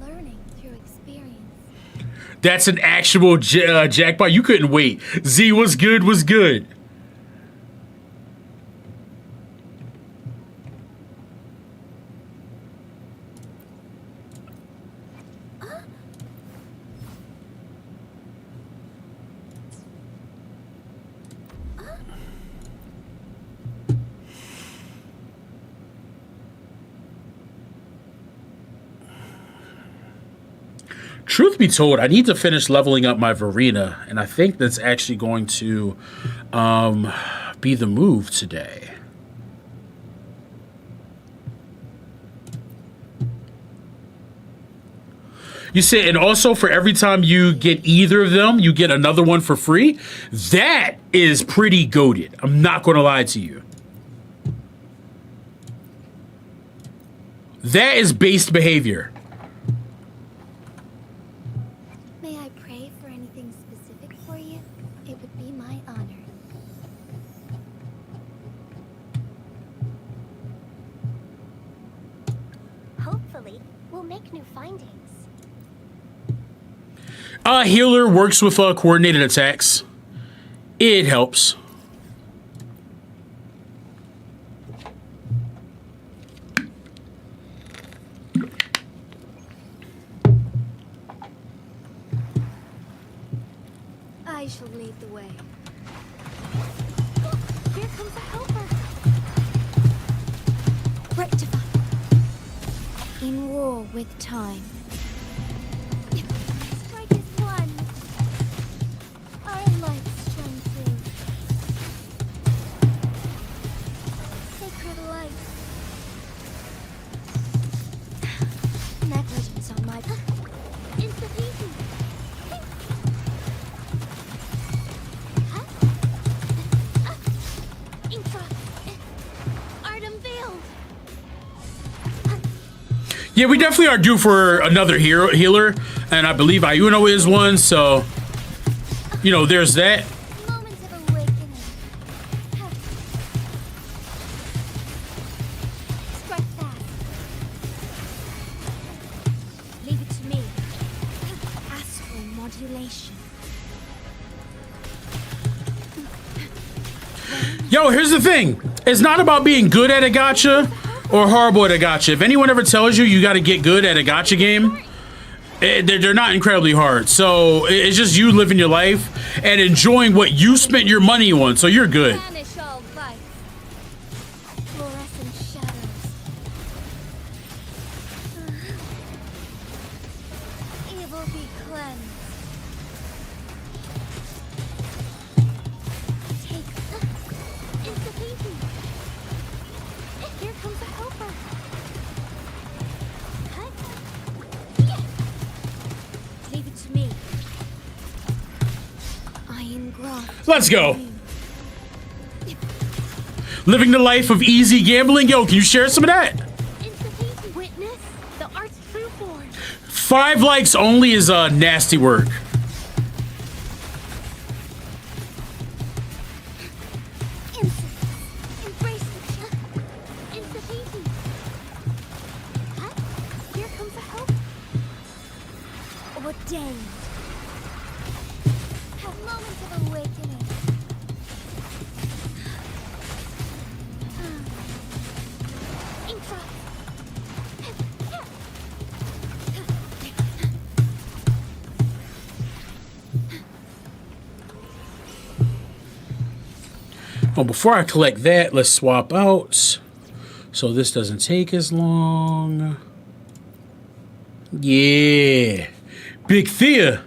Learning through experience. That's an actual jackpot. You couldn't wait. Z, what's good? What's good? Truth be told, I need to finish leveling up my Verena, and I think that's actually going to be the move today. You say, and also for every time you get either of them, you get another one for free. That is pretty goated. I'm not going to lie to you. That is based behavior. May I pray for anything specific for you? It would be my honor. Hopefully, we'll make new findings. Healer works with coordinated attacks. It helps. I shall lead the way. Here comes a helper. Rectify. In war with time. Strike as one. Our lights shine through. Sacred light. Negligence on my part. Insufficient. Yeah, we definitely are due for another healer, and I believe Ayuno is one, so, you know, there's that. Moment of awakening. Strike fast. Leave it to me. manipulation. Yo, here's the thing. It's not about being good at a gacha or horrible at a gacha. If anyone ever tells you got to get good at a gacha game, they're not incredibly hard. So it's just you living your life and enjoying what you spent your money on. So you're good. Banish all vice. Fluorescent shadows. Evil be cleansed. Take it's the painting. Here comes a helper. Cut. Yeah. Leave it to me. Iron graft. Let's go. Living the life of easy gambling. Yo, can you share some of that? Witness the art's true form. 5 likes only is nasty work. Embrace it. It's the painting. Cut. Here comes a help. Ordained. Have moments of awakening. Infra. Oh, before I collect that, let's swap out. So this doesn't take as long. Yeah. Big Thea.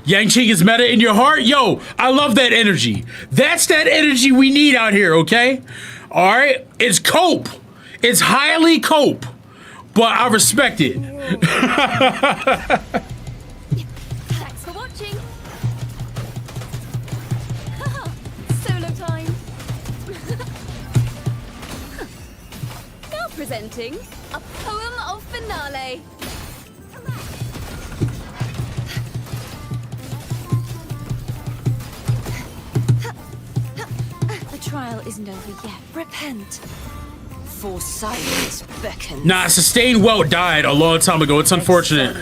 Yang-Chi is meta in your heart? Yo, I love that energy. That's that energy we need out here, okay? All right? It's cope. It's highly cope. But I respect it. Thanks for watching. Solo time. Now presenting a poem of finale. The trial isn't over yet. Repent. For silence beckons. Nah, Sustained Welt died a long time ago. It's unfortunate.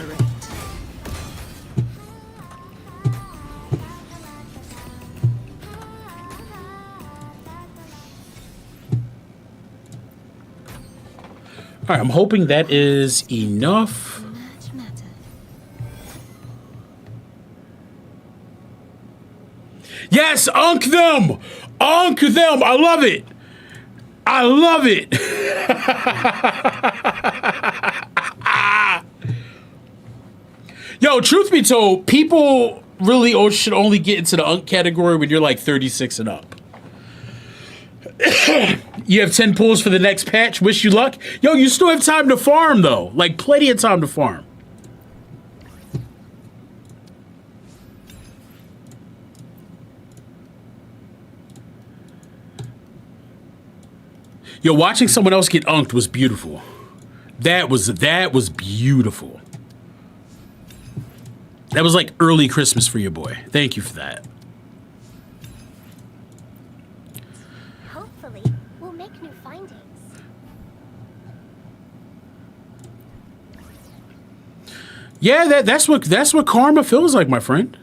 All right, I'm hoping that is enough. Much matter. Yes, unk them! Unk them! I love it! I love it! Yo, truth be told, people really should only get into the unk category when you're like 36 and up. You have 10 pulls for the next patch. Wish you luck. Yo, you still have time to farm, though. Like, plenty of time to farm. Yo, watching someone else get unked was beautiful. That was beautiful. That was like early Christmas for your boy. Thank you for that. Hopefully, we'll make new findings. Yeah, that's what karma feels like, my friend.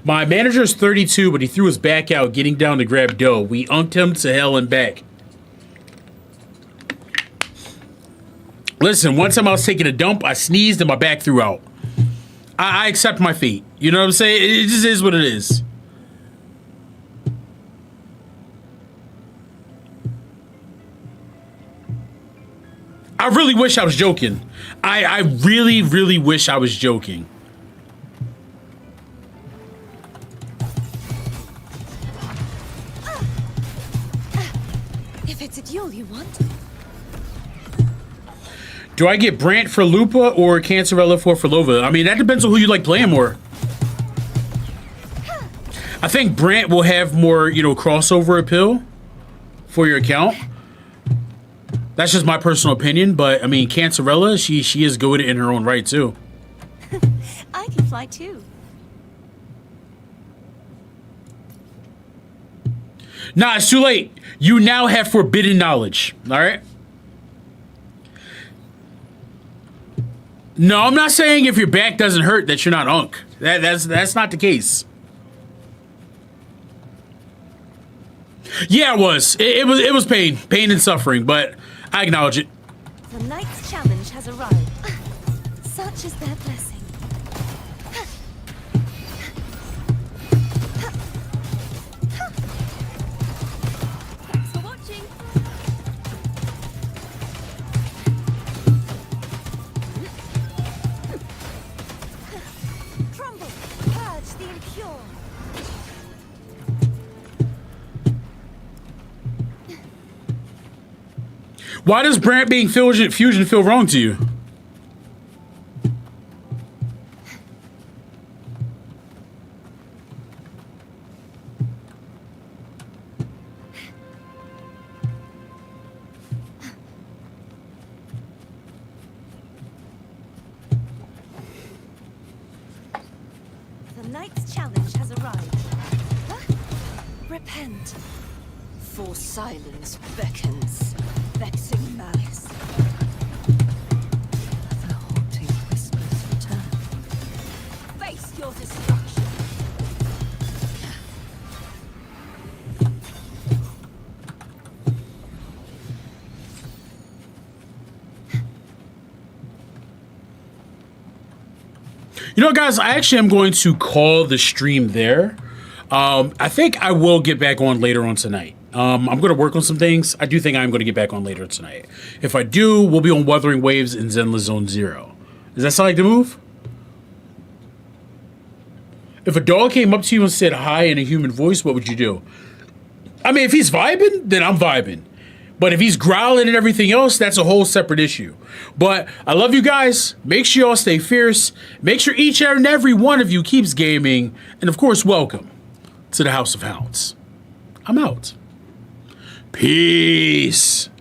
My manager is 32, but he threw his back out getting down to grab dough. We unked him to hell and back. Listen, one time I was taking a dump, I sneezed and my back threw out. I accept my fate. You know what I'm saying? It just is what it is. I really wish I was joking. I really, really wish I was joking. If it's a duel you want. Do I get Brant for Lupa or Cancerella for Lova? I mean, that depends on who you like playing more. I think Brant will have more, you know, crossover appeal for your account. That's just my personal opinion, but I mean, Cancerella, she is good in her own right too. I can fly too. Nah, it's too late. You now have forbidden knowledge. All right. No, I'm not saying if your back doesn't hurt that you're not Unk. That's not the case. Yeah, it was. It was pain and suffering, but I acknowledge it. The knight's challenge has arrived. Such is their blessing. Thanks for watching. Crumble, purge the impure. Why does Brant being fusion feel wrong to you? The knight's challenge has arrived. Repent. For silence beckons, vexing malice. The haunting whispers return. Face your destruction. You know, guys, I actually am going to call the stream there. I think I will get back on later on tonight. I'm going to work on some things. I do think I'm going to get back on later tonight. If I do, we'll be on Wuthering Waves in Zenless Zone 0. Does that sound like the move? If a dog came up to you and said hi in a human voice, what would you do? I mean, if he's vibing, then I'm vibing. But if he's growling and everything else, that's a whole separate issue. But I love you guys. Make sure y'all stay fierce. Make sure each and every one of you keeps gaming. And of course, welcome to the House of Hounds. I'm out. Peace.